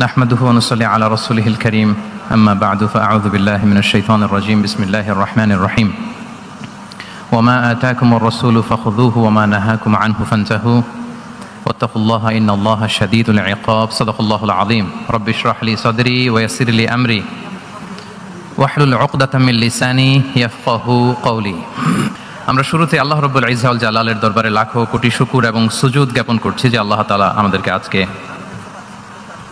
نحمده ونصلي على رسوله الكريم أما بعد فأعوذ بالله من الشيطان الرجيم بسم الله الرحمن الرحيم وما آتاكم الرسول فخذوه وما نهاكم عنه فانتهوا واتقوا الله إن الله شديد العقاب صدق الله العظيم رب اشرح لي صدري ويسر لي أمري واحلل عقدة من لساني يفقهوا قولي আমরা শুরুতে আল্লাহ রাব্বুল ইজ্জা ওয়াল জালালের দরবারে লাখো কোটি শুকর এবং সুজুদ জ্ঞাপন করছি যে আল্লাহ তাআলা আমাদেরকে আজকে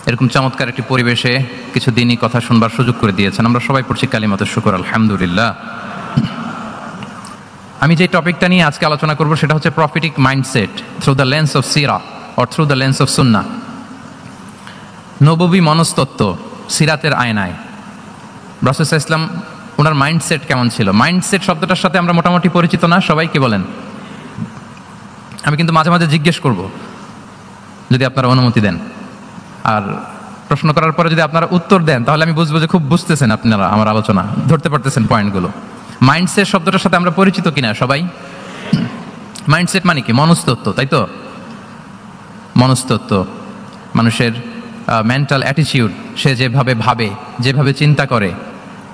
এরকম চমৎকার একটি পরিবেশে কিছু দিনই কথা শুনবার সুযোগ করে দিয়েছেন। আমরা সবাই পড়ছি কালিমাতে শুকর আলহামদুলিল্লাহ। আমি যে টপিকটা নিয়ে আজকে আলোচনা করব সেটা হচ্ছে prophetic mindset through the lens of সিরা or through the lens of সুন্নাহ। নববী মনস্তত্ত্ব সিরাতের আয়নায় রাসূল সাল্লাল্লাহু আলাইহি ওয়াসাল্লাম ওনার মাইন্ডসেট কেমন ছিল। মাইন্ডসেট শব্দটার সাথে আমরা মোটামুটি পরিচিত না, সবাই কি বলেন? আমি কিন্তু মাঝে মাঝে জিজ্ঞেস করব যদি আপনারা অনুমতি দেন, আর প্রশ্ন করার পরে যদি আপনারা উত্তর দেন তাহলে আমি বুঝবো যে খুব বুঝতেছেন আপনারা আমার আলোচনা, ধরতে পারতেছেন পয়েন্টগুলো। মাইন্ডসেট শব্দটার সাথে আমরা পরিচিত কিনা সবাই? মাইন্ডসেট মানে কি? মনস্তত্ত্ব, তাই তো? মনস্তত্ত্ব, মানুষের মেন্টাল অ্যাটিটিউড, সে যেভাবে ভাবে, যেভাবে চিন্তা করে,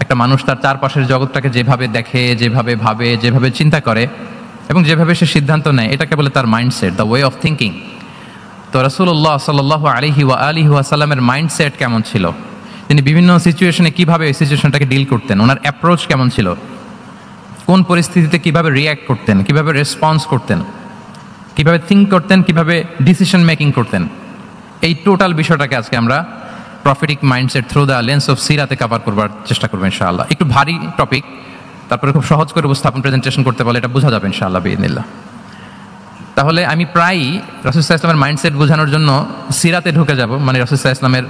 একটা মানুষ তার চারপাশের জগৎটাকে যেভাবে দেখে, যেভাবে ভাবে, যেভাবে চিন্তা করে এবং যেভাবে সে সিদ্ধান্ত নেয়, এটাকে বলে তার mindset, the way of thinking. তো রাসূলুল্লাহ সাল্লাল্লাহু আলাইহি ওয়াসাল্লামের মাইন্ডসেট কেমন ছিল? তিনি বিভিন্ন সিচুয়েশনে কিভাবে এই সিচুয়েশনটাকে ডিল করতেন, ওনার অ্যাপ্রোচ কেমন ছিল, কোন পরিস্থিতিতে কিভাবে রিয়্যাক্ট করতেন, কিভাবে রেসপন্স করতেন, কিভাবে থিঙ্ক করতেন, কিভাবে ডিসিশন মেকিং করতেন, এই টোটাল বিষয়টাকে আজকে আমরা prophetic mindset through the lens of সিরাতে কভার করবার চেষ্টা করবো ইনশাআল্লাহ। একটু ভারী টপিক, তারপরে খুব সহজ করে উপস্থাপন প্রেজেন্টেশন করতে পারলে এটা বোঝা যাবে ইনশাআল্লাহ বিইذنিল্লাহ। তাহলে আমি প্রায়ই রাসূল সাল্লাল্লাহু আলাইহি ওয়াসাল্লামের মাইন্ডসেট বোঝানোর জন্য সিরাতে ঢুকে যাব, মানে রাসূল সাল্লাল্লাহু আলাইহি ওয়াসাল্লামের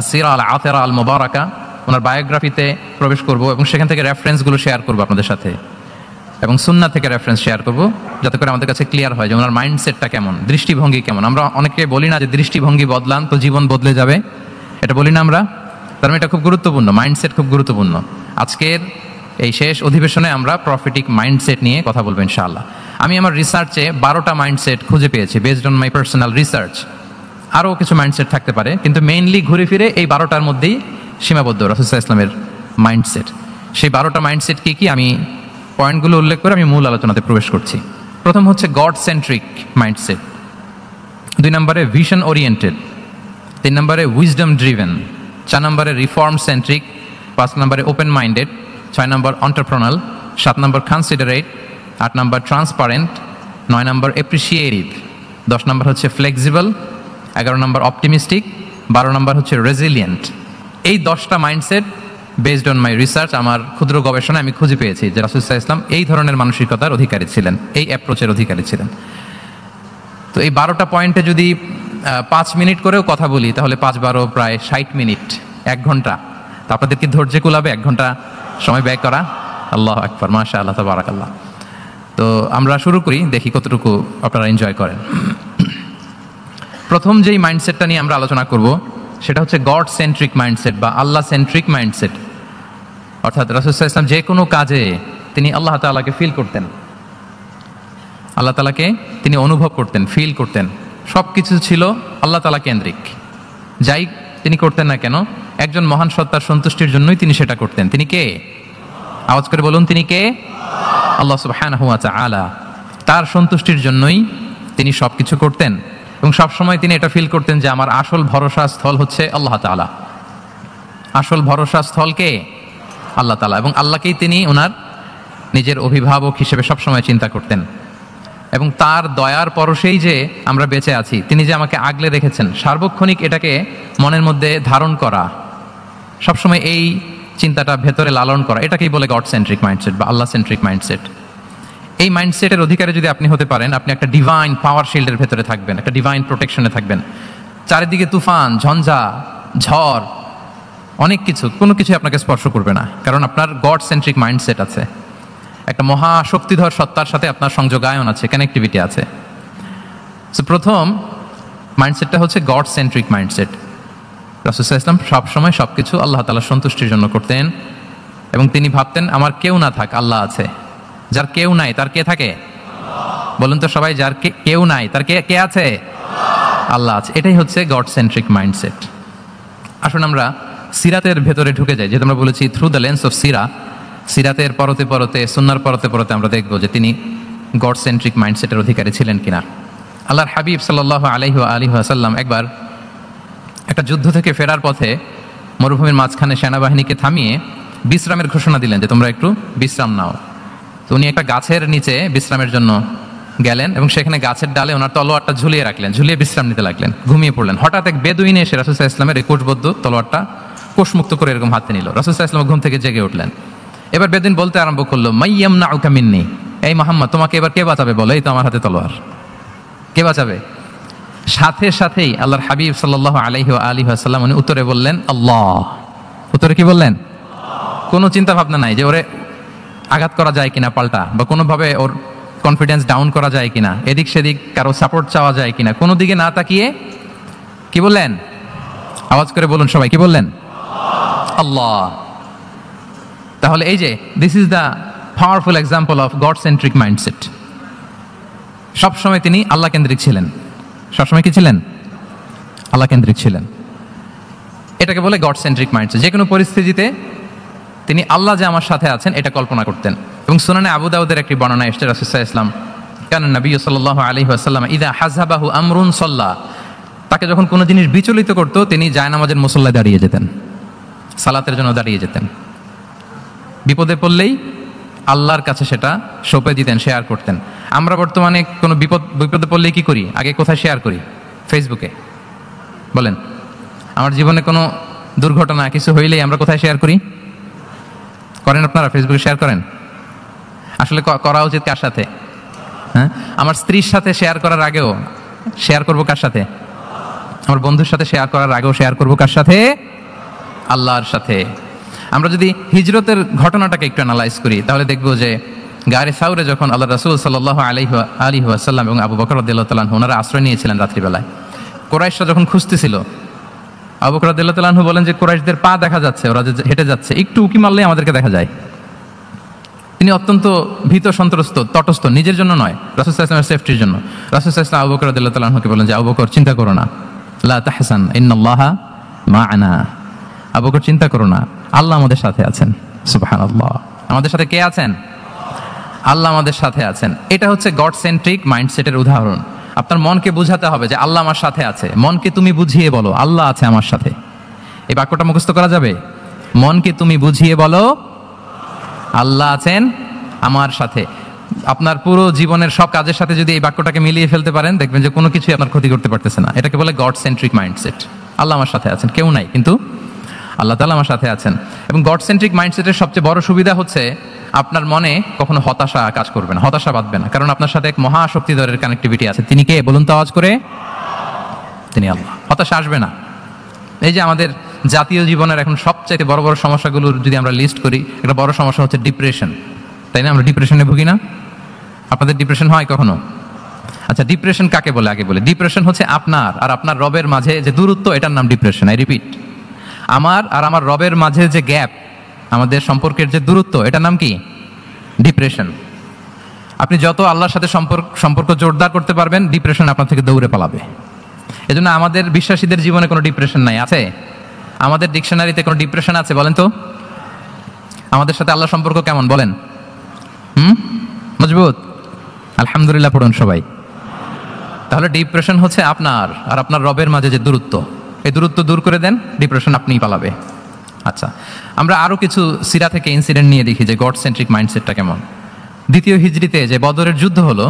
আসিরা আল আতিরা আল মুবারাকা, ওনার বায়োগ্রাফিতে প্রবেশ করব এবং সেখান থেকে রেফারেন্সগুলো শেয়ার করব আপনাদের সাথে, এবং সুন্নাহ থেকে রেফারেন্স শেয়ার করব যাতে করে আমাদের কাছে ক্লিয়ার হয় যে ওনার মাইন্ডসেটটা কেমন, দৃষ্টিভঙ্গি কেমন। আমরা অনেকে বলি না যে দৃষ্টিভঙ্গি বদলান তো জীবন বদলে যাবে, এটা বলি না আমরা? তার মানে এটা খুব গুরুত্বপূর্ণ, মাইন্ডসেট খুব গুরুত্বপূর্ণ। আজকের এই শেষ অধিবেশনে আমরা প্রফিটিক মাইন্ডসেট নিয়ে কথা বলবো ইনশাআল্লাহ। আমি আমার রিসার্চে 12টা মাইন্ডসেট খুঁজে পেয়েছি based on my personal research. আরও কিছু মাইন্ডসেট থাকতে পারে, কিন্তু মেইনলি ঘুরে ফিরে এই 12টার মধ্যেই সীমাবদ্ধ রাসূল সাল্লাল্লাহু আলাইহি ওয়াসাল্লামের মাইন্ডসেট। সেই 12টা মাইন্ডসেট কি কি আমি পয়েন্টগুলো উল্লেখ করে আমি মূল আলোচনাতে প্রবেশ করছি। প্রথম হচ্ছে গড সেন্ট্রিক মাইন্ডসেট, 2 নম্বরে ভিশন ওরিয়েন্টেড, 3 নম্বরে উইজডম ড্রিভেন, 4 নম্বরে রিফর্ম সেন্ট্রিক, 5 নম্বরে ওপেন মাইন্ডেড, 6 নম্বর এন্টারপ্রেনাল, 7 নম্বর কনসিডারেট, 8 নম্বর ট্রান্সপারেন্ট, 9 নম্বর অ্যাপ্রিসিয়েটিভ, 10 নম্বর হচ্ছে ফ্লেক্সিবল, 11 নম্বর অপটিমিস্টিক, 12 নম্বর হচ্ছে রেজিলিয়েন্ট। এই 10টা mindset based on my research, আমার ক্ষুদ্র গবেষণায় আমি খুঁজে পেয়েছি যে রাসূল সাল্লাল্লাহু আলাইহি ওয়াসাল্লাম এই ধরনের মানসিকতার অধিকারী ছিলেন, এই অ্যাপ্রোচের অধিকারী ছিলেন। তো এই 12টা পয়েন্টে যদি 5 মিনিট করেও কথা বলি তাহলে 5 12 প্রায় 60 মিনিট, 1 ঘন্টা। তো আপনাদের কি ধৈর্য কুলাবে 1 ঘন্টা সময় ব্যয় করা? আল্লাহু আকবার, মাশাআল্লাহ, তাবারাকাল্লাহ। তো আমরা শুরু করি, দেখি কতটুকু আপনারা এনজয় করেন। প্রথম যেই মাইন্ডসেটটা নিয়ে আমরা আলোচনা করব সেটা হচ্ছে গড সেন্ট্রিক মাইন্ডসেট বা আল্লাহ সেন্ট্রিক মাইন্ডসেট। অর্থাৎ রাসূল সাল্লাল্লাহু আলাইহি ওয়াসাল্লাম যে কোনো কাজে তিনি আল্লাহ তাআলাকে ফিল করতেন, আল্লাহ তাআলাকে তিনি অনুভব করতেন, ফিল করতেন। সব কিছু ছিল আল্লাহ তাআলা কেন্দ্রিক, যাই তিনি করতেন না কেন একজন মহান সত্তার সন্তুষ্টির জন্যই তিনি সেটা করতেন। তিনি কে? আওয়াজ করে বলুন, তিনি কে? আল্লাহ সুবহানাহু ওয়া তাআলা। তার সন্তুষ্টির জন্যই তিনি সব কিছু করতেন এবং সবসময় তিনি এটা ফিল করতেন যে আমার আসল ভরসা স্থল হচ্ছে আল্লাহ তাআলা। আসল ভরসা স্থল কে? আল্লাহ তাআলা। এবং আল্লাহকেই তিনি ওনার নিজের অভিভাবক হিসেবে সবসময় চিন্তা করতেন এবং তার দয়ার পরশেই যে আমরা বেঁচে আছি, তিনি যে আমাকে আগলে রেখেছেন, সার্বক্ষণিক এটাকে মনের মধ্যে ধারণ করা, সবসময় এই চিন্তাটা ভেতরে লালন করা, এটাকেই বলে গড সেন্ট্রিক মাইন্ডসেট বা আল্লাহ সেন্ট্রিক মাইন্ডসেট। এই মাইন্ডসেটের অধিকারী যদি আপনি হতে পারেন, আপনি একটা ডিভাইন পাওয়ার শিল্ডের ভেতরে থাকবেন, একটা ডিভাইন প্রোটেকশনে থাকবেন। চারিদিকে তুফান, ঝঞ্ঝা, ঝড়, অনেক কিছু, কোনো কিছু আপনাকে স্পর্শ করবে না, কারণ আপনার গড সেন্ট্রিক মাইন্ডসেট আছে। একটা মহা শক্তিধর সত্তার সাথে আপনার সংযোগায়ন আছে, কানেক্টিভিটি আছে। সো প্রথম মাইন্ডসেটটা হচ্ছে গড সেন্ট্রিক মাইন্ডসেট। রাসূল সাল্লাল্লাহু আলাইহি ওয়াসাল্লাম সবসময় সব কিছু আল্লাহ তাআলার সন্তুষ্টির জন্য করতেন এবং তিনি ভাবতেন আমার কেউ না থাক, আল্লাহ আছে। যার কেউ নাই তার কে থাকে? বলুন তো সবাই, যার কেউ নাই তার কে আছে? আল্লাহ আছে। এটাই হচ্ছে গড সেন্ট্রিক মাইন্ডসেট। আসুন আমরা সিরাতের ভেতরে ঢুকে যাই, যেটা আমরা বলেছি থ্রু দ্য লেন্স অফ সিরাতের পরতে পরতে, সুন্নার পরতে পরতে আমরা দেখব যে তিনি গড সেন্ট্রিক মাইন্ডসেটের অধিকারী ছিলেন কিনা। আল্লাহর হাবিব সাল্লাল্লাহু আলাইহি ওয়া সাল্লাম একবার একটা যুদ্ধ থেকে ফেরার পথে মরুভূমির মাঝখানে সেনাবাহিনীকে থামিয়ে বিশ্রামের ঘোষণা দিলেন যে তোমরা একটু বিশ্রাম নাও। তো উনি একটা গাছের নিচে বিশ্রামের জন্য গেলেন এবং সেখানে গাছের ডালে ওনার তলোয়ারটা ঝুলিয়ে রাখলেন, ঝুলিয়ে বিশ্রাম নিতে লাগলেন, ঘুমিয়ে পড়লেন। হঠাৎ এক বেদুইন এসে রাসূল সাল্লাল্লাহু আলাইহি ওয়াসাল্লামের এই কোষবদ্ধ তলোয়ারটা কোষমুক্ত করে এরকম হাতে নিল। রাসূল সাল্লাল্লাহু আলাইহি ওয়াসাল্লাম ঘুম থেকে জেগে উঠলেন। এবার বেদুইন বলতে আরম্ভ করলো, মাইয়ামনাউকা মিন্নি, এই মুহাম্মদ তোমাকে এবার কে বাঁচাবে বলো, এই তো আমার হাতে তলোয়ার, কে বাঁচাবে? সাথে সাথেই আল্লাহর হাবিব সাল্লাল্লাহু আলাইহি ওয়া সাল্লাম উনি উত্তরে বললেন আল্লাহ। উত্তরে কি বললেন? কোনো চিন্তা ভাবনা নাই যে ওরে আঘাত করা যায় কিনা পাল্টা, বা কোনোভাবে ওর কনফিডেন্স ডাউন করা যায় কিনা, এদিক সেদিক কারো সাপোর্ট চাওয়া যায় কিনা, কোনো দিকে না তাকিয়ে কি বললেন? আওয়াজ করে বলুন সবাই, কি বললেন? আল্লাহ। তাহলে এই যে this is the powerful example of god centric mindset. সবসময় তিনি আল্লাহ কেন্দ্রিক ছিলেন। সবসময় কি ছিলেন? আল্লাহ কেন্দ্রিক ছিলেন। এটাকে বলে গড সেন্ট্রিক মাইন্ডসেট। যে কোনো পরিস্থিতিতে তিনি আল্লাহ যে আমার সাথে আছেন এটা কল্পনা করতেন। এবং সুনানে আবু দাউদের একটি বর্ণনা এসেছে, রাসূল সাল্লাল্লাহু আলাইহি ওয়াসাল্লাম কানা নবী সাল্লাল্লাহু আলাইহি ওয়াসাল্লাম ইযা হাযাবাহু আমরুন সাল্লা, তাকে যখন কোনো জিনিস বিচলিত করত তিনি জায়নামাজের মুসল্লায় দাঁড়িয়ে যেতেন, সালাতের জন্য দাঁড়িয়ে যেতেন। বিপদে পড়লেই আল্লাহর কাছে সেটা সঁপে দিতেন, শেয়ার করতেন। আমরা বর্তমানে কোনো বিপদে পড়লেই কি করি? আগে কোথায় শেয়ার করি? ফেসবুকে। বলেন, আমার জীবনে কোনো দুর্ঘটনা কিছু হইলেই আমরা কোথায় শেয়ার করি? করেন আপনারা? ফেসবুকে শেয়ার করেন? আসলে করা উচিত কার সাথে? হ্যাঁ, আমার স্ত্রীর সাথে শেয়ার করার আগেও শেয়ার করবো কার সাথে? আমার বন্ধুর সাথে শেয়ার করার আগেও শেয়ার করবো কার সাথে? আল্লাহর সাথে। আমরা যদি হিজরতের ঘটনাটাকে একটু অ্যানালাইজ করি তাহলে দেখবো যে গারে সাউরে যখন আল্লাহ রাসূল সাল্লাল্লাহু আলাইহি ওয়াসাল্লাম এবং আবু বকর রাদিয়াল্লাহু তাআলা আনহু ওনারা আশ্রয় নিয়েছিলেন রাত্রিবেলায়, কুরাইশরা যখন খুঁজতেছিল, আবু বকর রাদিয়াল্লাহু তাআলা আনহু বলেন যে কুরাইশদের পা দেখা যাচ্ছে, ওরা যে হেঁটে যাচ্ছে, একটু উকি মারলেই আমাদেরকে দেখা যায়। তিনি অত্যন্ত ভীত সন্ত্রস্ত, তটস্থ, নিজের জন্য নয়, রাসূল সাল্লাল্লাহু আলাইহি ওয়াসাল্লামের সেফটির জন্য। রাসূল সাল্লাল্লাহু আলাইহি ওয়াসাল্লাম আবু বকর রাদিয়াল্লাহু তাআলা আনহুকে বলেন যে আবু বকর চিন্তা করো না, লা তাহসান ইন্নাল্লাহা মা'ানা, আবু বকর চিন্তা করো না, আল্লাহ আমাদের সাথে আছেন। সুবহানাল্লাহ। আমাদের সাথে কে আছেন? আল্লাহ আমাদের সাথে আছেন। এটা হচ্ছে গড সেন্ট্রিক মাইন্ডসেটের উদাহরণ। আপনার মনকে বুঝাতে হবে যে আল্লাহ আমার সাথে আছে। মনকে তুমি বুঝিয়ে বলো আল্লাহ আছে আমার সাথে। এই বাক্যটা মুখস্থ করা যাবে? মনকে তুমি বুঝিয়ে বলো আল্লাহ আছেন আমার সাথে। আপনার পুরো জীবনের সব কাজের সাথে যদি এই বাক্যটাকে মিলিয়ে ফেলতে পারেন দেখবেন যে কোনো কিছুই আপনার ক্ষতি করতে পারতেছে না। এটাকে বলে গড সেন্ট্রিক মাইন্ডসেট। আল্লাহ আমার সাথে আছেন, কেউ নাই কিন্তু আল্লাহ তাআলা আমার সাথে আছেন। এবং গড সেন্ট্রিক মাইন্ডসেটের সবচেয়ে বড় সুবিধা হচ্ছে আপনার মনে কখনো হতাশা কাজ করবে না, হতাশা বাঁধবে না, কারণ আপনার সাথে এক মহাশক্তিধরের কানেক্টিভিটি আছে। তিনি কে বলুন তো আওয়াজ করে? তিনি আল্লাহ। হতাশা আসবে না। এই যে আমাদের জাতীয় জীবনের এখন সবচাইতে বড় বড় সমস্যাগুলোর যদি আমরা লিস্ট করি, একটা বড় সমস্যা হচ্ছে ডিপ্রেশন, তাই না? আমরা ডিপ্রেশনে ভুগি না? আপনাদের ডিপ্রেশন হয় কখনো? আচ্ছা, ডিপ্রেশন কাকে বলে আগে বলে? ডিপ্রেশন হচ্ছে আপনার আর আপনার রবের মাঝে যে দূরত্ব, এটার নাম ডিপ্রেশন। আই রিপিট, আমার আর আমার রবের মাঝে যে গ্যাপ, আমাদের সম্পর্কের যে দূরত্ব, এটার নাম কি? ডিপ্রেশন। আপনি যত আল্লাহর সাথে সম্পর্ক জোরদার করতে পারবেন, ডিপ্রেশন আপনার থেকে দৌড়ে পালাবে। এজন্য আমাদের বিশ্বাসীদের জীবনে কোনো ডিপ্রেশন নাই। আছে? আমাদের ডিকশনারিতে কোনো ডিপ্রেশন আছে বলেন তো? আমাদের সাথে আল্লাহ সম্পর্ক কেমন বলেন? মজবুত? আলহামদুলিল্লাহ পড়ুন সবাই। তাহলে ডিপ্রেশন হচ্ছে আপনার আর আপনার রবের মাঝে যে দূরত্ব, এই দূরত্ব দূর করে দেন, ডিপ্রেশন আপনিই পালাবে। আচ্ছা, আমরা আরো কিছু সিরা থেকে ইনসিডেন্ট নিয়ে দেখি যে গড সেন্ট্রিক মাইন্ডসেটটা কেমন। দ্বিতীয় হিজরিতে যে বদরের যুদ্ধ হলো,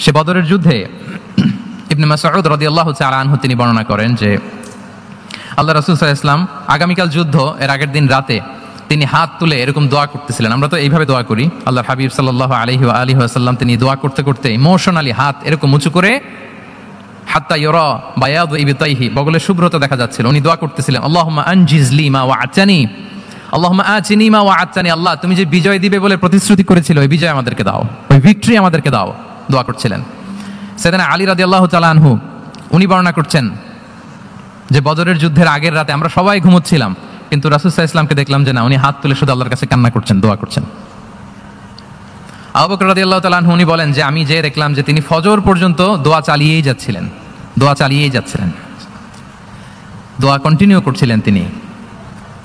সে বদরের যুদ্ধে ইবনে মাসউদ রাদিয়াল্লাহু তাআলা আনহু তিনি বর্ণনা করেন যে আল্লাহ রাসূল সাল্লাল্লাহু আলাইহি ওয়াসাল্লাম আগামীকাল যুদ্ধ, এর আগের দিন রাতে তিনি হাত তুলে এরকম দোয়া করতেছিলেন। আমরা তো এইভাবে দোয়া করি। আল্লাহর হাবিব সাল্লাল্লাহু আলাইহি ওয়াসাল্লাম তিনি দোয়া করতে করতে ইমোশনালি হাত এরকম উঁচু করে, হাত্তা ইউরা বায়াদু ইবতাইহি, বগলের শুভ্রতা দেখা যাচ্ছিল, উনি দোয়া করতেছিলেন আল্লাহুম্মা আনজিজ লি মা ওয়া'আতানি, আল্লাহুম্মা আতিনি মা ওয়া'আতানি, আল্লাহ তুমি যে বিজয় দিবে বলে প্রতিশ্রুতি করেছিল, ওই বিজয় আমাদেরকে দাও, ওই ভিক্টরি আমাদেরকে দাও। দোয়া করছিলেন। সাইয়েদনা আলী রাদিয়াল্লাহু তাআলা আনহু উনি বর্ণনা করছেন যে বদরের যুদ্ধের আগের রাতে আমরা সবাই ঘুমোচ্ছিলাম, কিন্তু রাসূল সাল্লাল্লাহু আলাইহি ওয়াসাল্লামকে দেখলাম যে না, উনি হাত তুলে শুধু আল্লাহর কাছে কান্না করছেন, দোয়া করছেন। আবু বকর রাদিয়াল্লাহু তাআলা আনহু উনি বলেন যে আমি যে দেখলাম যে তিনি ফজর পর্যন্ত দোয়া চালিয়েই যাচ্ছিলেন, দোয়া চালিয়েই যাচ্ছিলেন। দোয়া কন্টিনিউ করছিলেন তিনি,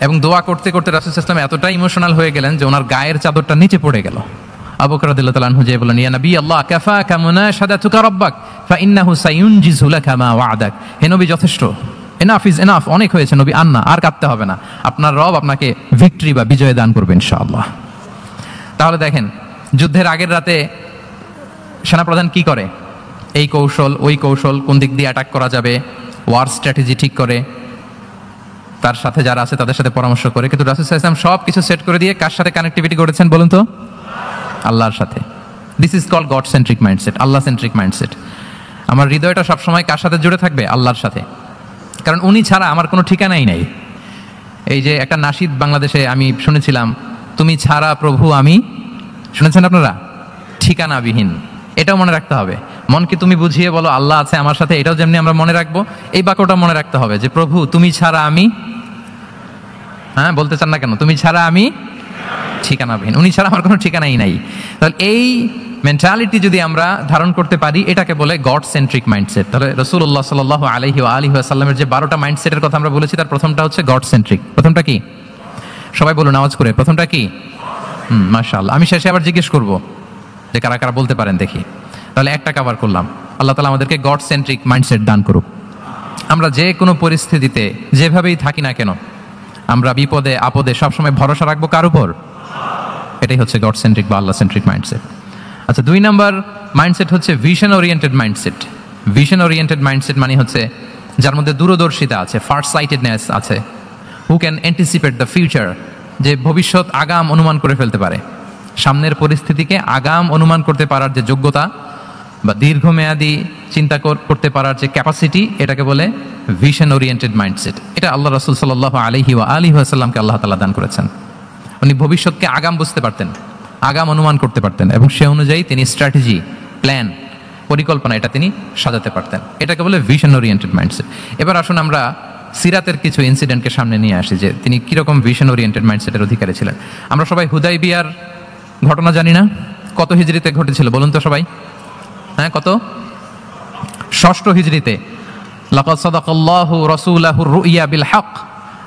এবং দোয়া করতে করতে রাসূল সাল্লাল্লাহু আলাইহি ওয়াসাল্লাম এতটাই ইমোশনাল হয়ে গেলেন যে ওনার গায়ের চাদরটা নিচে পড়ে গেল। আবু বকর রাদিয়াল্লাহু তাআলা আনহু যে বললেন, ইয়া নবী আল্লাহ, কাফাকা মুনাশাদাতুকা রাব্বাক ফাইন্নাহু সায়ুনজিজু লাকা মা ওয়া'দাক। হে নবী, যথেষ্ট, এনাফ ইজ এনাফ, অনেক হয়েছে নবী, আন্না, আর কাঁদতে হবে না, আপনার রব আপনাকে ভিক্টরি বা বিজয় দান করবে ইনশাআল্লাহ। তাহলে দেখেন, যুদ্ধের আগের রাতে সেনাপ্রধান কি করে? এই কৌশল ওই কৌশল, কোন দিক দিয়ে অ্যাটাক করা যাবে, ওয়ার স্ট্র্যাটেজি ঠিক করে, তার সাথে যারা আছে তাদের সাথে পরামর্শ করে। কিন্তু রাসূল সাল্লাল্লাহু আলাইহি ওয়াসাল্লাম সব কিছু সেট করে দিয়ে কার সাথে কানেক্টিভিটি করেছেন বলুন তো? আল্লাহর সাথে। This is called God centric mindset, Allah centric mindset. আমার হৃদয়টা সবসময় কার সাথে জুড়ে থাকবে? আল্লাহর সাথে, কারণ উনি ছাড়া আমার কোনো ঠিকানাই নাই। এই যে একটা নাশিদ বাংলাদেশে আমি শুনেছিলাম, তুমি ছাড়া প্রভু আমি, শুনেছেন আপনারা? ঠিকানাবিহীন। এটাও মনে রাখতে হবে। মনকে তুমি বুঝিয়ে বলো আল্লাহ আছে আমার সাথে, এটাও যেমনি আমরা মনে রাখবো, এই বাক্যটা মনে রাখতে হবে যে প্রভু তুমি ছাড়া আমি, হ্যাঁ বলতে চান না কেন? তুমি ছাড়া আমি ঠিকানাবিহীন, উনি ছাড়া আমার কোনো ঠিকানাই নাই। তাহলে এই মেন্টালিটি যদি আমরা ধারণ করতে পারি, এটাকে বলে গড সেন্ট্রিক মাইন্ডসেট। তাহলে রাসূলুল্লাহ সাল্লাল্লাহু আলাইহি ওয়া আলিহি ওয়াসাল্লামের যে 12টা মাইন্ডসেটের কথা আমরা বলেছি, তার প্রথমটা হচ্ছে গড সেন্ট্রিক। প্রথমটা কি? সবাই বলুন আওয়াজ করে, প্রথমটা কি? মাশাআল্লাহ। আমি শেষে আবার জিজ্ঞেস করব যে কারা কারা বলতে পারেন দেখি। তাহলে একটা কভার করলাম। আল্লাহ তাআলা আমাদেরকে গড সেন্ট্রিক মাইন্ডসেট দান করুক। আমরা যে কোনো পরিস্থিতিতে যেভাবেই থাকি না কেন, আমরা বিপদে আপদে সবসময় ভরসা রাখবো কার উপর? এটাই হচ্ছে গড সেন্ট্রিক বা আল্লাহ সেন্ট্রিক মাইন্ডসেট। আচ্ছা, 2 নাম্বার মাইন্ডসেট হচ্ছে vision oriented mindset. Vision oriented mindset মানে হচ্ছে যার মধ্যে দূরদর্শিতা আছে, ফার সাইটেডনেস আছে, who can anticipate the future, যে ভবিষ্যৎ আগাম অনুমান করে ফেলতে পারে, সামনের পরিস্থিতিকে আগাম অনুমান করতে পারার যে যোগ্যতা বা দীর্ঘমেয়াদী চিন্তা করতে পারার যে ক্যাপাসিটি, এটাকে বলে ভিশন ওরিয়েন্টেড মাইন্ডসেট। এটা আল্লাহ রাসূল সাল্লাল্লাহু আলাইহি ওয়া আলিহি ওয়াসাল্লামকে আল্লাহ তাআলা দান করেছেন। উনি ভবিষ্যৎকে আগাম বুঝতে পারতেন, আগাম অনুমান করতে পারতেন, এবং সে অনুযায়ী তিনি স্ট্র্যাটেজি, প্ল্যান, পরিকল্পনা এটা তিনি সাজাতে পারতেন। এটাকে বলে ভিশন ওরিয়েন্টেড মাইন্ডসেট। এবার আসুন আমরা সিরাতের কিছু ইনসিডেন্টকে সামনে নিয়ে আসি যে তিনি কিরকম ভিশন ওরিয়েন্টেড মাইন্ডসেটের অধিকারী ছিলেন। আমরা সবাই হুদাইবিয়ার ঘটনা জানি না? কত হিজরিতে ঘটেছিল বলুন তো সবাই? হ্যাঁ, কত? 6ষ্ঠ হিজরিতে। লাকাদ সাদাকাল্লাহু রাসূলাহুর রুইয়া বিল হক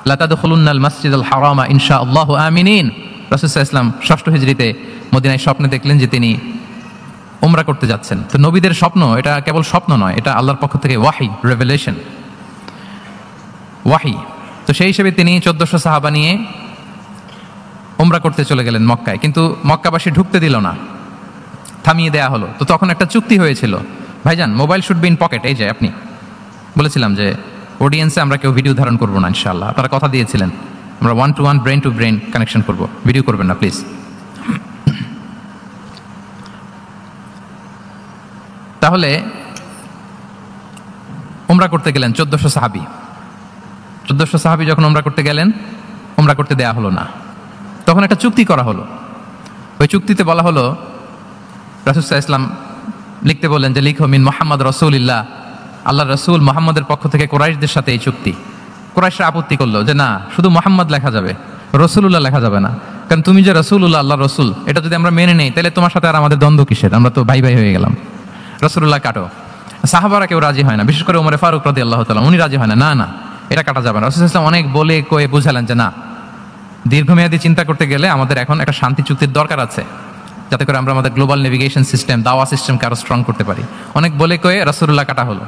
লাতাদখুলুন্নাল মাসজিদাল হারামা ইনশাআল্লাহু আমিনিন। রাসূল সাল্লাল্লাহু আলাইহি ওয়াসাল্লাম 6ষ্ঠ হিজরিতে মদিনায় স্বপ্নে দেখলেন যে তিনি উমরা করতে যাচ্ছেন। তো নবীদের স্বপ্ন এটা কেবল স্বপ্ন নয়, এটা আল্লাহর পক্ষ থেকে ওয়াহি, রেভেলেশন, ওয়াহি। তো সেই হিসেবে তিনি 1400 সাহাবা নিয়ে উমরা করতে চলে গেলেন মক্কায়, কিন্তু মক্কাবাসী ঢুকতে দিল না, থামিয়ে দেয়া হলো। তো তখন একটা চুক্তি হয়েছিল, ভাইজান mobile should be in pocket. এই যে আপনি বলেছিলাম যে অডিয়েন্সে আমরা কেউ ভিডিও ধারণ করবো না ইনশাআল্লাহ, আপনারা কথা দিয়েছিলেন আমরা 1-to-1 brain to brain connection করবো, ভিডিও করবেন না প্লিজ। তাহলে উমরা করতে গেলেন 1400 সাহাবী। 1400 সাহাবী যখন উমরা করতে গেলেন, উমরা করতে দেয়া হলো না। তখন একটা চুক্তি করা হলো। ওই চুক্তিতে বলা হলো, রাসূল সাল্লাল্লাহু আলাইহি ওয়াসাল্লাম লিখতে বললেন যে লিখো মিন মুহাম্মদ রাসূলুল্লাহ, আল্লাহ রাসূল মুহাম্মদের পক্ষ থেকে কুরাইশদের সাথে এই চুক্তি। কুরাইশরা আপত্তি করলো যে না, শুধু মুহাম্মদ লেখা যাবে, রাসূলুল্লাহ লেখা যাবে না, কারণ তুমি যে রাসূলুল্লাহ, আল্লাহ রাসূল, এটা যদি আমরা মেনে নেই তাহলে তোমার সাথে আর আমাদের দ্বন্দ্ব কিসের, আমরা তো ভাই ভাই হয়ে গেলাম, রাসূলুল্লাহ কাটো। সাহাবারা কেউ রাজি হয় না, বিশেষ করে ওমরে ফারুক রাদিয়াল্লাহু তাআলা, উনি রাজি হয় না, না না এটা কাটা যাবে না। রাসূল সাল্লাল্লাহু আলাইহি ওয়াসাল্লাম অনেক বলে কয়ে বুঝালেন যে না, দীর্ঘমেয়াদী চিন্তা করতে গেলে আমাদের এখন একটা শান্তি চুক্তির দরকার আছে, যাতে করে আমরা আমাদের গ্লোবাল নেভিগেশন সিস্টেম, দাওয়া সিস্টেমকে আরো স্ট্রং করতে পারি। অনেক বলে কয়ে রাসূলুল্লাহ কাটা হলো।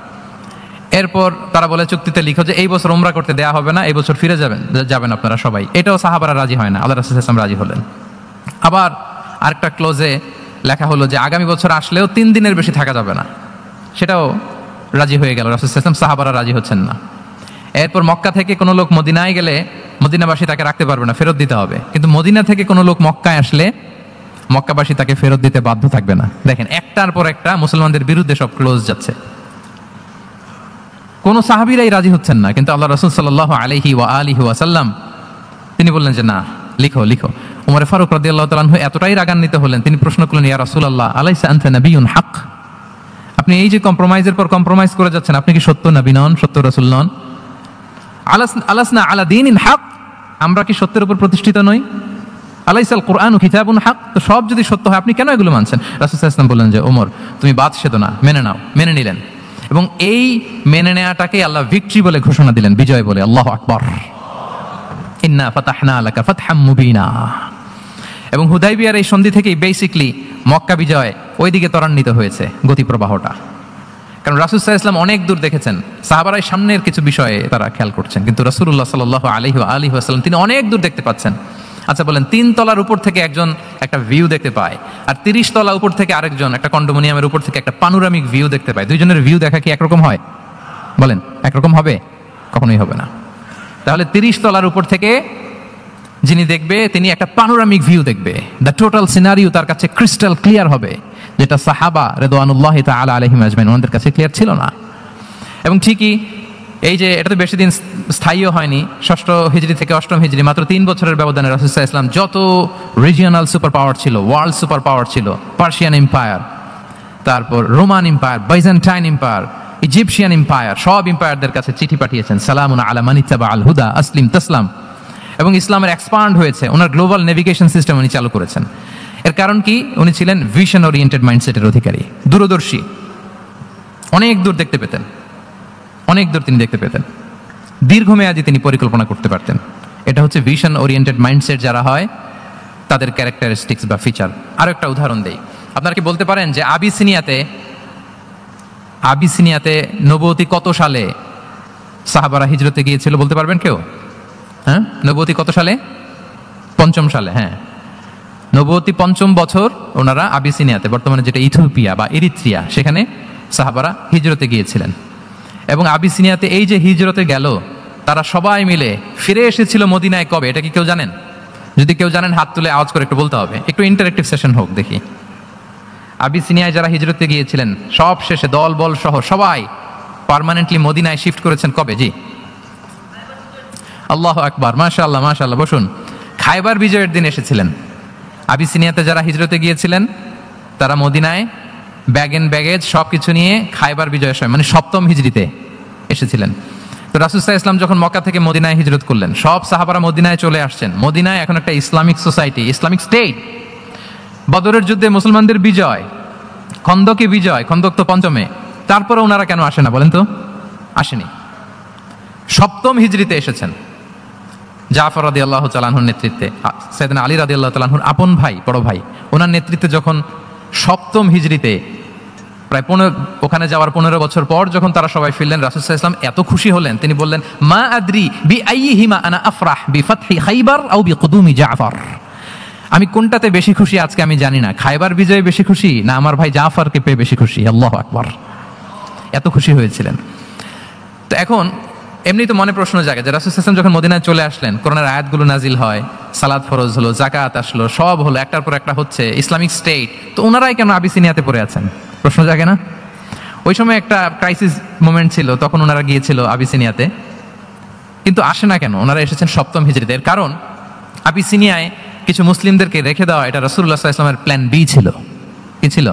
এরপর তারা বলে চুক্তিতে লিখো যে এই বছর উমরা করতে দেয়া হবে না, এই বছর ফিরে যাবেন আপনারা সবাই। এটাও সাহাবারা রাজি হয় না, আল্লাহ রাসূল সাল্লাল্লাহু আলাইহি ওয়াসাল্লাম রাজি হলেন। আবার আরেকটা ক্লোজে লেখা হলো যে আগামী বছর আসলেও 3 দিনের বেশি থাকা যাবে না, সেটাও রাজি হয়ে গেল রাসূল সাল্লাল্লাহু আলাইহি ওয়াসাল্লাম। সাহাবারা রাজি হচ্ছেন না। এরপর মক্কা থেকে কোনো লোক মদিনায় গেলে মদিনাবাসী তাকে রাখতে পারবে না, ফেরত দিতে হবে। কিন্তু মদিনা থেকে কোনো লোক মক্কায় আসলে মক্কাবাসী তাকে ফেরত দিতে বাধ্য থাকবে না। দেখেন, একটার পর একটা মুসলমানদের বিরুদ্ধে সব ক্লোজ যাচ্ছে, কোন সাহাবীরাই রাজি হচ্ছেন না। কিন্তু আল্লাহ রাসূল সাল্লাল্লাহু আলাইহি ওয়া আলিহি ওয়াসাল্লাম তিনি বললেন যে না, লিখো লিখো। ওমর ফারুক রাদিয়াল্লাহু তাআলা আনহু এতটাই রাগান্বিত হলেন, তিনি প্রশ্ন করলেন, ইয়া রাসূলুল্লাহ আলাইসা আনতা নাবিয়্যুন হক, আপনি এই যে কম্প্রোমাইজের পর কম্প্রোমাইজ করে যাচ্ছেন, আপনি কি সত্য নবী নন, সত্য রাসূল নন? আলাসনা আলা দীনিন হক, আমরা কি সত্যের উপর প্রতিষ্ঠিত নই? আলাইসাল কুরআনু কিতাবুন হক, তো সব যদি সত্য হয় আপনি কেন এগুলো মানছেন? রাসূল সাল্লাল্লাহু আলাইহি ওয়াসাল্লাম বললেন যে ওমর তুমি বাদ সেদো না, মেনে নাও। মেনে নিলেন। এবং এই মেনে নেওয়াটাকে আল্লাহ ভিক্টরি বলে ঘোষণা দিলেন, বিজয় বলে। আল্লাহু আকবার। ইন্না ফাতাহনা লাকা ফাতহাম মুবিনা। এবং হুদাইবিয়ার এই সন্ধি থেকেই বেসিকলি মক্কা বিজয় ওইদিকে ত্বরান্বিত হয়েছে গতি প্রবাহটা। কারণ রাসূল সাল্লাল্লাহু আলাইহি ওয়াসাল্লাম অনেক দূর দেখেছেন, সাহাবারাই সামনের কিছু বিষয়ে তারা খেয়াল করছেন, কিন্তু রাসূলুল্লাহ সাল্লাল্লাহু আলাইহি ওয়াসাল্লাম তিনি অনেক দূর দেখতে পাচ্ছেন। আচ্ছা বলেন, 3 তলার উপর থেকে একজন একটা ভিউ দেখতে পায়, আর 30 তলা উপর থেকে আরেকজন একটা কন্ডোমিনিয়ামের উপর থেকে একটা পানোরামিক ভিউ দেখতে পায়, দুইজনের ভিউ দেখা কি একরকম হয়? বলেন, একরকম হবে? কখনোই হবে না। তাহলে 30 তলার উপর থেকে যিনি দেখবে তিনি একটা পানোরামিক ভিউ দেখবে, দ্য টোটাল সিনারিও তার কাছে ক্রিস্টাল ক্লিয়ার হবে, যেটা সাহাবা রিদওয়ানুল্লাহি তাআলা আলাইহিম আজমাইন ওনাদের কাছে ক্লিয়ার ছিল না। এবং ঠিকই এই যে এটা তো বেশি দিন স্থায়ীও হয়নি, 6ষ্ঠ হিজরি থেকে 8ম হিজরি, মাত্র 3 বছরের ব্যবধানে রাসূল সাল্লাল্লাহু আলাইহি ওয়াসাল্লাম যত রিজিওনাল সুপার পাওয়ার ছিল, ওয়ার্ল্ড সুপার পাওয়ার ছিল, পার্সিয়ান এম্পায়ার, তারপর Roman empire, Byzantine empire, Egyptian empire, সব এম্পায়ারদের কাছে চিঠি পাঠিয়েছেন, সালামুন আলা মান ইত্তাবা আল হুদা আসলিম তাসলাম। এবং ইসলামের এক্সপান্ড হয়েছে, ওনার গ্লোবাল নেভিগেশন সিস্টেম উনি চালু করেছেন। এর কারণ কি? উনি ছিলেন ভিশন ওরিয়েন্টেড মাইন্ডসেটের অধিকারী, দূরদর্শী, অনেক দূর দেখতে পেতেন, অনেক দূর তিনি দেখতে পেতেন, দীর্ঘমেয়াদী তিনি পরিকল্পনা করতে পারতেন। এটা হচ্ছে ভিশন ওরিয়েন্টেড মাইন্ডসেট যারা হয় তাদের ক্যারেক্টারিস্টিক্স বা ফিচার। আরো একটা উদাহরণ দেই, আপনারা কি বলতে পারেন যে আবিসিনিয়াতে নবুয়তি কত সালে সাহাবারা হিজরতে গিয়েছিল? বলতে পারবেন কেউ? হ্যাঁ, নবুয়তি কত সালে? 5ম সালে। হ্যাঁ, নবুয়তি 5ম বছর ওনারা আবিসিনিয়াতে, বর্তমানে যেটা ইথিওপিয়া বা এরিত্রিয়া, সেখানে সাহাবারা হিজরতে গিয়েছিলেন। এবং আবিসিনিয়াতে এই যে হিজরতে গেল, তারা সবাই মিলে ফিরে এসেছিল মদিনায় কবে? এটা কি কেউ জানেন? যদি কেউ জানেন হাত তুলে আওয়াজ করে একটু বলতে হবে, একটু ইন্টারেক্টিভ সেশন হোক দেখি। আবিসিনিয়ায় যারা হিজরতে গিয়েছিলেন সব শেষে দল বল সহ সবাই পার্মানেন্টলি মদিনায় শিফট করেছেন কবে? জি, আল্লাহু আকবার, মাশাআল্লাহ মাশাআল্লাহ। বসুন। খায়বার বিজয়ের দিন এসেছিলেন। আবিসিনিয়াতে যারা হিজরতে গিয়েছিলেন তারা মদিনায় ব্যাগ এন্ড ব্যাগেজ সব কিছু নিয়ে খায়বার বিজয়ের সময়, মানে 7ম হিজরিতে এসেছিলেন। তো রাসূল সাল্লাল্লাহু আলাইহি ওয়াসাল্লাম যখন মক্কা থেকে মদিনায় হিজরত করলেন, সব সাহাবারা মদিনায় চলে আসছেন। মদিনায় এখন একটা ইসলামিক সোসাইটি, ইসলামিক স্টেট। বদরের যুদ্ধে মুসলমানদের বিজয়, খন্দকে বিজয়, খন্দক তো 5মে। তারপরে ওনারা কেন আসে না বলেন তো? আসেনি। 7ম হিজরিতে এসেছেন। জাফর রাদিয়াল্লাহু তাআলা আনহুর নেতৃত্বে, সাইয়েদনা আলী রাদিয়াল্লাহু তাআলা আনহুর আপন ভাই, বড় ভাই, ওনার নেতৃত্বে যখন 7ম হিজরিতে প্রায় ওখানে যাওয়ার 15 বছর পর যখন তারা সবাই ফিরলেন, রাসূল সাল্লাল্লাহু আলাইহি ওয়াসাল্লাম এত খুশি হলেন, তিনি বললেন, মা আদরি বি আইয়িহিমা আনা আফরাহ বিফাতহি খাইবার আও বিকুদুমি জাফর। আমি কোনটাতে বেশি খুশি আজকে আমি জানি না, খায়বার বিজয়ে বেশি খুশি না আমার ভাই জাফরকে পেয়ে বেশি খুশি। আল্লাহু আকবার, এত খুশি হয়েছিলেন। তো এখন এমনি তো মনে প্রশ্ন জাগে যে রাসূল সাল্লাল্লাহু আলাইহি ওয়াসাল্লাম যখন মদিনায় চলে আসলেন, কোরআনের আয়াতগুলো নাজিল হয়, সালাত ফরজ হলো, যাকাত আসলো, সব হলো, একটার পর একটা হচ্ছে, ইসলামিক স্টেট, তো ওনারাই কেন আবিসিনিয়াতে পড়ে আছেন? প্রশ্ন জাগে না? ওই সময় একটা ক্রাইসিস মোমেন্ট ছিল, তখন ওনারা গিয়েছিল আবিসিনিয়াতে, কিন্তু আসে না কেন? ওনারা এসেছেন 7ম হিজরিতে। এর কারণ আবিসিনিয়ায় কিছু মুসলিমদেরকে রেখে দেওয়া, এটা রাসূলুল্লাহ সাল্লাল্লাহু আলাইহি ওয়াসাল্লামের প্ল্যান বি ছিল। কি ছিল?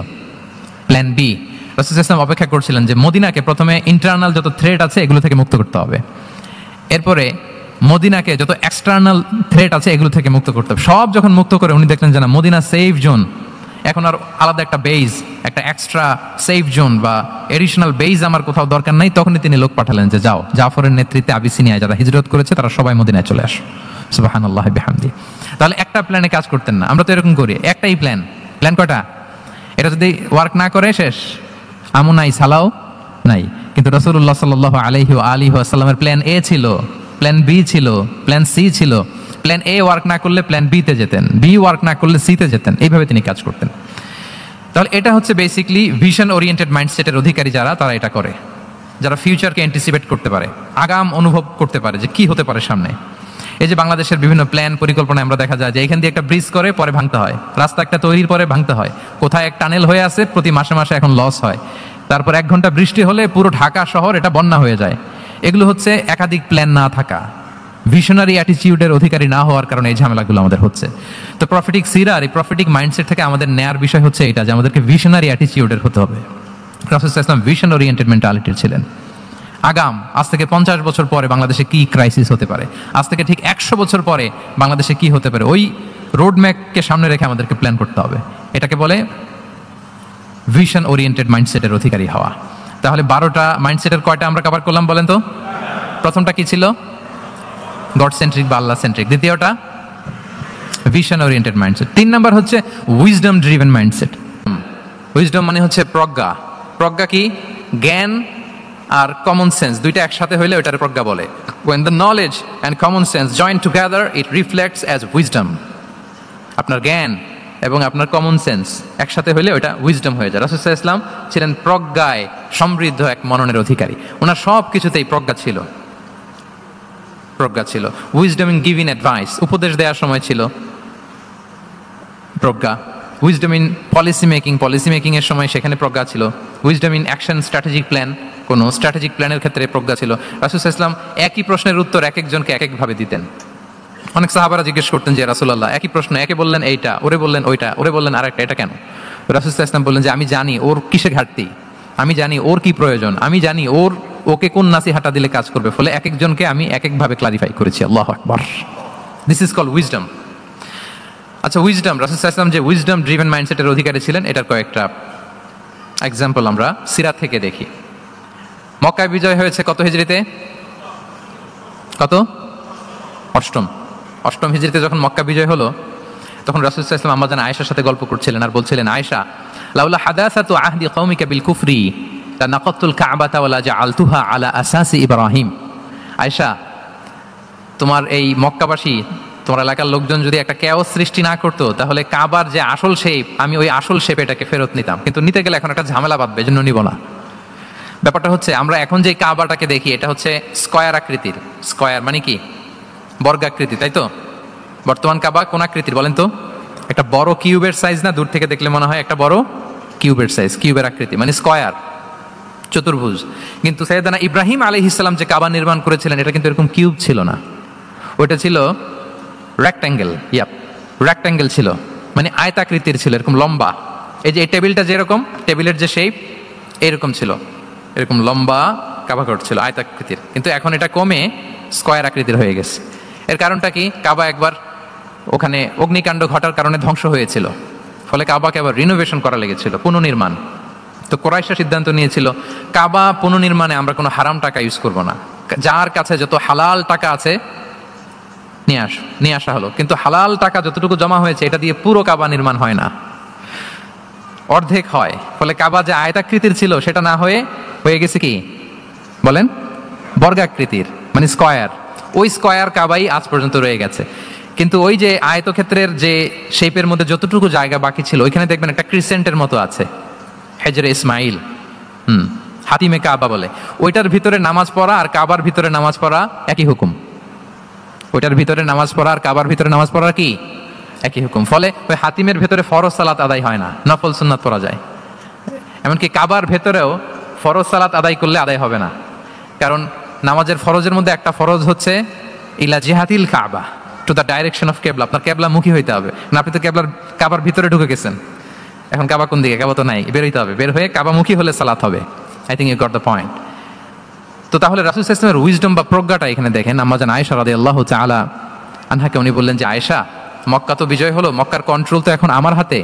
Plan B. রাসূল সাল্লাল্লাহু আলাইহি ওয়াসাল্লাম অপেক্ষা করছিলেন যে মদিনাকে প্রথমে ইন্টারনাল যত থ্রেট আছে এগুলো থেকে মুক্ত করতে হবে, এরপরে মদিনাকে যত এক্সটার্নাল থ্রেট আছে এগুলো থেকে মুক্ত করতে হবে। সব যখন মুক্ত করে উনি দেখলেন যে না, মদিনা সেফ জোন, এখন আর আলাদা একটা বেজ, একটা এক্সট্রা সেফ জোন বা এডিশনাল বেজ আমার কোথাও দরকার নাই, তখনই তিনি লোক পাঠালেন যে যাও, জাফরের নেতৃত্বে আবিসিনিয়ায় যারা হিজরত করেছে তারা সবাই মদিনায় চলে আসো। সুবহানাল্লাহ বিহামদি। তাহলে একটা প্ল্যানে কাজ করতেন না, আমরা তো এরকম করি, একটাই প্ল্যান। প্ল্যান কয়টা? এটা যদি ওয়ার্ক না করে শেষ, আমু নাই সালাও নাই। কিন্তু রাসূলুল্লাহ সাল্লাল্লাহু আলাইহি ওয়া আলিহি ওয়াসাল্লামের প্ল্যান এ ছিল, প্ল্যান বি ছিল, প্ল্যান সি ছিল। প্ল্যান এ ওয়ার্ক না করলে প্ল্যান বি তে যেতেন, বি ওয়ার্ক না করলে সি তে যেতেন, এইভাবে তিনি কাজ করতেন। তাহলে এটা হচ্ছে বেসিকলি ভিশন ওরিয়েন্টেড মাইন্ডসেটের অধিকারী যারা, তারা এটা করে, যারা ফিউচারকে অ্যান্টিসিপেট করতে পারে, আগাম অনুভব করতে পারে যে কি হতে পারে সামনে। এই যে বাংলাদেশের বিভিন্ন প্ল্যান পরিকল্পনা আমরা দেখা যায় যে এখান দিয়ে একটা ব্রিজ করে পরে ভাঙতে হয়, রাস্তা একটা তৈরির পরে ভাঙতে হয়, কোথায় এক টানেল হয়ে আছে প্রতি মাসে মাসে এখন লস হয়, তারপর 1 ঘন্টা বৃষ্টি হলে পুরো ঢাকা শহর এটা বন্যা হয়ে যায়। এগুলো হচ্ছে একাধিক প্ল্যান না থাকা, ভিশনারি অ্যাটিটিউডের অধিকারী না হওয়ার কারণে এই ঝামেলাগুলো আমাদের হচ্ছে। তো প্রফেটিক সিরার এই প্রফেটিক মাইন্ডসেট থেকে আমাদের নেয়ার বিষয় হচ্ছে এটা যে আমাদেরকে ভিশনারি অ্যাটিটিউডের হতে হবে। রাসূল সাল্লাল্লাহু আলাইহি ওয়াসাল্লাম ভিশন ওরিয়েন্টেড মেন্টালিটির ছিলেন। আগাম আজ থেকে 50 বছর পরে বাংলাদেশে কি ক্রাইসিস হতে পারে, আজ থেকে ঠিক 100 বছর পরে বাংলাদেশে কি হতে পারে, ওই রোডম্যাপকে সামনে রেখে আমাদেরকে প্ল্যান করতে হবে। এটাকে বলে ভিশন ওরিয়েন্টেড মাইন্ডসেটের অধিকারী হওয়া। তাহলে 12টা মাইন্ডসেটের কয়টা আমরা কভার করলাম বলেন তো? প্রথমটা কি ছিল? গড সেন্ট্রিক বা আল্লাহ সেন্ট্রিক। দ্বিতীয়টা ভিশন ওরিয়েন্টেড মাইন্ডসেট। 3 নাম্বার হচ্ছে উইজডম ড্রিভেন মাইন্ডসেট। উইজডম মানে হচ্ছে প্রজ্ঞা। প্রজ্ঞা কি? জ্ঞান আর কমন সেন্স দুইটা একসাথে হইলে ওইটার প্রজ্ঞা বলে। When the knowledge and common sense join together, it reflects as wisdom. আপনার জ্ঞান এবং আপনার কমন সেন্স একসাথে হইলে ওইটা উইজডম হয়ে যায়। রাসূল সাল্লাল্লাহু আলাইহি ওয়াসাল্লাম ছিলেন প্রজ্ঞায় সমৃদ্ধ এক মননের অধিকারী। ওনার সব কিছুতেই প্রজ্ঞা ছিল। প্রজ্ঞা ছিল। উইজডম ইন গিভিং অ্যাডভাইস, উপদেশ দেওয়ার সময় ছিল প্রজ্ঞা। উইজডম ইন পলিসি মেকিং এর সময় সেখানে প্রজ্ঞা ছিল। Wisdom in action strategic plan, কোনো স্ট্র্যাটেজিক প্ল্যানের ক্ষেত্রে প্রজ্ঞা ছিল। রাসূল সাল্লাল্লাহু আলাইহি ওয়াসাল্লাম একই প্রশ্নের উত্তর এক একজনকে এক একভাবে দিতেন। অনেক সাহাবারা জিজ্ঞেস করতেন যে রাসূলুল্লাহ একই প্রশ্ন, একে বললেন এইটা, ওরে বললেন ওইটা, ওরে বললেন আরেকটা, এটা কেন? রাসূল সাল্লাল্লাহু আলাইহি ওয়াসাল্লাম বললেন যে আমি জানি ওর কিসে ঘাটতি, আমি জানি ওর কি প্রয়োজন, আমি জানি ওকে কোন নাসিহাটা দিলে কাজ করবে, ফলে এক একজনকে আমি এক একভাবে ক্লারিফাই করেছি। আল্লাহু আকবার। This is called wisdom. আচ্ছা, উইজডম, রাসূল সাল্লাল্লাহু আলাইহি ওয়াসাল্লাম যে উইজডম ড্রিভেন মাইন্ডসেটের অধিকারী ছিলেন এটার কয়েকটা এক্সাম্পল আমরা সিরাত থেকে দেখি। মক্কায় বিজয় হয়েছে কত হিজরিতে? কত? অষ্টম হিজরিতে যখন মক্কা বিজয় হলো তখন রাসূল সাল্লাল্লাহু আলাইহি ওয়াসাল্লাম আম্মা জান আয়েশার সাথে গল্প করছিলেন আর বলছিলেন, আয়েশা, লাউলা হাদাসাতু আহদি কওমিকা বিল কুফরি লানাকাতুল কাবাতা ওয়ালা জাআলতুহা আলা আসাসি ইব্রাহিম। আয়েশা, তোমার এই মক্কাবাসী, তোমার এলাকার লোকজন যদি একটা কেওস সৃষ্টি না করতো তাহলে কাবার যে আসল শেপ, আমি ওই আসল শেপে এটাকে ফেরত নিতাম, কিন্তু নিতে গেলে এখন একটা ঝামেলা বাঁধবে, এজন্য নিব না। ব্যাপারটা হচ্ছে আমরা এখন যে কাবাটাকে দেখি এটা হচ্ছে স্কয়ার আকৃতির। স্কয়ার মানে কি? বর্গাকৃতি, তাই তো? বর্তমান কাবা কোন আকৃতির বলেন তো? একটা বড় কিউবের সাইজ না? দূর থেকে দেখলে মনে হয় একটা বড় কিউবের সাইজ, কিউবের আকৃতি মানে স্কয়ার, চতুর্ভুজ। কিন্তু সাইয়েদনা ইব্রাহিম আলাইহিস সালাম যে কাবা নির্মাণ করেছিলেন এটা কিন্তু এরকম কিউব ছিল না, ওটা ছিল রেক্ট্যাঙ্গেল। রেক্ট্যাঙ্গেল ছিল, মানে আয়তাকৃতির ছিল, এরকম লম্বা। এই যে এই টেবিলটা যেরকম, টেবিলের যে শেপ এরকম ছিল, এরকম লম্বা কাবা ঘর ছিল আয়তাকৃতির। কিন্তু এখন এটা কমে স্কয়ার আকৃতির হয়ে গেছে। এর কারণটা কি? কাবা একবার ওখানে অগ্নিকাণ্ড ঘটার কারণে ধ্বংস হয়েছিল, ফলে কাবাকে আবার রিনোভেশন করা লেগেছিল, পুনর্নির্মাণ। তো কুরাইশরা সিদ্ধান্ত নিয়েছিল কাবা পুনর্নির্মাণে আমরা কোনো হারাম টাকা ইউজ করব না, যার কাছে যত হালাল টাকা আছে নিয়ে আসা হলো। কিন্তু হালাল টাকা যতটুকু জমা হয়েছে এটা দিয়ে পুরো কাবা নির্মাণ হয় না, অর্ধেক হয়। ফলে কাবা যে আয়তাকৃতির ছিল সেটা না হয়ে গেছে কি বলেন? বর্গাকৃতির, মানে স্কয়ার। ওই স্কয়ার কাবাই আজ পর্যন্ত রয়ে গেছে। কিন্তু ওই যে আয়তক্ষেত্রের যে শেপের মধ্যে যতটুকু জায়গা বাকি ছিল ওইখানে দেখবেন একটা ক্রিসেন্টের মতো আছে, হেজরে ইসমাইল, হাতিমে কাবা বলে। ওইটার ভিতরে নামাজ পড়া আর কাবার ভিতরে নামাজ পড়া একই হুকুম। ওইটার ভিতরে নামাজ পড়া আর কাবার ভিতরে নামাজ পড়া কি একই হুকুম। ফলে ওই হাতিমের ভেতরে ফরজ সালাত আদায় হয় না, নফল সুন্নাত পড়া যায়। এমনকি কাবার ভেতরেও ফরজ সালাত আদায় করলে আদায় হবে না, কারণ নামাজের ফরজের মধ্যে একটা ফরজ হচ্ছে ইলা জিহাতিল কাবা, টু দ্য ডাইরেকশন অফ কেবলা। আপনার কেবলা মুখী হইতে হবে না, আপনি তো কাবার ভিতরে ঢুকে গেছেন, এখন কাবা কোন দিকে? কাবা তো নাই, বের হইতে হবে, বের হয়ে কাবামুখী হলে সালাত হবে। I think you got the point. তো তাহলে রাসূল সাল্লাল্লাহু আলাইহি ওয়াসাল্লামের উইজডম বা প্রজ্ঞাটা এখানে দেখেন। আম্মা জান আয়েশা রাদিয়াল্লাহু তাআলা আনহাকে উনি বললেন যে, আয়েশা, মক্কা তো বিজয় হলো, মক্কার কন্ট্রোল তো এখন আমার হাতে,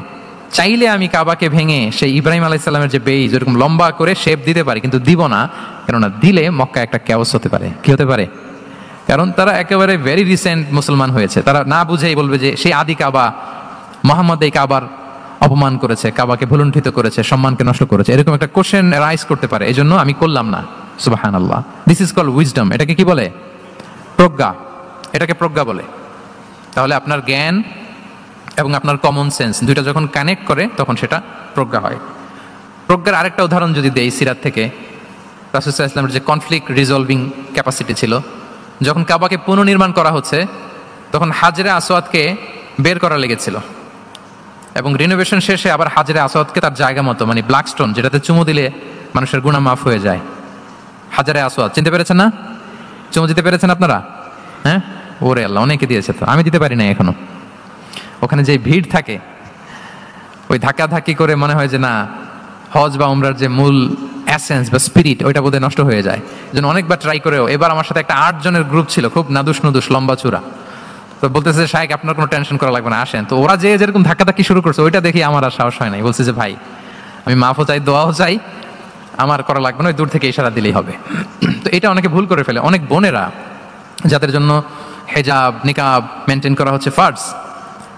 চাইলে আমি কাবাকে ভেঙে সেই ইব্রাহিম আলাইহিস সালামের যে বেইজ এরকম লম্বা করে শেপ দিতে পারি, কিন্তু দিব না, কেননা দিলে মক্কা একটা ক্যাওস হতে পারে। কি হতে পারে? কারণ তারা একেবারে ভেরি রিসেন্ট মুসলমান হয়েছে, তারা না বুঝেই বলবে যে সেই আদি কাবা, মোহাম্মদ এই কাবার অপমান করেছে, কাবাকে ভুলুণ্ঠিত করেছে, সম্মানকে নষ্ট করেছে, এরকম একটা কোশ্চেন রাইজ করতে পারে। এই জন্য আমি করলাম না। সুবহানাল্লাহ। This is called wisdom. এটাকে কি বলে? প্রজ্ঞা। এটাকে প্রজ্ঞা বলে। তাহলে আপনার জ্ঞান এবং আপনার কমন সেন্স দুইটা যখন কানেক্ট করে তখন সেটা প্রজ্ঞা হয়। প্রজ্ঞার আরেকটা উদাহরণ যদি দেই সিরাত থেকে, রাসূল সাল্লাল্লাহু আলাইহি ওয়াসাল্লামের যে কনফ্লিক্ট রিজলভিং ক্যাপাসিটি ছিল, যখন কাবাকে পুনর্নির্মাণ করা হচ্ছে তখন হাজরে আসওয়াদকে বের করা লেগেছিল, এবং রিনোভেশন শেষে আবার হাজরে আসওয়াদকে তার জায়গা মতো, মানে ব্ল্যাক স্টোন যেটাতে চুমু দিলে মানুষের গুনাহ মাফ হয়ে যায়, হাজরে আসওয়াদ চিনতে পেরেছেন না? চুমু দিতে পেরেছেন আপনারা? হ্যাঁ, ওরে আল্লাহ, অনেকে দিয়েছে, তো আমি দিতে পারি না এখনো। ওখানে যে ভিড় থাকে, ওই ধাক্কাধাক্কি করে মনে হয় যে না, হজ বা উমরার যে মূল এসেন্স বা স্পিরিট ওইটা বোধহয় নষ্ট হয়ে যায়। যেন অনেকবার ট্রাই করেও এবার আমার সাথে একটা 8 জনের গ্রুপ ছিল, খুব নাদুস লম্বা চূড়া। তো বলতেছে, শাইখ আপনার কোনো টেনশন করা লাগবে না, আসেন। তো ওরা যে যেরকম ধাক্কাধাক্কি শুরু করছে ওইটা দেখি আমার আর সাহস হয় নাই। বলছে যে ভাই, আমি মাফও চাই, দোয়াও চাই, আমার করা লাগবে না, দূর থেকে ইশারা দিলেই হবে। তো এটা অনেকে ভুল করে ফেলে। অনেক বোনেরা যাদের জন্য হেজাব নিকাব মেনটেন করা হচ্ছে ফার্জ,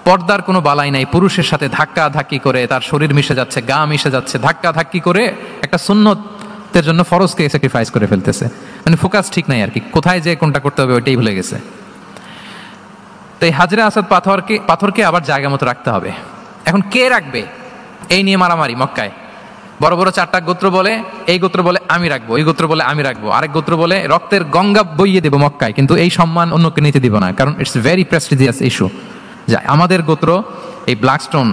পর্দার কোনো বালাই নাই, পুরুষের সাথে ধাক্কা ধাক্কি করে তার শরীর মিশে যাচ্ছে, গা মিশে যাচ্ছে, ধাক্কা ধাক্কি করে একটা সুন্নতের জন্য ফরজকে স্যাক্রিফাইস করে ফেলতেছে। মানে ফোকাস ঠিক নাই আর কি, কোথায় যে কোনটা করতে হবে ওইটাই ভুলে গেছে। তো এই হাজরে আসাদ পাথরকে আবার জায়গা মতো রাখতে হবে। এখন কে রাখবে এই নিয়ে মারামারি মক্কায়। বড় বড় 4টা গোত্র বলে, এই গোত্র বলে আমি রাখবো, এই গোত্র বলে আমি রাখবো, আরেক গোত্র বলে রক্তের গঙ্গা বইয়ে দেবো মক্কায়, কিন্তু এই সম্মান অন্যকে নিতে দিব না, কারণ ইটস ভেরি প্রেস্টিজিয়াস ইস্যু। যা আমাদের গোত্র এই ব্ল্যাকস্টোন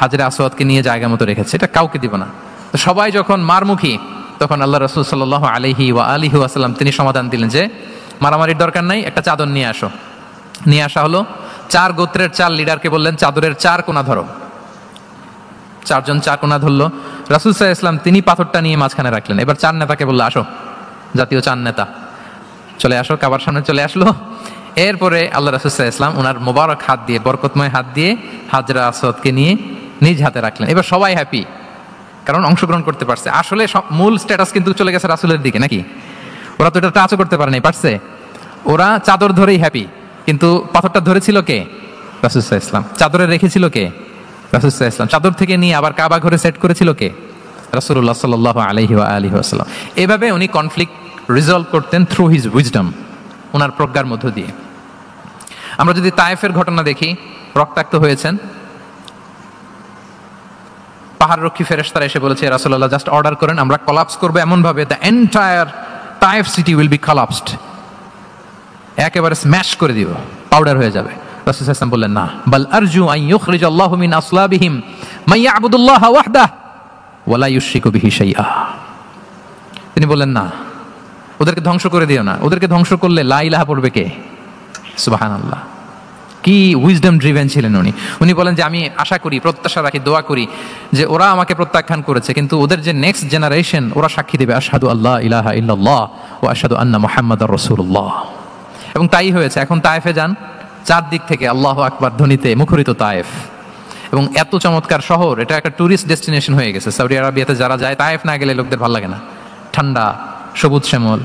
হাজরে আসওয়াদকে নিয়ে জায়গা মতো রেখেছে, এটা কাউকে দিব না। তো সবাই যখন মারমুখী, তখন আল্লাহ রাসূল সাল্লাল্লাহু আলাইহি ওয়া আলিহি ওয়াসাল্লাম তিনি সমাধান দিলেন যে মারামারির দরকার নাই, একটা চাদর নিয়ে আসো। নিয়ে আসা হলো। 4 গোত্রের 4 লিডারকে বললেন চাদরের 4 কোণা ধরো। 4 জন 4 কোণা ধরলো। রাসূল সাল্লাল্লাহু আলাইহি ওয়াসাল্লাম তিনি পাথরটা নিয়ে মাঝখানে রাখলেন। এবার 4 নেতাকে বললো আসো, জাতীয় 4 নেতা চলে আসো, কাবার সামনে চলে আসলো। এরপরে আল্লাহ রাসূল সাল্লাল্লাহু আলাইহি ওয়াসাল্লাম ওনার মোবারক হাত দিয়ে, বরকতময় হাত দিয়ে হাজরা আসওয়াদকে নিয়ে নিজ হাতে রাখলেন। এবার সবাই হ্যাপি, কারণ অংশগ্রহণ করতে পারছে। আসলে মূল স্ট্যাটাস কিন্তু চলে গেছে রাসূলের দিকে, নাকি? ওরা তো এটা টাচও করতে পারে নাই, পারছে? ওরা চাদর ধরেই হ্যাপি, কিন্তু পাথরটা ধরেছিল কে? রাসূল সাল্লাল্লাহু আলাইহি ওয়াসাল্লাম। চাদরে রেখেছিল কে? রাসূল সাল্লাল্লাহু আলাইহি ওয়াসাল্লাম। চাদর থেকে নিয়ে আবার কাবা ঘরে সেট করেছিল কে? রাসূলুল্লাহ সাল্লাল্লাহু আলাইহি ওয়া আলিহি ওয়াসাল্লাম। এভাবে উনি কনফ্লিক্ট রিজলভ করতেন থ্রু হিজ উইজডম, ওনার প্রজ্ঞার মধ্য দিয়ে। আমরা যদি তায়েফের ঘটনা দেখি, রক্তাক্ত হয়েছেন, পাহাড়রক্ষী ফেরেশতারা এসে বলেছে রাসূলুল্লাহ জাস্ট অর্ডার করেন, আমরা কলাপস করবো এমনভাবে the entire Taif city will be collapsed, একেবারে স্ম্যাশ করে দিব, পাউডার হয়ে যাবে। রাসূল সাল্লাল্লাহু আলাইহি ওয়াসাল্লাম বললেন না, বাল আরজু আন ইউখরিজাল্লাহু মিন আসলাবিহিম মান ইয়াবুদুল্লাহ ওয়াহদাহু ওয়া লা ইউশরিকু বিহি শাইআ। তিনি বললেন না, ওদেরকে ধ্বংস করে দিও না, ওদেরকে ধ্বংস করলে লা ইলাহা পড়বে কে? সুবহানাল্লাহ। কি উইজডম ড্রিভেন ছিলেন উনি। উনি বলেন যে আমি আশা করি, প্রত্যাশা রাখি, দোয়া করি যে ওরা আমাকে প্রত্যাখ্যান করেছে, কিন্তু ওদের যে নেক্সট জেনারেশন ওরা সাক্ষী দেবে আশহাদু আল্লা ইলাহা ইল্লাল্লাহ ওয়া আশহাদু আন্না মুহাম্মাদার রাসূলুল্লাহ। এবং তাই হয়েছে। এখন তায়েফে যান, 4 দিক থেকে আল্লাহু আকবার ধ্বনিতে মুখরিত তায়েফ, এবং এত চমৎকার শহর, এটা একটা ট্যুরিস্ট ডেস্টিনেশন হয়ে গেছে। সৌদি আরবিয়াতে যারা যায়, তায়েফ না গেলে লোকদের ভালো লাগে না। ঠান্ডা, সবুজ শ্যামল,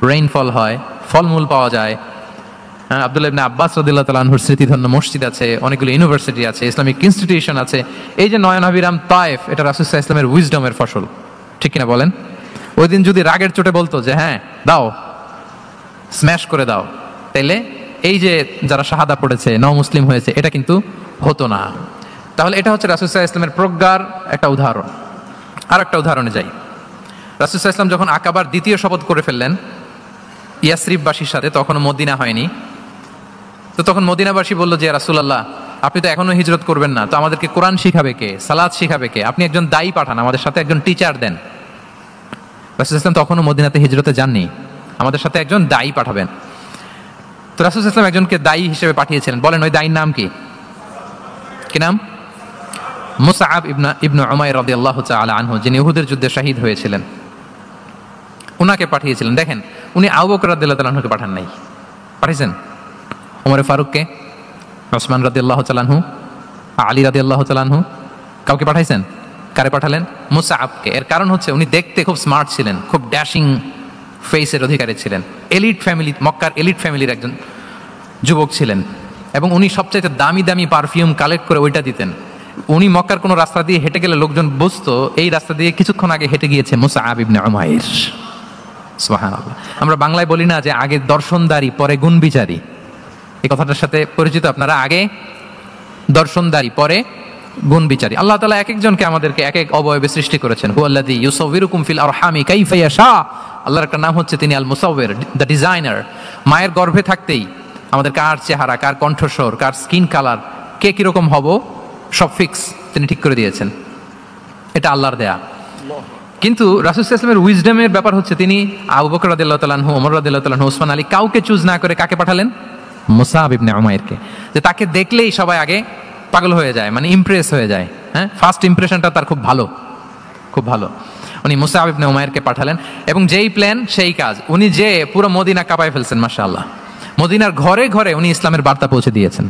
রেইনফল হয়, ফলমূল পাওয়া যায়। আব্দুল্লাহ ইবনে আব্বাস রাদিয়াল্লাহু তাআলা আনহুর স্মৃতিধন্য মসজিদ আছে, অনেকগুলো ইউনিভার্সিটি আছে, ইসলামিক ইনস্টিটিউশন আছে। এই যে নয়নাভিরাম তায়েফ, এটা রাসূল সাল্লাল্লাহু আলাইহি ওয়াসাল্লামের উইজডমের ফসল, ঠিক কিনা বলেন? ওই দিন যদি রাগের চোটে বলতো যে হ্যাঁ দাও, স্ম্যাশ করে দাও, তাইলে এই যে যারা শাহাদা পড়েছে, মুসলিম হয়েছে, এটা কিন্তু হতো না। তাহলে এটা হচ্ছে রাসূল সাল্লাল্লাহু আলাইহি ওয়াসাল্লামের প্রজ্ঞার একটা উদাহরণ। আর একটা উদাহরণে যাই। রাসূল সাল্লাল্লাহু আলাইহি ওয়াসাল্লাম যখন আকাবার দ্বিতীয় শপথ করে ফেললেন ইয়াসরিববাসীর সাথে, তখনও মদিনা হয়নি। তো তখন মদিনাবাসী বলল যে রাসূলুল্লাহ আপনি তো এখনো হিজরত করবেন না, তো আমাদেরকে কোরআন শিখাবে কে, সালাত শিখাবে কে? আপনি একজন দায়ী পাঠান, আমাদের সাথে একজন টিচার দেন। রাসূল সাল্লাল্লাহু আলাইহি ওয়াসাল্লাম তখনও মদিনাতে হিজরতে যাননি, আমাদের সাথে একজন দায়ী পাঠাবেন। তো রাসূল সাল্লাল্লাহু আলাইহি ওয়াসাল্লাম একজনকে দায়ী হিসেবে পাঠিয়েছিলেন। বলেন ওই দায়ীর নাম কি? কি নাম? মুসআব ইবনে উমাইর রাদিয়াল্লাহু তাআলা আনহু, যিনি উহুদের যুদ্ধে শহীদ হয়েছিলেন, উনাকে পাঠিয়েছিলেন। দেখেন, উনি আবু বকর রাদিয়াল্লাহু তাআলা আনহুকে পাঠান নাই, পাঠিয়েছেন ওমর ফারুককে, ওসমান রাদিয়াল্লাহু তাআলা আনহু, আলী রাদিয়াল্লাহু তাআলা আনহু। কাউকে পাঠাইছেন? কারে পাঠালেন? মুসআবকে। এর কারণ হচ্ছে উনি দেখতে খুব স্মার্ট ছিলেন, খুব ড্যাশিং ফেসের অধিকারী ছিলেন, এলিট ফ্যামিলি, মক্কার এলিট ফ্যামিলির একজন যুবক ছিলেন, এবং উনি সবচাইতে দামি দামি পারফিউম কালেক্ট করে ওইটা দিতেন। উনি মক্কার কোনো রাস্তা দিয়ে হেঁটে গেলে লোকজন বুঝতো এই রাস্তা দিয়ে কিছুক্ষণ আগে হেঁটে গিয়েছে মুসআব ইবনে উমাইর। সুবহানাল্লাহ। আমরা বাংলায় বলি না যে আগে দর্শনদারি পরে গুণ বিচারি? এই কথাটার সাথে পরিচিত আপনারা? আগে দর্শনদারি পরে গুণ বিচারি। আল্লাহ তাআলা এক একজনকে আমাদেরকে এক এক অবয়বে সৃষ্টি করেছেন। হুয়াল্লাযী ইউসাউবিরুকুম ফিল আরহামি কাইফা ইয়াশা। আল্লাহর একটা নাম হচ্ছে তিনি আল মুসাউবির, দ্য ডিজাইনার। মায়ের গর্ভে থাকতেই আমাদের কার চেহারা, কার কণ্ঠস্বর, কার স্কিন কালার, কে কিরকম হব সব ফিক্স তিনি ঠিক করে দিয়েছেন। এটা আল্লাহর দেয়া। কিন্তু রাসূল সাল্লাল্লাহু আলাইহি ওয়াসাল্লামের উইজডমের ব্যাপার হচ্ছে তিনি আবু বকর রাদিয়াল্লাহু তাআলা আনহু, ওমর রাদিয়াল্লাহু তাআলা আনহু, ওসমান আলী, কাউকে চুজ না করে কাকে পাঠালেন? মুসআব ইবনে উমাইরকে। যে তাকে দেখলেই সবাই আগে পাগল হয়ে যায়, মানে ইমপ্রেস হয়ে যায়। হ্যাঁ, ফার্স্ট ইমপ্রেশনটা তার খুব ভালো, খুব ভালো। উনি মুসআব ইবনে উমাইরকে পাঠালেন, এবং যেই প্ল্যান সেই কাজ। উনি যে পুরো মদিনা কাঁপায় ফেলছেন, মাশাআল্লাহ। মদিনার ঘরে ঘরে উনি ইসলামের বার্তা পৌঁছে দিয়েছেন।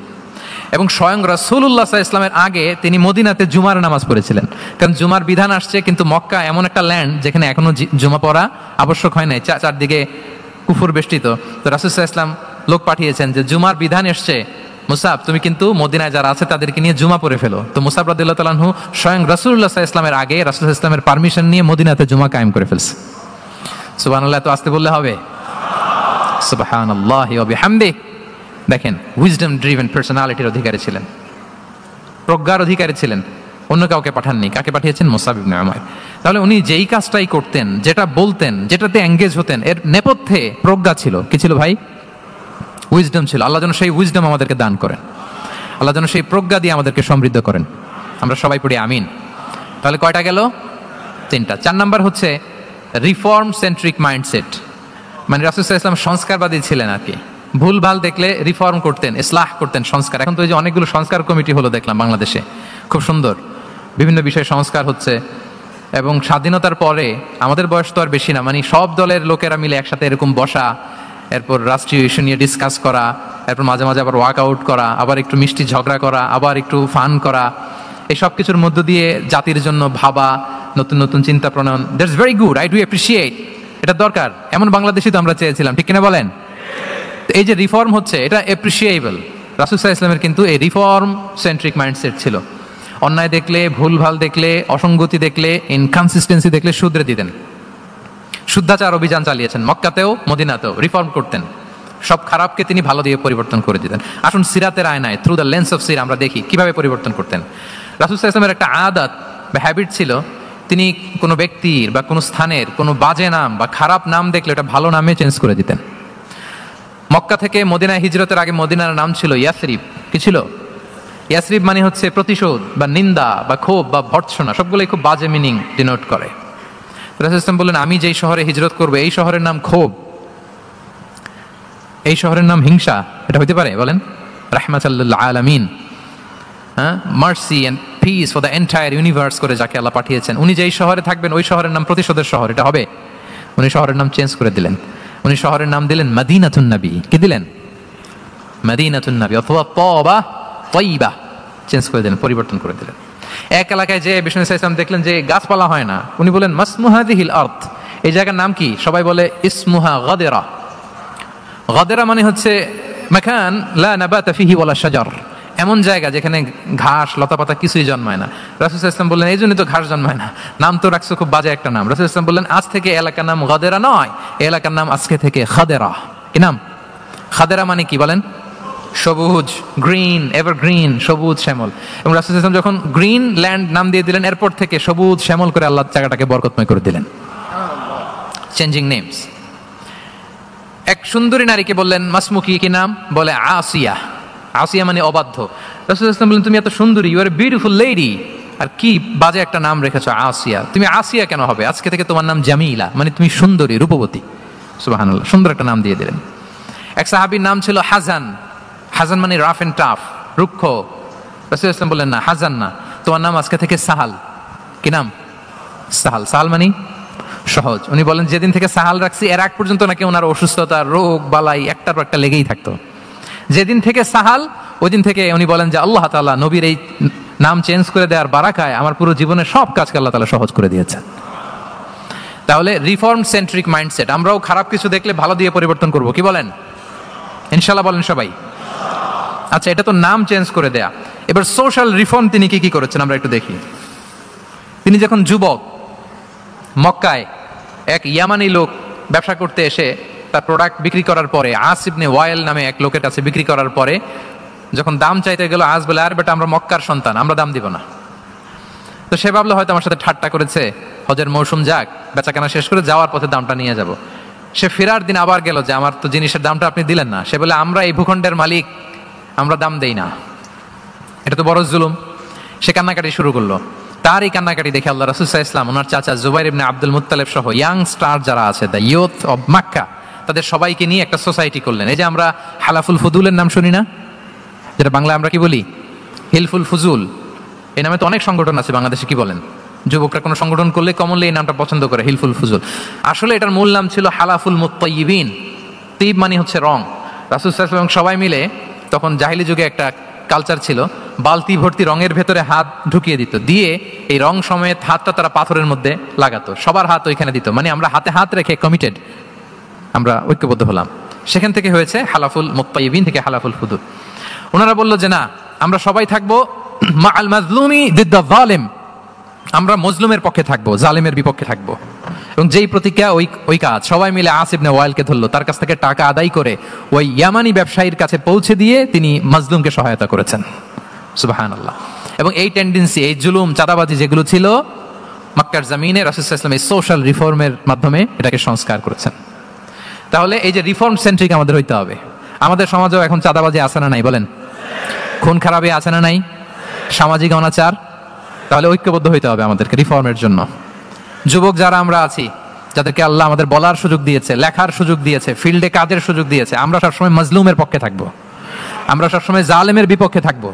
এবং স্বয়ং রাসূলুল্লাহ সাল্লাল্লাহু আলাইহি ওয়াসাল্লামের আগে তিনি মদিনাতে জুমার নামাজ পড়েছিলেন, কারণ জুমার বিধান আসছে, কিন্তু মক্কা এমন একটা ল্যান্ড যেখানে এখনো জুমা পড়া আবশ্যক হয় নাই, চারদিকে কুফর বেষ্টিত। তো রাসূল সাল্লাল্লাহু আলাইহি ওয়াসাল্লাম লোক পাঠিয়েছেন যে জুমার বিধান এসছে, মুসাব তুমি কিন্তু মদিনায় যারা আছে তাদেরকে নিয়ে জুমা পড়ে ফেলো। তো মুসাব রাদিয়াল্লাহু তাআলা আনহু স্বয়ং রাসূলুল্লাহ সাল্লাল্লাহু আলাইহি ওয়াসাল্লামের আগে রাসূল সাল্লাল্লাহু আলাইহি ওয়াসাল্লামের পারমিশন নিয়ে মদিনাতে জুমা কায়েম করে ফেলছে। সুবহানাল্লাহ, তো আসতে বললে হবে সুবহানাল্লাহি ওয়া বিহামদিহি। দেখেন, উইজডম ড্রিভেন পার্সোনালিটির অধিকারী ছিলেন, প্রজ্ঞার অধিকারী ছিলেন, অন্য কাউকে পাঠাননি। কাকে পাঠিয়েছেন? মুসআব ইবনে উমাইর। তাহলে উনি যেই কাজটাই করতেন, যেটা বলতেন, যেটাতে এঙ্গেজ হতেন, এর নেপথ্যে প্রজ্ঞা ছিল। কি ছিল ভাই? উইজডম ছিল। আল্লাহ যেন সেই উইজডম আমাদেরকে দান করেন, আল্লাহ যেন সেই প্রজ্ঞা দিয়ে আমাদেরকে সমৃদ্ধ করেন। আমরা সবাই পড়ি আমিন। তাহলে কয়টা গেল? 3টা। 4 নাম্বার হচ্ছে রিফর্ম সেন্ট্রিক মাইন্ডসেট, মানে রাসূল সাল্লাল্লাহু আলাইহি ওয়াসাল্লাম সংস্কারবাদী ছিলেন আর কি। ভুল ভাল দেখলে রিফর্ম করতেন, ইসলাহ করতেন, সংস্কার। এখন তো এই যে অনেকগুলো সংস্কার কমিটি হলো দেখলাম বাংলাদেশে, খুব সুন্দর, বিভিন্ন বিষয়ে সংস্কার হচ্ছে। এবং স্বাধীনতার পরে আমাদের বয়স তো আর বেশি না, মানে সব দলের লোকেরা মিলে একসাথে এরকম বসা, এরপর রাষ্ট্রীয় ইস্যু নিয়ে ডিসকাস করা, এরপর মাঝে মাঝে আবার ওয়ার্কআউট করা, আবার একটু মিষ্টি ঝগড়া করা, আবার একটু ফান করা, এই সব কিছুর মধ্য দিয়ে জাতির জন্য ভাবা, নতুন নতুন চিন্তা প্রণয়ন। That's very good, I do appreciate, এটা দরকার। এমন বাংলাদেশই তো আমরা চেয়েছিলাম, ঠিক কিনা বলেন? এই যে রিফর্ম হচ্ছে, এটা অ্যাপ্রিসিয়েবল। রাসূল সাল্লাল্লাহু আলাইহি ওয়াসাল্লামের কিন্তু এই রিফর্ম সেন্ট্রিক মাইন্ডসেট ছিল। অন্যায় দেখলে, ভুলভাল দেখলে, অসঙ্গতি দেখলে, ইনকনসিস্টেন্সি দেখলে শুধরে দিতেন। শুদ্ধাচার অভিযান চালিয়েছেন মক্কাতেও মদিনাতেও, রিফর্ম করতেন। সব খারাপকে তিনি ভালো দিয়ে পরিবর্তন করে দিতেন। আসুন সিরাতের আয়নায়, থ্রু দ্য লেন্স অফ সিরা আমরা দেখি কিভাবে পরিবর্তন করতেন। রাসূল সাল্লাল্লাহু আলাইহি ওয়াসাল্লামের একটা আদত বা হ্যাবিট ছিল, তিনি কোনো ব্যক্তির বা কোনো স্থানের কোনো বাজে নাম বা খারাপ নাম দেখলে ওটা ভালো নামে চেঞ্জ করে দিতেন। মক্কা থেকে মদিনায় হিজরতের আগে মদিনার নাম ছিল ইয়াসরিব। কি ছিল? ইয়াসরিব মানে হচ্ছে প্রতিশোধ বা নিন্দা বা ক্ষোভ বা ভর্ৎসনা, সবগুলোই খুব বাজে মিনিং ডিনোট করে। রাসূল সাল্লাল্লাহু আলাইহি ওয়াসাল্লাম বললেন, আমি যেই শহরে হিজরত করবো এই শহরের নাম ক্ষোভ, এই শহরের নাম হিংসা, এটা হইতে পারে? বলেন। রাহমাতাল লিল আলামিন, হ্যাঁ, mercy and peace for the entire universe করে যাকে আল্লাহ পাঠিয়েছেন, উনি যেই শহরে থাকবেন ওই শহরের নাম প্রতিশোধের শহর, এটা হবে? উনি শহরের নাম চেঞ্জ করে দিলেন। উনি শহরের নাম দিলেন মদিনাতুন নবী। কি দিলেন? মদিনাতুন নবী, অথবা তওবা তয়্যিবা, চেঞ্জ করে দিলেন, পরিবর্তন করে দিলেন। এক এলাকায় যে বিষ্ণু ইসলাম দেখলেন যে গাছপালা হয় না, উনি বলেন মাসমুহাদিহিল আরদ, এই জায়গার নাম কি? সবাই বলে ইসমুহা গাদেরা। গাদেরা মানে হচ্ছে মাকান লা নাবাতা ফিহি ওয়ালা শাজার, এমন জায়গা যেখানে ঘাস লতাপাতা কিছুই জন্মায় না। রাসূল সাল্লাল্লাহু আলাইহি ওয়াসাল্লাম বললেন, এই জন্যই তো ঘাস জন্মায় না, নাম তো রাখছো খুব বাজে একটা নাম। রাসূল সাল্লাল্লাহু আলাইহি ওয়াসাল্লাম বললেন, আজ থেকে এলাকার নাম গাদেরা নয়, এই এলাকার নাম আজকে থেকে খাদেরা। কি নাম? খাদেরা মানে কি বলেন? সবুজ, গ্রিন, এভারগ্রিন, সবুজ শ্যামল। এবং রাসূল সাল্লাল্লাহু আলাইহি ওয়াসাল্লাম যখন গ্রিন ল্যান্ড নাম দিয়ে দিলেন, এরপর থেকে সবুজ শ্যামল করে আল্লাহ জায়গাটাকে বরকতময় করে দিলেন। Changing names. এক সুন্দরী নারীকে বললেন মাসমুকি, কি নাম? বলে আসিয়া। আসিয়া মানে অবাধ্য। রাসূল সাল্লাল্লাহু আলাইহি ওয়াসাল্লাম বললেন, তুমি এত সুন্দরী, you are a beautiful lady, আর কি বাজে একটা নাম রেখেছো আসিয়া, তুমি আসিয়া কেন হবে? আজকে থেকে তোমার নাম জামিলা, মানে তুমি সুন্দরী, রূপবতী। সুবহানাল্লাহ, সুন্দর একটা নাম দিয়ে দিলেন। এক সাহাবীর নাম ছিল হাজান। হাজান মানে রাফ এন্ড টাফ, রুক্ষ। রাসূল সাল্লাল্লাহু আলাইহি ওয়াসাল্লাম বললেন, না হাজান না, তোমার নাম আজকে থেকে সাহাল। কি নাম? সাহাল। সাহাল মানে সহজ। উনি বলেন, যেদিন থেকে সাহাল রাখছি এর আগ পর্যন্ত নাকি ওনার অসুস্থতা, রোগ বালাই একটার পর একটা লেগেই থাকতো। যেদিন থেকে সাহাল, ওই দিন থেকে উনি বলেন যে আল্লাহ তাআলা নবীর এই নাম চেঞ্জ করে দেওয়ার বারাকায় আমার পুরো জীবনের সব কাজকে আল্লাহ তাআলা সহজ করে দিয়েছেন। তাহলে রিফর্ম সেন্ট্রিক মাইন্ডসেট, আমরাও খারাপ কিছু দেখলে ভালো দিয়ে পরিবর্তন করব। কি বলেন? ইনশাআল্লাহ বলেন সবাই। আচ্ছা, এটা তো নাম চেঞ্জ করে দেয়া। এবার সোশ্যাল রিফর্ম তিনি কি কি করেছেন আমরা একটু দেখি। তিনি যখন যুবক, মক্কায় এক ইয়ামানি লোক ব্যবসা করতে এসে তার প্রোডাক্ট বিক্রি করার পরে, আস ইবনে ওয়াইল নামে এক লোকের কাছে বিক্রি করার পরে যখন দাম চাইতে গেল, আস বলে, আর বেটা আমরা মক্কার সন্তান, আমরা দাম দিব না। তো সে ভাবলো হয়তো আমার সাথে ঠাট্টা করেছে, হজের মৌসুম যাক, বেচাকেনা শেষ করে যাওয়ার পথে দামটা নিয়ে যাব। সে ফেরার দিন আবার গেল যে আমার তো জিনিসের দামটা আপনি দিলেন না। সে বলে, আমরা এই ভূখণ্ডের মালিক, আমরা দাম দেই না, এটা তো বড় জুলুম। সে কান্নাকাটি শুরু করলো। তার এই কান্নাকাটি দেখে আল্লাহ রাসূল সাল্লাল্লাহু আলাইহি ওয়াসাল্লাম, ওনার চাচা জুবাইর ইবনে আব্দুল মুত্তালিব সহ ইয়াং স্টার যারা আছে, দ্য ইয়ুথ অফ মক্কা, তাদের সবাইকে নিয়ে একটা সোসাইটি করলেন। এই যে আমরা হালাফুল ফুদুলের নাম শুনি না, যেটা বাংলায় আমরা কি বলি? হিলফুল ফুজুল। এই নামে তো অনেক সংগঠন আছে বাংলাদেশে। কি বলেন? যুবকরা কোনো সংগঠন করলে কমনলি এই নামটা পছন্দ করে, হিলফুল ফুজুল। আসলে এটার মূল নাম ছিল হালাফুল মুত্তাইয়িবিন। তিব মানে হচ্ছে রং। রাসূল সাল্লাল্লাহু আলাইহি ওয়াসাল্লাম সবাই মিলে তখন জাহিলি যুগে একটা কালচার ছিল, বালতি ভর্তি রঙের ভেতরে হাত ঢুকিয়ে দিত, দিয়ে এই রং সমেত হাতটা তারা পাথরের মধ্যে লাগাতো, সবার হাত ওইখানে দিত, মানে আমরা হাতে হাত রেখে কমিটেড, আমরা ঐক্যবদ্ধ হলাম। সেখান থেকে হয়েছে হালাফুল মুত্তাইবিন থেকে হালাফুল ফুদুল। ওনারা বলল যে না, আমরা সবাই থাকবো মা আল মাজলুমি দিদ্দা যালিম, আমরা মজলুমের পক্ষে থাকবো, জালিমের বিপক্ষে থাকবো। এবং যেই প্রতিজ্ঞা ওই কাজ, সবাই মিলে আস ইবনে ওয়াইলকে ধরলো, তার কাছ থেকে টাকা আদায় করে ওই ইয়ামানি ব্যবসায়ীর কাছে পৌঁছে দিয়ে তিনি মাজলুমকে সহায়তা করেছেন। সুবহানাল্লাহ। এবং এই টেন্ডেন্সি, এই জুলুম, চাঁদাবাজি যেগুলো ছিল মক্কার জমিনে, রাসূল সাল্লাল্লাহু আলাইহি ওয়াসাল্লাম এই সোশ্যাল রিফর্মের মাধ্যমে এটাকে সংস্কার করেছেন। তাহলে এই যে রিফর্ম সেন্ট্রিক আমাদের হইতে হবে। আমাদের সমাজেও এখন চাঁদাবাজি আছে না নাই বলেন? খুন খারাপি আছে না নাই? সামাজিক অনাচার? তাহলে ঐক্যবদ্ধ হইতে হবে আমাদেরকে রিফর্মের জন্য। যুবক যারা আমরা আছি, যাদেরকে আল্লাহ আমাদের বলার সুযোগ দিয়েছে, লেখার সুযোগ দিয়েছে, ফিল্ডে কাজের সুযোগ দিয়েছে, আমরা সবসময় মাজলুমের পক্ষে থাকবো, আমরা সবসময় জালেমের বিপক্ষে থাকবো।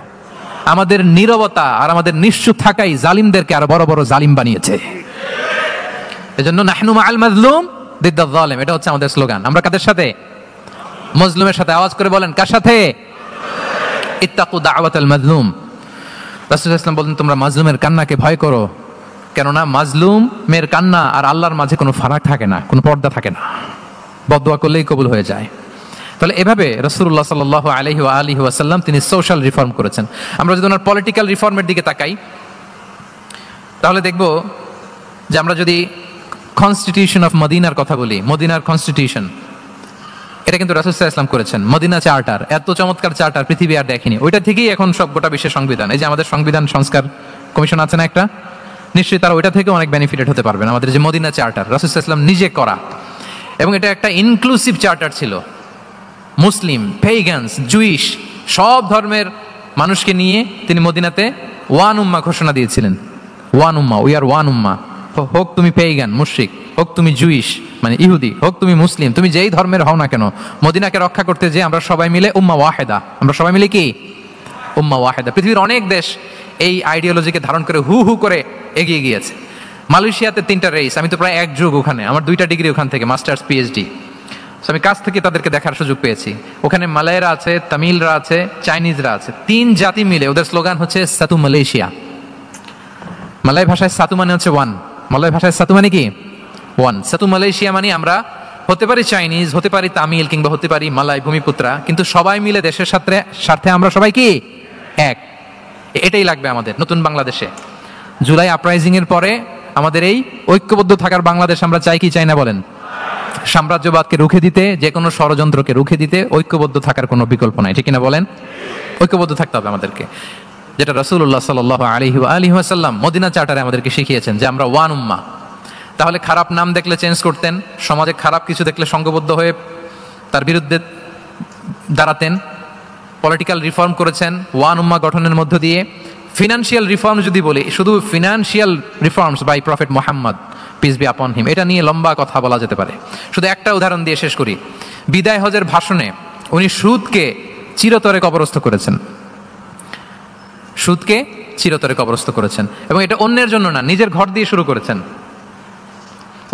আমাদের নীরবতা আর আমাদের নিশ্চুপ থাকাই জালিমদেরকে আরো বড় বড় জালিম বানিয়েছে। এজন্য নাহনু মাআল মাজলুম দিদ্দা যালিম, এটা হচ্ছে আমাদের স্লোগান। আমরা কাদের সাথে? মজলুমের সাথে। আওয়াজ করে বলেন, কার সাথে? ইত্তাকু দাওয়াতাল মাজলুম। রাসূল সাল্লাল্লাহু আলাইহি ওয়াসাল্লাম বলেন, তোমরা মাজলুমের কান্নাকে ভয় করো, কেননা মাজলুমের কান্না আর আল্লাহর মাঝে কোনো ফারাক থাকে না, কোনো পর্দা থাকে না, বদদোয়া করলেই কবুল হয়ে যায়। তাহলে এভাবে রাসূলুল্লাহ সাল্লাল্লাহু আলাইহি ওয়া আলিহি ওয়াসাল্লাম তিনি সোশ্যাল রিফর্ম করেছেন। আমরা যদি ওনার পলিটিক্যাল রিফর্মের দিকে তাকাই, তাহলে দেখব যে আমরা যদি কনস্টিটিউশন অফ মদিনার কথা বলি, মদিনার কনস্টিটিউশন, এটা কিন্তু রাসূল সাল্লাল্লাহু আলাইহি ওয়াসাল্লাম করেছেন। মদিনা চার্টার, এত চমৎকার চার্টার পৃথিবী আর দেখেনি। ওইটা থেকেই এখন সব গোটা বিশ্বের সংবিধান। এই যে আমাদের সংবিধান সংস্কার কমিশন আছে না একটা, নিশ্চয়ই তারা ওইটা থেকে অনেক বেনিফিটেড হতে পারবেন। আমাদের যে মদিনা চার্টার, রাসূল সাল্লাল্লাহু আলাইহি ওয়াসাল্লাম নিজে করা, এবং এটা একটা ইনক্লুসিভ চার্টার ছিল। মুসলিম, পেগানস, জুইশ, সব ধর্মের মানুষকে নিয়ে তিনি মদিনাতে ওয়ান উম্মাহ ঘোষণা দিয়েছিলেন। ওয়ান উম্মাহ, উই আর ওয়ান উম্মাহ। হোক তুমি পেগান মুশরিক, হোক তুমি জুইশ মানে ইহুদি, হোক তুমি মুসলিম, তুমি যেই ধর্মের হও না কেন, মদিনাকে রক্ষা করতে যে আমরা সবাই মিলে উম্মাহ ওয়াহিদা, আমরা সবাই মিলে কি উম্মাহ ওয়াহিদা। পৃথিবীর অনেক দেশ এই আইডিওলজিকে ধারণ করে হু হু করে এগিয়ে গিয়েছে। মালয়েশিয়াতে 3টা রেস, আমি তো প্রায় এক যুগ ওখানে, আমার 2টা ডিগ্রি ওখান থেকে, মাস্টার্স পিএইচডি। আমি কাছ থেকে তাদেরকে দেখার সুযোগ পেয়েছি। ওখানে মালয়রা আছে, তামিলরা আছে, চাইনিজরা আছে, 3 জাতি মিলে ওদের স্লোগান হচ্ছে সাতু মালয়েশিয়া। মালয় ভাষায় সাতু মানে হচ্ছে ওয়ান, মালয় ভাষায় সাতু মানে কি ওয়ান। সাতু মালয়েশিয়া মানে আমরা হতে পারি চাইনিজ, হতে পারি তামিল, কিংবা হতে পারি মালয় ভূমিপুত্রা, কিন্তু সবাই মিলে দেশের স্বার্থে আমরা সবাই কি এক। এটাই লাগবে আমাদের নতুন বাংলাদেশে। জুলাই আপরাইজিং এর পরে আমাদের এই ঐক্যবদ্ধ থাকার বাংলাদেশ আমরা চাই কি চাই না বলেন? সাম্রাজ্যবাদকে রুখে দিতে, যে কোনো ষড়যন্ত্রকে রুখে দিতে ঐক্যবদ্ধ থাকার কোনো বিকল্প নাই, ঠিক কিনা বলেন? ঐক্যবদ্ধ থাকতে হবে আমাদেরকে, যেটা রাসূলুল্লাহ সাল্লাল্লাহু আলাইহি ওয়া আলিহি ওয়াসাল্লাম মদিনা চার্টারে আমাদেরকে শিখিয়েছেন যে আমরা ওয়ান উম্মাহ। তাহলে খারাপ নাম দেখলে চেঞ্জ করতেন, সমাজে খারাপ কিছু দেখলে সংঘবদ্ধ হয়ে তার বিরুদ্ধে দাঁড়াতেন। পলিটিক্যাল রিফর্ম করেছেন ওয়ান উম্মাহ গঠনের মধ্য দিয়ে। ফিনান্সিয়াল রিফর্ম যদি বলি, শুধু financial reforms by prophet Muhammad peace be upon him, এটা নিয়ে লম্বা কথা বলা যেতে পারে। শুধু একটা উদাহরণ দিয়ে শেষ করি। বিদায় হজের ভাষণে উনি সুদকে চিরতরে কবরস্থ করেছেন, সুদকে চিরতরে কবরস্থ করেছেন, এবং এটা অন্যের জন্য না, নিজের ঘর দিয়ে শুরু করেছেন।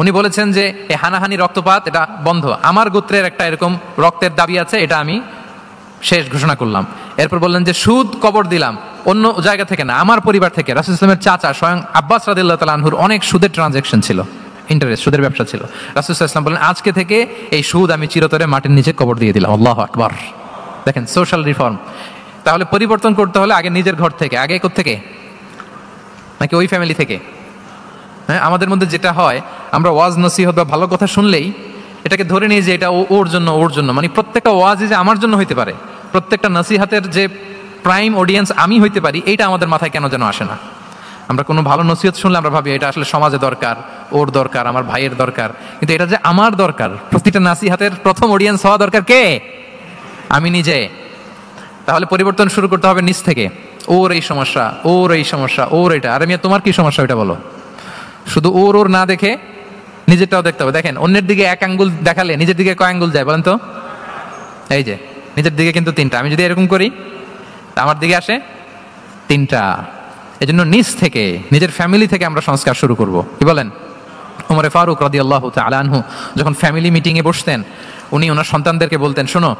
উনি বলেছেন যে এই হানাহানি, রক্তপাত এটা বন্ধ, আমার গোত্রের একটা এরকম রক্তের দাবি আছে, এটা আমি শেষ ঘোষণা করলাম। এরপর বললেন যে সুদ কবর দিলাম, অন্য জায়গা থেকে না, আমার পরিবার থেকে। রাসূল সাল্লাল্লাহু আলাইহি ওয়াসাল্লামের চাচা স্বয়ং আব্বাস রাদিয়াল্লাহু তাআলা আনহুর অনেক সুদের ট্রানজাকশন ছিল, ইন্টারেস্ট, সুদের ব্যবসা ছিল। রাসূল সাল্লাল্লাহু আলাইহি ওয়াসাল্লাম বলেন আজকে থেকে এই সুদ আমি চিরতরে মাটির নিচে কবর দিয়ে দিলাম। আল্লাহু আকবার। দেখেন সোশ্যাল রিফর্ম। তাহলে পরিবর্তন করতে হলে আগে নিজের ঘর থেকে, আগে কোত্থেকে? নাকি ওই ফ্যামিলি থেকে? হ্যাঁ, আমাদের মধ্যে যেটা হয়, আমরা ওয়াজ নসিহত বা ভালো কথা শুনলেই এটাকে ধরে নিই যে এটা ওর জন্য, ওর জন্য, মানে প্রত্যেকটা ওয়াজই যে আমার জন্য হইতে পারে, প্রত্যেকটা নসিহাতের যে প্রাইম অডিয়েন্স আমি হইতে পারি, এইটা আমাদের মাথায় কেন যেন আসে না। আমরা কোনো ভালো নসিহত শুনলে আমরা ভাবি এটা আসলে সমাজে দরকার, ওর দরকার, আমার ভাইয়ের দরকার, কিন্তু এটা যে আমার দরকার, প্রতিটা নসিহাতের প্রথম অডিয়েন্স হওয়া দরকার কে? আমি নিজে। তাহলে পরিবর্তন শুরু করতে হবে নিজ থেকে। ওর এই সমস্যা, ওর এই সমস্যা, ওর এটা, আরে মিয়া তোমার কি সমস্যা ওইটা বলো। শুধু ওর ওর না দেখে নিজেরটাও দেখতে হবে। দেখেন অন্যের দিকে 1 আঙ্গুল দেখালে নিজের দিকে কয় আঙ্গুল যায় বলেন তো? এই যে নিজের দিকে কিন্তু 3টা। আমি যদি এরকম করি আমার দিকে আসে 3টা। এজন্য নিজ থেকে, নিজের ফ্যামিলি থেকে আমরা সংস্কার শুরু করব। কি বলেন? ওমর ফারুক রাদিয়াল্লাহু তাআলা আনহু যখন ফ্যামিলি মিটিং এ বসতেন, উনি ওনার সন্তানদেরকে বলতেন, শোনো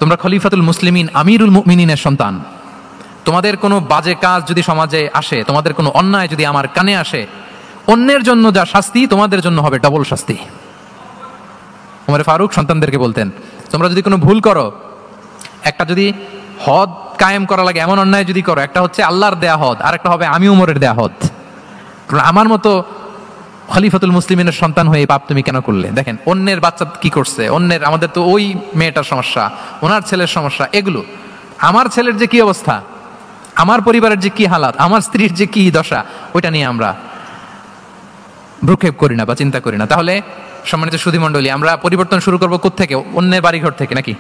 তোমরা খলিফাতুল মুসলিমিন, আমিরুল মুমিনিনের সন্তান। তোমাদের কোনো বাজে কাজ যদি সমাজে আসে, তোমাদের কোনো অন্যায় যদি আমার কানে আসে, অন্যের জন্য যা শাস্তি তোমাদের জন্য হবে ডবল শাস্তি। ওমর ফারুক সন্তানদেরকে বলতেন, তোমরা যদি কোনো ভুল করো, একটা যদি হদ কায়েম করা লাগে এমন অন্যায় যদি করো, একটা হচ্ছে আল্লাহর দেয়া হদ, আর একটা হবে আমি উমরের দেয়া হদ। আমার মতো খলিফাতুল মুসলিমিনের সন্তান হয়ে পাপ তুমি কেন করলে? দেখেন অন্যের বাচ্চা কি করছে, অন্যের, আমাদের তো ওই মেয়েটার সমস্যা, ওনার ছেলের সমস্যা, এগুলো আমার ছেলের যে কি অবস্থা, আমার পরিবারের যে কি হালাত, আমার স্ত্রীর যে কি দশা, ওইটা নিয়ে আমরা ভ্রুক্ষেপ করি না বা চিন্তা করি না। তাহলে সম্মানিত সুধী মণ্ডলী, আমরা পরিবর্তন শুরু করবো কোত্থেকে? অন্যের বাড়িঘর থেকে নাকি?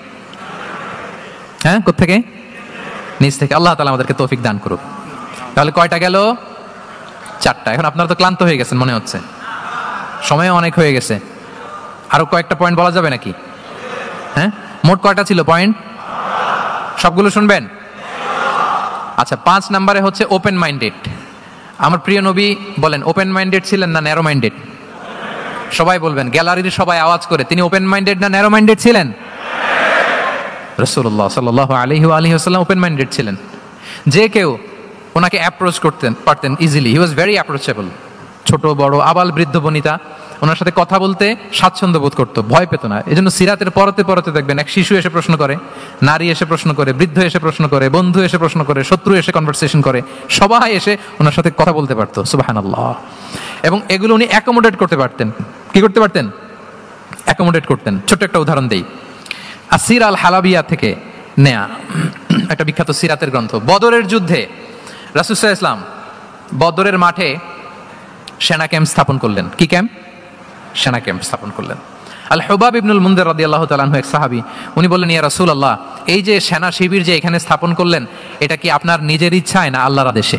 হ্যাঁ, কোত্থেকে? নিজ থেকে। আল্লাহ তাআলা আমাদেরকে তৌফিক দান করুক। তাহলে কয়টা গেল? 4টা। এখন আপনারা তো ক্লান্ত হয়ে গেছেন মনে হচ্ছে, সময় অনেক হয়ে গেছে। আরো কয়েকটা পয়েন্ট বলা যাবে নাকি? হ্যাঁ, মোট কয়টা ছিল পয়েন্ট? সবগুলো শুনবেন? আচ্ছা, 5 নম্বরে হচ্ছে ওপেন মাইন্ডেড। আমার প্রিয় নবী বলেন ওপেন মাইন্ডেড ছিলেন না ন্যারো মাইন্ডেড? সবাই বলবেন, গ্যালারির সবাই আওয়াজ করে, তিনি ওপেন মাইন্ডেড না ন্যারো মাইন্ডেড ছিলেন? রাসূলুল্লাহ সাল্লাল্লাহু আলাইহি ওয়াসাল্লাম ওপেন মাইন্ডেড ছিলেন। যে কেউ ওনাকে অ্যাপ্রোচ করতেন পারতেন easily, he was very approachable. ছোট বড় আবাল বৃদ্ধ বনিতা ওনার সাথে কথা বলতে স্বাচ্ছন্দ্য বোধ করতো, ভয় পেত না। এই জন্য সিরাতের পরতে পরতে দেখবেন এক শিশু এসে প্রশ্ন করে, নারী এসে প্রশ্ন করে, বৃদ্ধ এসে প্রশ্ন করে, বন্ধু এসে প্রশ্ন করে, শত্রু এসে কনভারসেশন করে, সবাই এসে ওনার সাথে কথা বলতে পারতো। সুবহানাল্লাহ। এবং এগুলো উনি অ্যাকোমোডেট করতে পারতেন। কি করতে পারতেন? অ্যাকোমোডেট করতেন। ছোট্ট একটা উদাহরণ দেই, আসির আল হালাবিয়া থেকে নেয়া একটা বিখ্যাত সিরাতের গ্রন্থ। বদরের যুদ্ধে রাসূল সাল্লাল্লাহু আলাইহি ওয়াসাল্লাম বদরের মাঠে সেনা ক্যাম্প স্থাপন করলেন। কি ক্যাম্প? সেনা ক্যাম্প স্থাপন করলেন। আল হুবাব ইবনুল মুনজির রাদিয়াল্লাহু তাআলা আনহু এক সাহাবী, উনি বললেন, ইয়া রাসূলুল্লাহ, এই যে সেনা শিবির যে এখানে স্থাপন করলেন, এটা কি আপনার নিজের ইচ্ছায় না আল্লাহর আদেশে?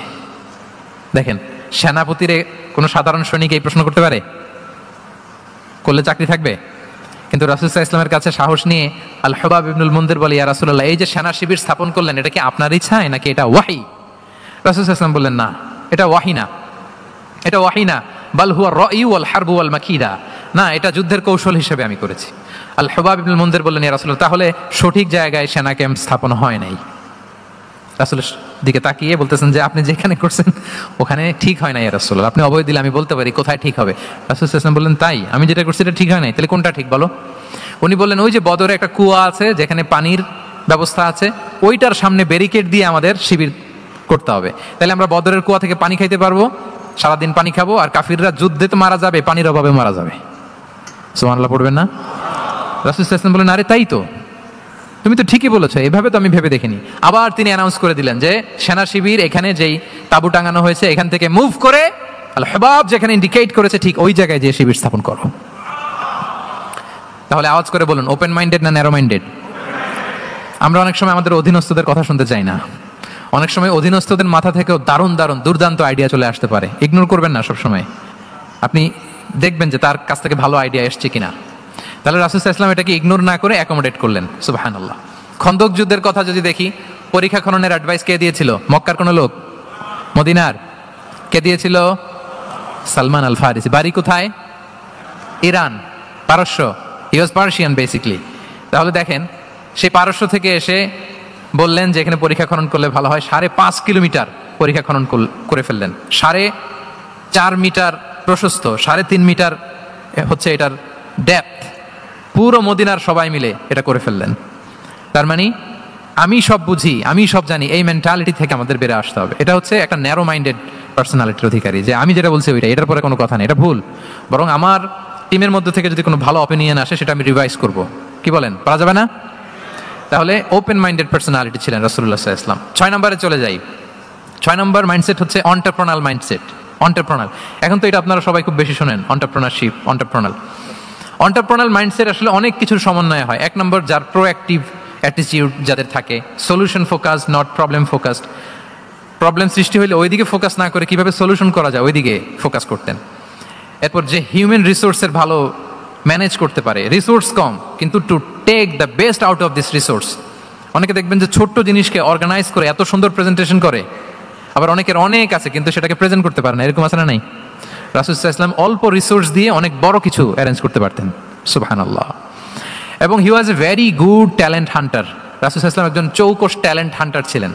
দেখেন, সেনাপতিরে কোনো সাধারণ সৈনিক এই প্রশ্ন করতে পারে? করলে চাকরি থাকবে? কিন্তু রাসূল সাল্লাল্লাহু আলাইহি ওয়াসাল্লামের কাছে সাহস নিয়ে আল হুবাব ইবনুল মুনজির বলে, ইয়া রাসূলুল্লাহ, এই যে সেনা শিবির স্থাপন করলেন, এটা কি আপনার ইচ্ছায় নাকি এটা ওয়াহী? রাসূল সাল্লাল্লাহু আলাইহি ওয়াসাল্লাম বললেন, না, এটা ওয়াহী না, এটা ওয়াহী না, বাল হুয়া রাই ওয়াল হারবু ওয়াল মাকিদা, না, এটা যুদ্ধের কৌশল হিসেবে আমি করেছি। আল হুবাব ইবনুল মুনজির বললেন, ইয়া রাসূলুল্লাহ, তাহলে সঠিক জায়গায় সেনা ক্যাম্প স্থাপন হয় নাই। রাসূলের দিকে তাকিয়ে বলতেছেন যে আপনি যেখানে করছেন ওখানে ঠিক হয় না ইয়া রাসূলুল্লাহ, আপনি অভয় দিলে আমি বলতে পারি কোথায় ঠিক হবে। রাসূল সাল্লাল্লাহু আলাইহি ওয়াসাল্লাম বললেন, তাই? আমি যেটা করছি এটা ঠিক হয় নাই, তাহলে কোনটা ঠিক বলো? উনি বললেন, ওই যে বদরে একটা কুয়া আছে যেখানে পানির ব্যবস্থা আছে, ওইটার সামনে ব্যারিকেড দিয়ে আমাদের শিবির করতে হবে, তাহলে আমরা বদরের কুয়া থেকে পানি খাইতে পারবো, সারাদিন পানি খাবো, আর কাফিররা যুদ্ধে তো মারা যাবে, পানির অভাবে মারা যাবে। সুবহানাল্লাহ পড়বেন না? রাসূল সাল্লাল্লাহু আলাইহি ওয়াসাল্লাম বললেন, আরে তাই তো, তুমি তো ঠিকই বলেছো, এভাবে তো আমি ভেবে দেখিনি। আবার তিনি অ্যানাউন্স করে দিলেন যে সেনা শিবির এখানে যেই তাঁবু টাঙানো হয়েছে এখান থেকে মুভ করে আল হুবাব যেখানে ইন্ডিকেট করেছে ঠিক ওই জায়গায় যে শিবির স্থাপন করো। তাহলে আওয়াজ করে বলুন, ওপেন মাইন্ডেড না ন্যারো মাইন্ডেড? আমরা অনেক সময় আমাদের অধীনস্থদের কথা শুনতে চাই না। অনেক সময় অধীনস্থদের মাথা থেকেও দারুণ দারুণ দুর্দান্ত আইডিয়া চলে আসতে পারে। ইগনোর করবেন না সব সময়, আপনি দেখবেন যে তার কাছ থেকে ভালো আইডিয়া এসছে কিনা। তাহলে রাসূল সাল্লাল্লাহু আলাইহি ওয়াসাল্লাম এটাকে ইগনোর না করে অ্যাকোমোডেট করলেন। সুবহানাল্লাহ। খন্দক যুদ্ধের কথা যদি দেখি, পরীক্ষা খননের অ্যাডভাইস কে দিয়েছিল? মক্কার কোন লোক? মদিনার? কে দিয়েছিল? সালমান আল ফারিসি। বাড়ি কোথায়? ইরান, পারস্য। হি ওয়াজ পার্সিয়ান বেসিকলি। তাহলে দেখেন, সেই পারস্য থেকে এসে বললেন যে এখানে পরীক্ষা খনন করলে ভালো হয়। 5.5 কিলোমিটার পরীক্ষা খনন করে ফেললেন। 4.5 মিটার প্রশস্ত, 3.5 মিটার হচ্ছে এটার ডেপথ। পুরো মদিনার সবাই মিলে এটা করে ফেললেন। তার মানে আমি সব বুঝি, আমি সব জানি, এই মেন্টালিটি থেকে আমাদের বেড়ে আসতে হবে। এটা হচ্ছে একটা ন্যারো মাইন্ডেড পার্সোনালিটির অধিকারী, যে আমি যেটা বলছি ওইটা, এটার পরে কোনো কথা নেই, এটা ভুল। বরং আমার টিমের মধ্যে থেকে যদি কোনো ভালো অপিনিয়ন আসে সেটা আমি রিভাইজ করব। কি বলেন, পারা যাবে না? তাহলে ওপেন মাইন্ডেড পার্সোনালিটি ছিলেন রাসূলুল্লাহ সাল্লাল্লাহু আলাইহি ওয়াসাল্লাম। 6 নম্বরে চলে যাই। 6 নম্বর মাইন্ডসেট হচ্ছে এন্টারপ্রেনাল মাইন্ডসেট। এন্টারপ্রেনাল, এখন তো এটা আপনারা সবাই খুব বেশি শোনেন, এন্টারপ্রেনারশিপ, এন্টারপ্রেনাল মাইন্ডসেট আসলে অনেক কিছুর সমন্বয় হয়। 1 নম্বর, যার প্রোঅ্যাক্টিভ অ্যাটিটিউড যাদের থাকে, solution focus, not problem focused. Problem সৃষ্টি হলে ওইদিকে ফোকাস না করে কিভাবে সলিউশন করা যায় ওইদিকে ফোকাস করতেন। এরপর যে হিউম্যান রিসোর্সের ভালো ম্যানেজ করতে পারে, রিসোর্স কম কিন্তু to take the best out of this resource. অনেকে দেখবেন যে ছোট্ট জিনিসকে অর্গানাইজ করে এত সুন্দর প্রেজেন্টেশন করে, আবার অনেকের অনেক আছে কিন্তু সেটাকে প্রেজেন্ট করতে পারে না, এরকম আছে না? নাই? রাসূল সাল্লাল্লাহু আলাইহি ওয়াসাল্লাম অল্প রিসোর্স দিয়ে অনেক বড় কিছু অ্যারেঞ্জ করতে পারতেন। সুবহানাল্লাহ। এবং he was a very good talent hunter. রাসূল সাল্লাল্লাহু আলাইহি ওয়াসাল্লাম একজন চৌকস ট্যালেন্ট হান্টার ছিলেন।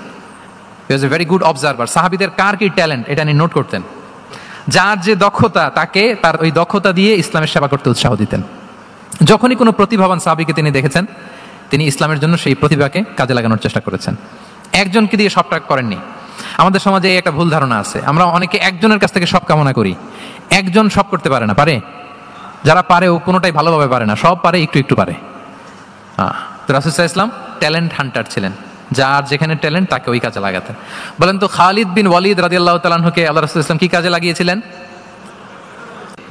He was a very good observer. সাহাবীদের কার কি ট্যালেন্ট এটা নিয়ে নোট করতেন। যার যে দক্ষতা তাকে তার ওই দক্ষতা দিয়ে ইসলামের সেবা করতে উৎসাহ দিতেন। যখনই কোনো প্রতিভাবান সাহাবীকে তিনি দেখেছেন, তিনি ইসলামের জন্য সেই প্রতিভাকে কাজে লাগানোর চেষ্টা করেছেন। একজনকে দিয়ে সবটা করেননি। আমাদের সমাজে এই একটা ভুল ধারণা আছে, আমরা অনেকে একজনের কাছ থেকে সব কামনা করি। একজন সব করতে পারে না, পারে? যারা পারে ও কোনোটাই ভালোভাবে পারে না, সব পারে, একটু একটু পারে। তো রাসূল সাল্লাল্লাহু আলাইহি ওয়াসাল্লাম ট্যালেন্ট হান্টার ছিলেন, যার যেখানে ট্যালেন্ট তাকে ওই কাজে লাগাতেন। বলেন তো খালিদ বিন ওয়ালিদ রাদিয়াল্লাহু তাআলা আনহুকে আল্লাহ রাসূল সাল্লাল্লাহু আলাইহি ওয়াসাল্লাম কি কাজে লাগিয়েছিলেন?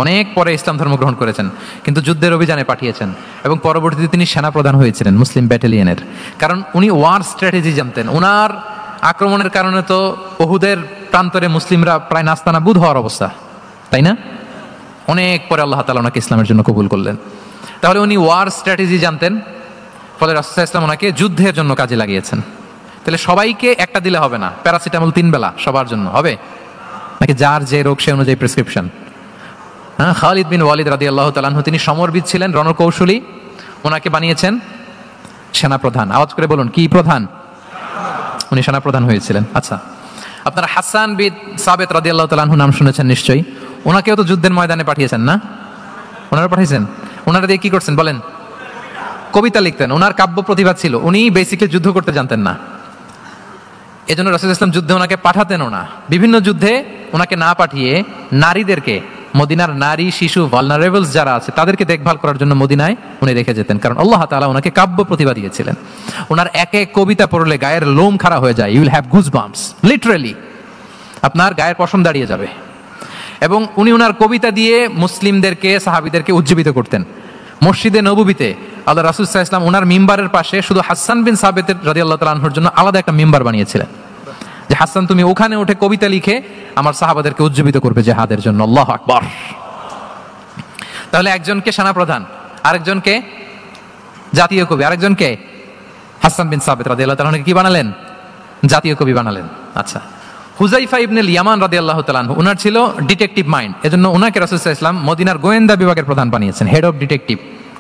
অনেক পরে ইসলাম ধর্ম গ্রহণ করেছেন, কিন্তু যুদ্ধের অভিযানে পাঠিয়েছেন এবং পরবর্তীতে তিনি সেনাপ্রধান হয়েছিলেন মুসলিম ব্যাটালিয়নের। কারণ উনি ওয়ার স্ট্র্যাটেজি জানতেন। ওনার আক্রমণের কারণে তো উহুদের প্রান্তরে মুসলিমরা প্রায় নাস্তানাবুদ হওয়ার অবস্থা, তাই না? অনেক পরে আল্লাহ তাআলা ওনাকে ইসলামের জন্য কবুল করলেন। তাহলে উনি ওয়ার স্ট্র্যাটেজি জানতেন, ফলে রাসূল সাল্লাল্লাহু আলাইহি ওয়াসাল্লাম ওনাকে যুদ্ধের জন্য কাজে লাগিয়েছেন। তাহলে সবাইকে একটা দিলে হবে না, প্যারাসিটামল 3 বেলা সবার জন্য হবে নাকি? যার যে রোগ সে অনুযায়ী প্রেসক্রিপশন। হ্যাঁ, খালিদ বিন ওয়ালিদ রাদিয়াল্লাহু তাআলা আনহু তিনি সমরবিদ ছিলেন, রণকৌশলী। ওনাকে বানিয়েছেন সেনাপ্রধান। আওয়াজ করে বলুন, কি প্রধান? উনি সেনাপ্রধান হয়েছিলেন। আচ্ছা, আপনারা হাসান বিন সাবিত রাদিয়াল্লাহু তাআলা আনহু নাম শুনেছেন নিশ্চয়ই। ওনাকেও তো যুদ্ধের ময়দানে পাঠিয়েছেন না? ওনারা পাঠিয়েছেন। ওনারা দিয়ে কি করছেন বলেন? কবিতা লিখতেন। ওনার কাব্য প্রতিভা ছিল। উনি বেসিক্যালি যুদ্ধ করতে জানতেন না, এজন্য রাসূল সাল্লাল্লাহু আলাইহি ওয়াসাল্লাম যুদ্ধে ওনাকে পাঠাতেনও না। বিভিন্ন যুদ্ধে ওনাকে না পাঠিয়ে নারীদেরকে, মদিনার নারী শিশু ভালনারেবলস যারা আছে তাদেরকে দেখভাল করার জন্য মদিনায় উনি রেখে যেতেন, কারণ আল্লাহ তাআলা ওনাকে কাব্য প্রতিভা দিয়েছিলেন। ওনার এক এক কবিতা পড়লে গায়ের লোম খাড়া হয়ে যায়। You will have goosebumps, literally আপনার গায়ের পশম দাঁড়িয়ে যাবে। এবং উনি ওনার কবিতা দিয়ে মুসলিমদেরকে, সাহাবীদেরকে উজ্জীবিত করতেন। মসজিদে নববীতে আল্লাহ রাসূল সাল্লাল্লাহু আলাইহি ওয়াসাল্লাম ওনার মিম্বারের পাশে শুধু হাসান বিন সাবিত রাদিয়াল্লাহু তাআলা আনহুর জন্য আলাদা একটা মিম্বার বানিয়েছিলেন, যে হাসান তুমি ওখানে উঠে কবিতা লিখে আমার সাহাবাদেরকে উজ্জীবিত করবে জিহাদের জন্য। আল্লাহু আকবার। তাহলে একজনকে সেনাপ্রধান, আরেকজনকে জাতীয় কবি, আরেকজনকে হাসান বিন সাবিত রাদিয়াল্লাহু তাআলা আনহুকে কি বানালেন? জাতীয় কবি বানালেন। আচ্ছা, হুযাইফা ইবনুল ইয়ামান রাদিয়াল্লাহু তাআলা আনহু, ওনার ছিল ডিটেকটিভ মাইন্ড, এজন্য ওনাকে রাসূল সাল্লাল্লাহু আলাইহি ওয়াসাল্লাম মদিনার গোয়েন্দা বিভাগের প্রধান বানিয়েছেন, হেড অফ ডিটেকটিভ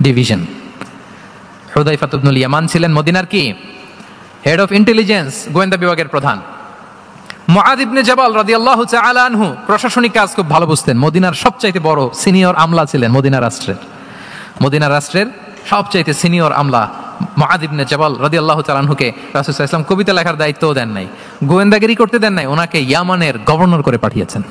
ডিভিশন। হুযাইফা ইবনুল ইয়ামান ছিলেন মদিনার কি? হেড অফ ইন্টেলিজেন্স, গোয়েন্দা বিভাগের প্রধান। মুআয ইবনে জাবাল রাদিয়াল্লাহু তাআলা আনহু প্রশাসনিক কাজ খুব ভালো বুঝতেন। মদিনার সবচাইতে বড় সিনিয়র আমলা ছিলেন মদিনা রাষ্ট্রের সবচাইতে সিনিয়র আমলা মুআয ইবনে জাবাল রাদিয়াল্লাহু তাআলা আনহুকে রাসূল সাল্লাল্লাহু আলাইহি ওয়াসাল্লাম কবিতা লেখার দায়িত্বও দেন নাই, গোয়েন্দাগিরি করতে দেন নাই, ওনাকে ইয়ামানের গভর্নর করে পাঠিয়েছেন।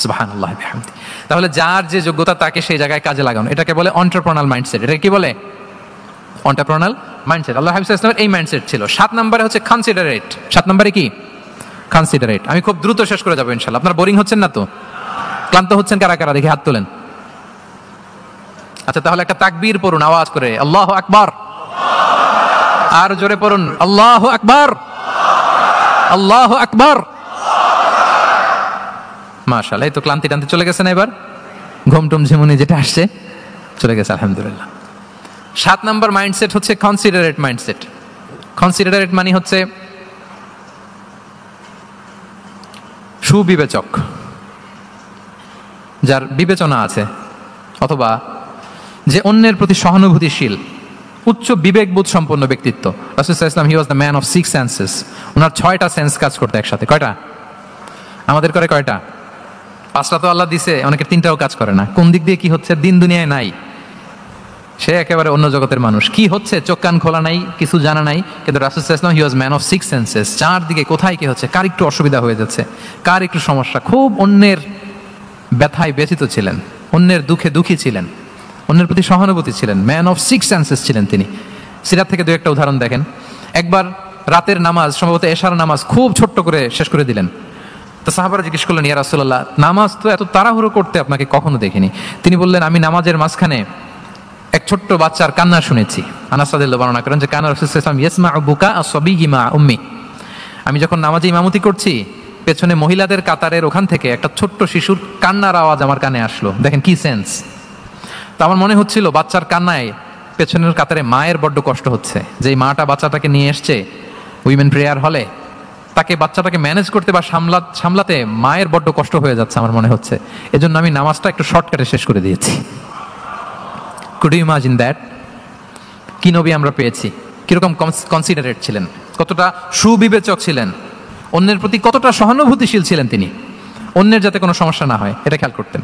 সুবহানাল্লাহি ওয়া বিহামদিহি। তাহলে যার যে যোগ্যতা তাকে সেই জায়গায় কাজে লাগানো, এটাকে বলে এন্টারপ্রেনাল মাইন্ডসেট। এটা কি বলে? এন্টারপ্রেনাল মাইন্ডসেট। আল্লাহ হাবিব সাল্লাল্লাহু আলাইহি ওয়াসাল্লামের এই মাইন্ডসেট ছিল। 7 নম্বরে হচ্ছে কনসিডারেট। 7 নম্বরে কি? কনসিডারেট। আমি খুব দ্রুত শেষ করে যাবো ইনশাআল্লাহ। আপনারা বোরিং হচ্ছেন না তো? ক্লান্ত হচ্ছেন কারা কারা দেখি হাত তোলেন। আচ্ছা, তাহলে একটা তাকবীর পড়ুন আওয়াজ করে, আল্লাহু আকবার। আর জোরে পড়ুন, আল্লাহু আকবার, আল্লাহু আকবার। মাশাআল্লাহ, এই তো ক্লান্তি টান্তি চলে গেছে না? এবার ঘুমটুম ঝিমুনি যেটা আসছে চলে গেছে, আলহামদুলিল্লাহ। 7 নম্বর মাইন্ডসেট হচ্ছে কনসিডারেট মাইন্ডসেট। কনসিডারেট মানে হচ্ছে সুবিবেচক, যার বিবেচনা আছে, অথবা যে অন্যের প্রতি সহানুভূতিশীল, উচ্চ বিবেকবোধ সম্পন্ন ব্যক্তিত্ব। রাসূল সাল্লাল্লাহু আলাইহি ওয়াসাল্লাম he was the man of 6 senses. ওনার 6টা সেন্স কাজ করতে একসাথে। কয়টা? আমাদের করে কয়টা? 5টা তো আল্লাহ দিছে, অনেকের 3টাও কাজ করে না। কোন দিক দিয়ে কি হচ্ছে দিন দুনিয়ায় নাই, সে একেবারে অন্য জগতের মানুষ। কি হচ্ছে চোখ কান খোলা নাই, কিছু জানা নাই। কিন্তু রাসূল সাল্লাল্লাহু আলাইহি ওয়াসাল্লাম he was man of 6 senses. চারদিকে কোথায় কি হচ্ছে, কার একটু অসুবিধা হয়ে যাচ্ছে, কার একটু সমস্যা, খুব অন্যের ব্যথায় ব্যথিত ছিলেন, অন্যের দুঃখে দুঃখী ছিলেন, অন্যের প্রতি সহানুভূতি ছিলেন। ম্যান অফ 6 সেন্সেস ছিলেন তিনি। সিরাত থেকে দু একটা উদাহরণ দেখেন। একবার রাতের নামাজ, সম্ভবত এশার নামাজ, খুব ছোট্ট করে শেষ করে দিলেন। তো সাহাবারা জিজ্ঞেস করলেন, ইয়া রাসূলুল্লাহ, নামাজ তো এত তাড়াহুড়ো করতে আপনাকে কখনো দেখিনি। তিনি বললেন, আমি নামাজের মাঝখানে এক ছোট্ট বাচ্চার কান্না শুনেছি। আনাস রাদিয়াল্লাহু বর্ণনা করেন যে কানা রাসূলুল্লাহ সাল্লাল্লাহু আলাইহি ওয়াসাল্লাম ইয়াসমাউ বুকা আস-সাবিয়্যি মা উম্মি। আমি যখন নামাজে ইমামতি করছি, পেছনে মহিলাদের কাতারের ওখান থেকে একটা ছোট্ট শিশুর কান্নার আওয়াজ আমার কানে আসলো। দেখেন কি সেন্স। তো আমার মনে হচ্ছিল বাচ্চার কান্নায় পেছনের কাতারে মায়ের বড্ড কষ্ট হচ্ছে, যে মাটা বাচ্চাটাকে নিয়ে এসছে উইমেন প্রেয়ার হলে, তাকে বাচ্চাটাকে ম্যানেজ করতে বা সামলাতে মায়ের বড্ড কষ্ট হয়ে যাচ্ছে আমার মনে হচ্ছে। এজন্য আমি নামাজটা একটু শর্টকাটে শেষ করে দিয়েছি। Could you imagine that? কি নবী আমরা পেয়েছি, কিরকম কনসিডারেট ছিলেন, কতটা সুবিবেচক ছিলেন, অন্যের প্রতি কতটা সহানুভূতিশীল ছিলেন তিনি, অন্যের যাতে কোনো সমস্যা না হয় এটা খেয়াল করতেন।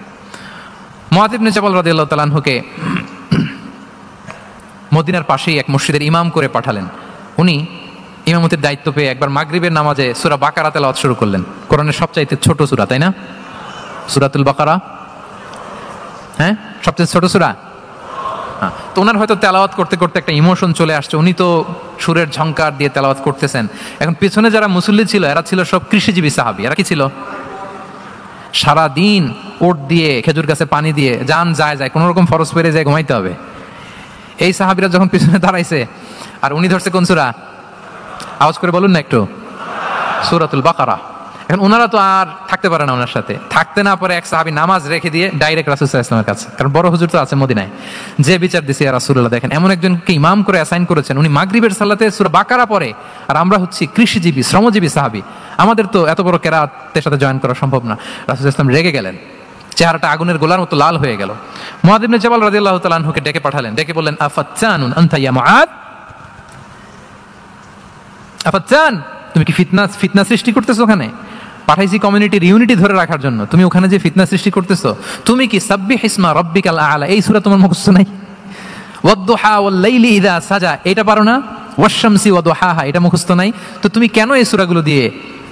মুআয ইবনে জাবাল রাদিয়াল্লাহু তাআলা আনহুকে মদিনার পাশেই এক মসজিদের ইমাম করে পাঠালেন। উনি ইমামতির দায়িত্ব পেয়ে একবার মাগরিবের নামাজে সূরা বাকারা তেলাওয়াত শুরু করলেন। কোরআনের সবচাইতে ছোট সূরা, তাই না? সূরাতুল বাকারা, হ্যাঁ, সবচেয়ে ছোট সূরা। তো ওনার হয়তো তেলাওয়াত করতে করতে একটা ইমোশন চলে আসছে, উনি তো সুরের ঝংকার দিয়ে তেলাওয়াত করতেছেন। এখন পিছনে যারা মুসল্লি ছিল এরা ছিল সব কৃষিজীবী সাহাবী। এরা কি ছিল? সারাদিন ওট দিয়ে খেজুর গাছে পানি দিয়ে যান যায় কোনো রকম ফরজ পেরে যায় ঘুমাইতে হবে। এই সাহাবীরা যখন পিছনে দাঁড়াইছে আর উনি ধরছে কোন সূরা? আওয়াজ করে বলুন না একটু, সূরাতুল বাকারা। এখন ওনারা তো আর থাকতে পারে না, ওনার সাথে থাকতে না পারে এক সাহাবী নামাজ রেখে দিয়ে ডাইরেক্ট রাসূল সাল্লাল্লাহু আলাইহি ওয়াসাল্লামের কাছে, কারণ বড় হুজুর তো আছে মদিনায়, যে বিচার দিছে ইয়া রাসূলুল্লাহ, দেখেন এমন একজনকে ইমাম করে অ্যাসাইন করেছেন, উনি মাগরিবের সালাতে সূরা বাকারা পড়ে, আর আমরা হচ্ছি কৃষিজীবী শ্রমজীবী সাহাবী, আমাদের তো এত বড় কেরাতের সাথে জয়েন করা সম্ভব না। রাসূল সাল্লাল্লাহু আলাইহি ওয়াসাল্লাম রেগে গেলেন, চেহারাটা আগুনের গোলার মতো লাল হয়ে গেল। মুআয ইবনে জাবাল রাদিয়াল্লাহু তাআলা আনহুকে ডেকে পাঠালেন, ডেকে বললেন, আফাত্তানুন আনতা ইয়া মুআয, আফাত্তান, তুমি কি ফিতনা সৃষ্টি করতেছো? ওখানে পাঠাইছি কমিউনিটির ইউনিটি ধরে রাখার জন্য, তুমি ওখানে যে ফিতনা সৃষ্টি করতেছো। তুমি কি সাব্বিহ ইসমা রাব্বিকাল আ'লা এই সূরা তোমার মুখস্থ নাই? ওয়াদ-দুহা ওয়াল লাইলি ইযা সাজা এটা পারো না? ওয়াশ-শামসি ওয়া দুহাহা এটা মুখস্থ নাই? তো তুমি কেন এই সূরাগুলো দিয়ে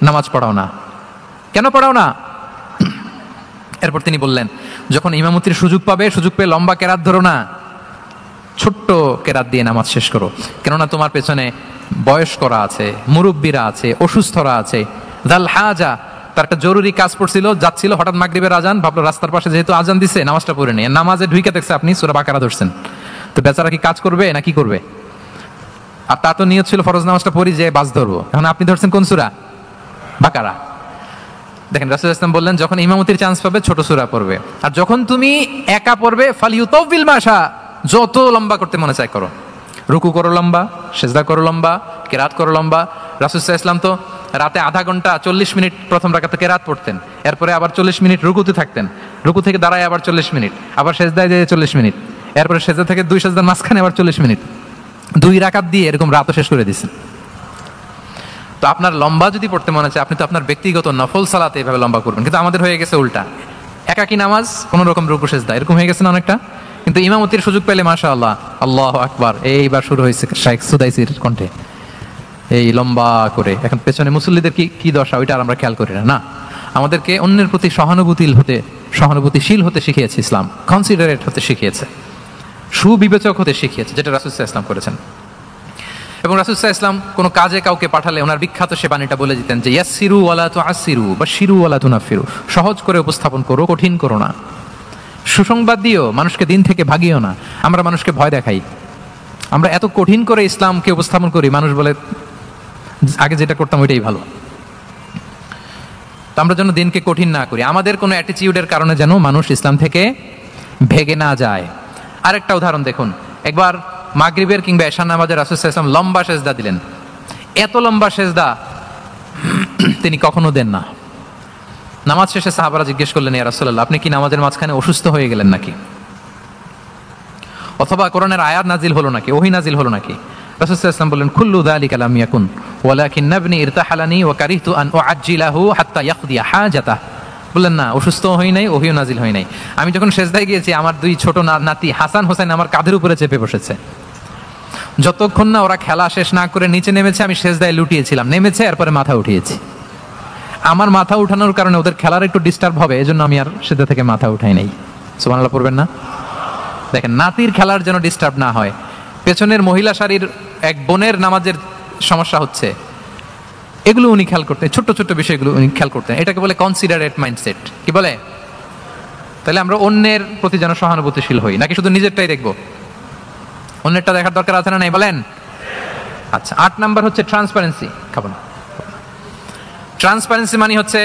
নামাজ পড়াও না? কেন পড়াও না? এরপর তিনি বললেন, যখন ইমামতির সুযোগ পাবে, সুযোগ পেয়ে লম্বা কেরাত ধরো না, ছোট্ট কেরাত দিয়ে নামাজ শেষ করো, কেননা তোমার পেছনে বয়স্করা আছে, মুরব্বীরা আছে, অসুস্থরা আছে। যাল হাজা, তার একটা জরুরি কাজ পড়ছিল, যাচ্ছিল, হঠাৎ মাগরিবের আজান, ভাবলো রাস্তার পাশে যেহেতু আজান দিছে নামাজটা পড়ে নেই, নামাজে ঢুইকে দেখছে আপনি সূরা বাকারা ধরছেন, তো বেচারা কি কাজ করবে না কি করবে? আর তা তো নিয়ত ছিল ফরজ নামাজটা পড়ি যে বাস ধরবো, এখন আপনি ধরছেন কোন সূরা? বাকারা। দেখেন রাসূল সাল্লাল্লাহু আলাইহি ওয়াসাল্লাম বললেন, যখন ইমামতির চান্স পাবে ছোট সূরা পড়বে, আর যখন তুমি একা পড়বে ফালিউতাউবিল মাশা, যত লম্বা করতে মনে চায় করো, রুকু করো লম্বা, সেজদা করো লম্বা, কেরাত করো লম্বা। রাসূল সাল্লাল্লাহু আলাইহি ওয়াসাল্লাম তো রাতে আধা ঘন্টা 40 মিনিট প্রথম রাকাতে কেরাত পড়তেন, এরপরে আবার 40 মিনিট রুকুতে থাকতেন, রুকু থেকে দাঁড়ায় আবার 40 মিনিট, আবার সেজদায় যেয়ে 40 মিনিট, এরপরে সেজদা থেকে 2 সেজদার মাঝখানে আবার 40 মিনিট, 2 রাকাত দিয়ে এরকম রাতও শেষ করে দিয়েছেন। তো আপনার লম্বা যদি পড়তে মনে চায়, আপনি তো আপনার ব্যক্তিগত নফল সালাতে এভাবে লম্বা করবেন, কিন্তু আমাদের হয়ে গেছে উল্টা, একাকী নামাজ কোন রকম রুকু সেজদা এরকম হয়ে গেছে না অনেকটা। কিন্তু ইমামতির সুযোগ পেলে মাশাআল্লাহ, আল্লাহু আকবার, এইবার শুরু হয়েছে শাইখ সুদাইসির কণ্ঠে এই লম্বা করে। এখন পেছনে মুসল্লিদের কি দশা ওইটা আর আমরা খেয়াল করি না। আমাদেরকে অন্যের প্রতি সহানুভূতিশীল হতে শিখিয়েছে ইসলাম, কনসিডারেট হতে শিখিয়েছে, সুবিবেচক হতে শিখিয়েছে, যেটা রাসূল সাল্লাল্লাহু আলাইহি ওয়াসাল্লাম করেছেন। এবং রাসূল সাল্লাল্লাহু আলাইহি ওয়াসাল্লাম কোনো কাজে কাউকে পাঠালে ওনার বিখ্যাত সে বাণীটা বলে দিতেন যে ইয়াসসিরু ওয়ালা তুআসসিরু বাশশিরু ওয়ালা তুনাফিরু, সহজ করে উপস্থাপন করো, কঠিন করো না, সুসংবাদ দিও, মানুষকে দিন থেকে ভাগিও না। আমরা মানুষকে ভয় দেখাই, আমরা এত কঠিন করে ইসলামকে উপস্থাপন করি, মানুষ বলে আগে যেটা করতাম ওইটাই ভালো। তো আমরা যেন দিনকে কঠিন না করি, আমাদের কোনো অ্যাটিটিউডের কারণে যেন মানুষ ইসলাম থেকে ভেগে না যায়। আরেকটা উদাহরণ দেখুন, একবার মাগরিবের কিংবা এশার নামাজে রাসূল সাল্লাল্লাহু আলাইহি ওয়াসাল্লাম লম্বা সেজদা দিলেন, এত লম্বা সেজদা তিনি কখনো দেন না। নামাজ শেষে সাহাবারা জিজ্ঞেস করলেন, ইয়া রাসূলুল্লাহ, আপনি কি নামাজের মাঝখানে অসুস্থ হয়ে গেলেন নাকি, অথবা কোরআনের আয়াত নাজিল হলো নাকি, ওহী নাজিল হলো নাকি? রাসূল সাল্লাল্লাহু আলাইহি ওয়াসাল্লাম বললেন, কুল্লু যালিকা লাম ইয়াকুন ওয়ালাকিন নাবনি ইরতাহালানি ওয়া কারিহতু আন উআজ্জিলাহু হাত্তা ইয়াকদিয়া হাজাতাহ। বললেন না, অসুস্থ হই নাই, ওহীও নাজিল হয় নাই, আমি যখন সেজদায় গিয়েছি আমার 2 ছোট নাতি হাসান হোসেন আমার কাঁধের উপরে চেপে বসেছে, যতক্ষণ না ওরা খেলা শেষ না করে নিচে নেমেছে আমি সেজদায় লুটিয়েছিলাম, নেমেছে এরপরে মাথা উঠিয়েছি। আমার মাথা উঠানোর কারণে ওদের খেলার একটু ডিস্টার্ব হবে, এজন্য আমি আর সেজদা থেকে মাথা উঠাই নাই। সুবহানাল্লাহ পড়বেন না? দেখেন, নাতির খেলার যেন ডিস্টার্ব না হয়। পেছনের মহিলা সারির এক বোনের নামাজের সমস্যা হচ্ছে, এগুলো উনি খেয়াল করতেন, ছোট্ট ছোট্ট বিষয়গুলো উনি খেয়াল করতেন। এটাকে বলে কনসিডারেট মাইন্ডসেট। কি বলে? তাহলে আমরা অন্যের প্রতি যেন সহানুভূতিশীল হই, নাকি শুধু নিজেরটাই দেখবো? অন্যেরটা দেখার দরকার আছে না নাই বলেন? আচ্ছা, 8 নাম্বার হচ্ছে ট্রান্সপারেন্সি। খাবো না। ট্রান্সপারেন্সি মানে হচ্ছে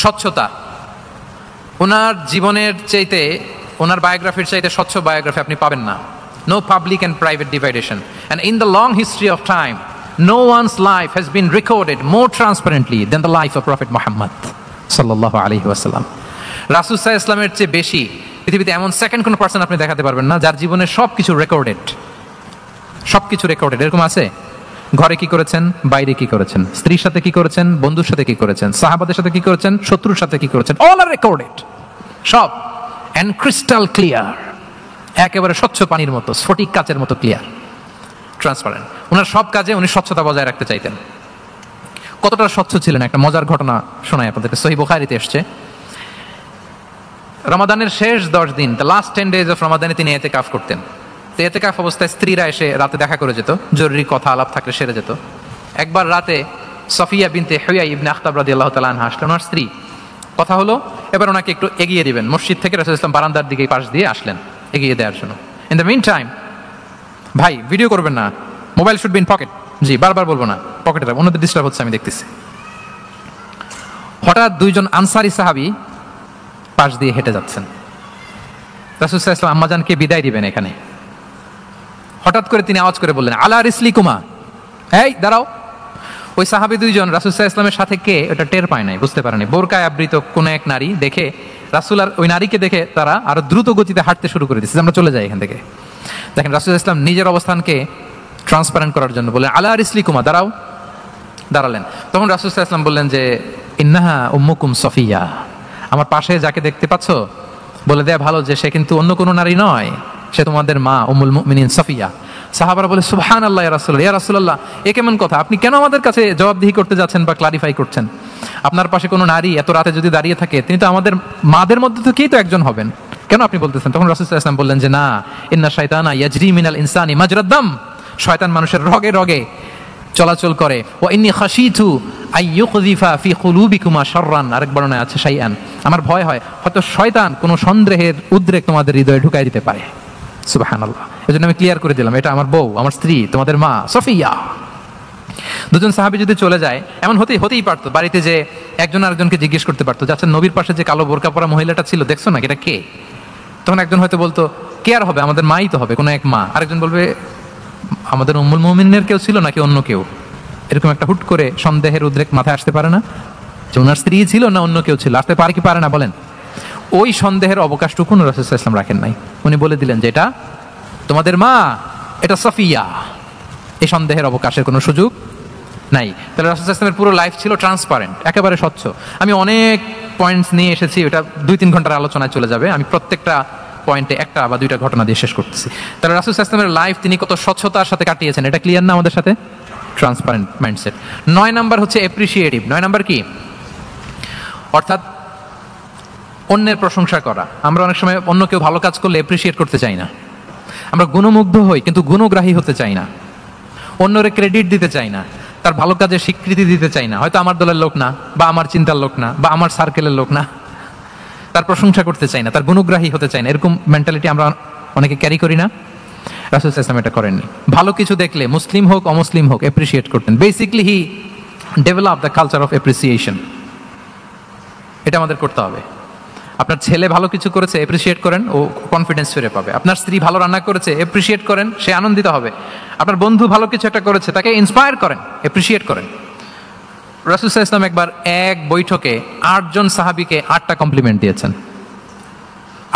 স্বচ্ছতা। ওনার জীবনের চাইতে, ওনার বায়োগ্রাফির চাইতে স্বচ্ছ বায়োগ্রাফি আপনি পাবেন না। No public and private division. And in the long history of time, no one's life has been recorded more transparently than the life of Prophet Muhammad sallallahu alaihi wasallam. রাসূল সাল্লাল্লাহু আলাইহি ওয়াসাল্লামের চেয়ে বেশি পৃথিবীতে এমন সেকেন্ড কোন পারসন আপনি দেখাতে পারবেন না যার জীবনের সবকিছু রেকর্ডেড। সবকিছু রেকর্ডেড। এরকম আছে? ঘরে কি করেছেন, বাইরে কি করেছেন, স্ত্রীর সাথে কি করেছেন, বন্ধুর সাথে কি করেছেন, সাহাবাদের সাথে কি করেছেন, শত্রুর সাথে কি করেছেন, অল আর রেকর্ডেড, সব। অ্যান্ড ক্রিস্টাল ক্লিয়ার, একেবারে স্বচ্ছ পানির মতো, স্ফটিক কাচের মতো ক্লিয়ার, ট্রান্সপারেন্ট। ওনার সব কাজে উনি স্বচ্ছতা বজায় রাখতে চাইতেন। কতটা স্বচ্ছ ছিলেন একটা মজার ঘটনা শোনায় আপনাদেরকে, সহিহ বুখারীতে এসেছে। রমাদানের শেষ 10 দিন, দ্য লাস্ট 10 days অফ রমাদানে তিনি এতেকাফ করতেন। তো এতেকাফ অবস্থায় স্ত্রীরা এসে রাতে দেখা করে যেত, জরুরি কথা আলাপ থাকলে সেরে যেত। একবার রাতে সফিয়া বিনতে হুয়াই ইবনে আখতাব রাদিয়াল্লাহু তাআলা আনহা আসলেন, ওনার স্ত্রী। কথা হলো এবার ওনাকে একটু এগিয়ে দিবেন, মসজিদ থেকে রাসূলুল্লাহ সাল্লাল্লাহু আলাইহি ওয়াসাল্লাম বারান্দার দিকে পাশ দিয়ে আসলেন এগিয়ে দেওয়ার জন্য। ইন দ্য মিন টাইম, ভাই ভিডিও করবেন না, mobile should be in pocket. জি, বারবার বলবো না, পকেটে রাখবো, অন্যদের ডিস্টার্ব হচ্ছে আমি দেখতেছি। হঠাৎ দুইজন আনসারি সাহাবী পাশ দিয়ে হেঁটে যাচ্ছেন, রাসূলুল্লাহ সাল্লাল্লাহু আলাইহি ওয়াসাল্লাম আম্মাজানকে বিদায় দিবেন এখানে। হঠাৎ করে তিনি আওয়াজ করে বললেন, আলা রিসলিকুমা, এই দাঁড়াও। ওই সাহাবী দুইজন রাসূল সাল্লাল্লাহু আলাইহি ওয়াসাল্লামের সাথে কে ওটা টের পায় নাই, বুঝতে পারেনি। বোরকায় আবৃত কোন এক নারী দেখে রাসূল আর ওই নারীকে দেখে তারা আরো দ্রুত গতিতে হাঁটতে শুরু করে দিচ্ছে, আমরা চলে যাই এখান থেকে। দেখেন রাসূল সাল্লাল্লাহু আলাইহি ওয়াসাল্লাম নিজের অবস্থানকে ট্রান্সপারেন্ট করার জন্য বললেন, আলা রিসলিকুমা, দাঁড়াও। দাঁড়ালেন। তখন রাসূল সাল্লাল্লাহু আলাইহি ওয়াসাল্লাম বললেন যে, ইন্নাহা উম্মুকুম সফিয়া, আমার পাশে যাকে দেখতে পাচ্ছ বলে দেয়া ভালো যে সে কিন্তু অন্য কোনো নারী নয়, সে তোমাদের মা উম্মুল মুমিনিন সফিয়া। সাহাবারা বলে, সুবহানাল্লাহ ইয়া রাসূলুল্লাহ, ইয়া রাসূলুল্লাহ, এ কেমন কথা, আপনি কেন আমাদের কাছে জবাবদিহি করতে যাচ্ছেন বা ক্লারিফাই করছেন? আপনার পাশে কোনো নারী এত রাতে যদি দাঁড়িয়ে থাকে, তিনি তো আমাদের মাদের মধ্যে থেকেই তো একজন হবেন, কেন আপনি বলতেছেন? তখন রাসূল সাল্লাল্লাহু আলাইহি ওয়াসাল্লাম বললেন যে, না, ইন্না শাইতানা ইয়াজরি মিনাল ইনসানি মাজরাদ দাম, শয়তান মানুষের রগে রগে চলাচল করে। ওয়া ইন্নী খাশিতু আইয়ুকযিফা ফি কুলুবিকুমা শাররান, আরেক বর্ণনায় আছে শাইআন, আমার ভয় হয় হয়তো শয়তান কোনো সন্দেহের উদ্রেক তোমাদের হৃদয়ে ঢুকাই দিতে পারে। সুবহানাল্লাহ। এজন্য আমি ক্লিয়ার করে দিলাম, এটা আমার বউ, আমার স্ত্রী, তোমাদের মা সফিয়া। দুজন সাহাবী যদি চলে যায়, এমন হতেই পারতো বাড়িতে যে একজন আরেকজনকে জিজ্ঞেস করতে পারতো, আচ্ছা নবীর পাশে যে কালো বোরকা পরা মহিলাটা ছিল দেখছো না, এটা কে? তখন একজন হয়তো বলতো, কে আর হবে, আমাদের মাই তো হবে, কোনো এক মা। আরেকজন বলবে, আমাদের উম্মুল মুমিনের কেউ ছিল নাকি অন্য কেউ? এরকম একটা হুট করে সন্দেহের উদ্রেক মাথায় আসতে পারে না যে ওনার স্ত্রী ছিল না অন্য কেউ ছিল? আসতে পারে কি পারে না বলেন? ওই সন্দেহের অবকাশটুকু রাসূল সাল্লাল্লাহু আলাইহি ওয়াসাল্লাম রাখেন নাই। উনি বলে দিলেন যে এটা তোমাদের মা, এটা সফিয়া। এই সন্দেহের অবকাশের কোনো সুযোগ নাই। তাহলে রাসূল সাল্লাল্লাহু আলাইহি ওয়াসাল্লামের পুরো লাইফ ছিল ট্রান্সপারেন্ট, একেবারে স্বচ্ছ। আমি অনেক পয়েন্টস নিয়ে এসেছি, এটা 2-3 ঘন্টার আলোচনায় চলে যাবে। আমি প্রত্যেকটা পয়েন্টে একটা বা দুইটা ঘটনা দিয়ে শেষ করতেছি। তাহলে রাসূল সাল্লাল্লাহু আলাইহি ওয়াসাল্লামের লাইফ তিনি কত স্বচ্ছতার সাথে কাটিয়েছেন, এটা ক্লিয়ার না আমাদের সাথে? Transparent mindset. 9 নাম্বার হচ্ছে অ্যাপ্রিসিয়েটিভ। 9 নাম্বার কি? অর্থাৎ অন্যের প্রশংসা করা। আমরা অনেক সময় অন্য কেউ ভালো কাজ করলে অ্যাপ্রিসিয়েট করতে চাই না, আমরা গুণমুগ্ধ হই কিন্তু গুণগ্রাহী হতে চাই না, অন্যরে ক্রেডিট দিতে চাই না, তার ভালো কাজে স্বীকৃতি দিতে চাই না। হয়তো আমার দলের লোক না, বা আমার চিন্তার লোক না, বা আমার সার্কেলের লোক না, তার প্রশংসা করতে চাই না, তার গুণগ্রাহী হতে চাই না। এরকম মেন্টালিটি আমরা অনেকে ক্যারি করি না? রাসূল সাল্লাল্লাহু আলাইহি ওয়াসাল্লাম এটা করেননি। ভালো কিছু দেখলে মুসলিম হোক অমুসলিম হোক অ্যাপ্রিসিয়েট করতেন। Basically he develop the culture of appreciation. এটা আমাদের করতে হবে। আপনার ছেলে ভালো কিছু করেছে, অ্যাপ্রিসিয়েট করেন, ও কনফিডেন্স ফিরে পাবে। আপনার স্ত্রী ভালো রান্না করেছে, অ্যাপ্রিসিয়েট করেন, সে আনন্দিত হবে। আপনার বন্ধু ভালো কিছু একটা করেছে, তাকে ইন্সপায়ার করেন, অ্যাপ্রিসিয়েট করেন। রাসূল সাল্লাল্লাহু আলাইহি ওয়াসাল্লাম একবার এক বৈঠকে 8 জন সাহাবীকে 8টা কমপ্লিমেন্ট দিয়েছেন,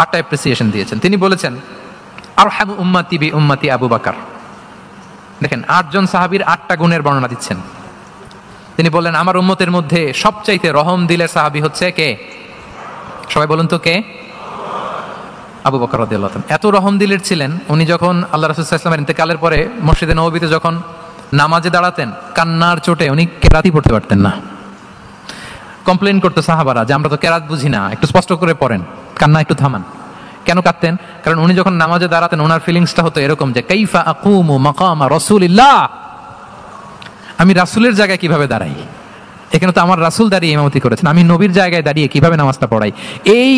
8টা অ্যাপ্রিসিয়েশন দিয়েছেন। তিনি বলেছেন, আরহামু উম্মতি বি উম্মতি আবু বকর। দেখেন 8 জন সাহাবীর 8টা গুণের বর্ণনা দিচ্ছেন। তিনি বললেন, আমার উম্মতের মধ্যে সবচাইতে রহম দিলের সাহাবী হচ্ছে কে? সবাই বলুন তো কে? আবু বকর রাদিয়াল্লাহু তাআলা। এত রহম দিলের ছিলেন, উনি যখন আল্লাহ রাসূল সাল্লাল্লাহু আলাইহি ওয়াসাল্লামের ইন্তেকালের পরে মসজিদে নববীতে যখন নামাজে দাঁড়াতেন, কান্নার চোটে উনি কেরাতই পড়তে পারতেন না। কমপ্লেন করতো সাহাবারা যে আমরা তো কেরাত বুঝি না, একটু স্পষ্ট করে পড়েন, কান্না একটু থামান। কেন কাঁদতেন? কারণ উনি যখন নামাজে দাঁড়াতেন ওনার ফিলিংসটা হতো এরকম যে কাইফা আকুমু মাকামা রাসূলিল্লাহ, আমি রাসূলের জায়গায় কিভাবে দাঁড়াই? এখানে তো আমার রাসূল দাঁড়িয়ে ইমামতি করেছেন, আমি নবীর জায়গায় দাঁড়িয়ে কিভাবে নামাজটা পড়াই? এই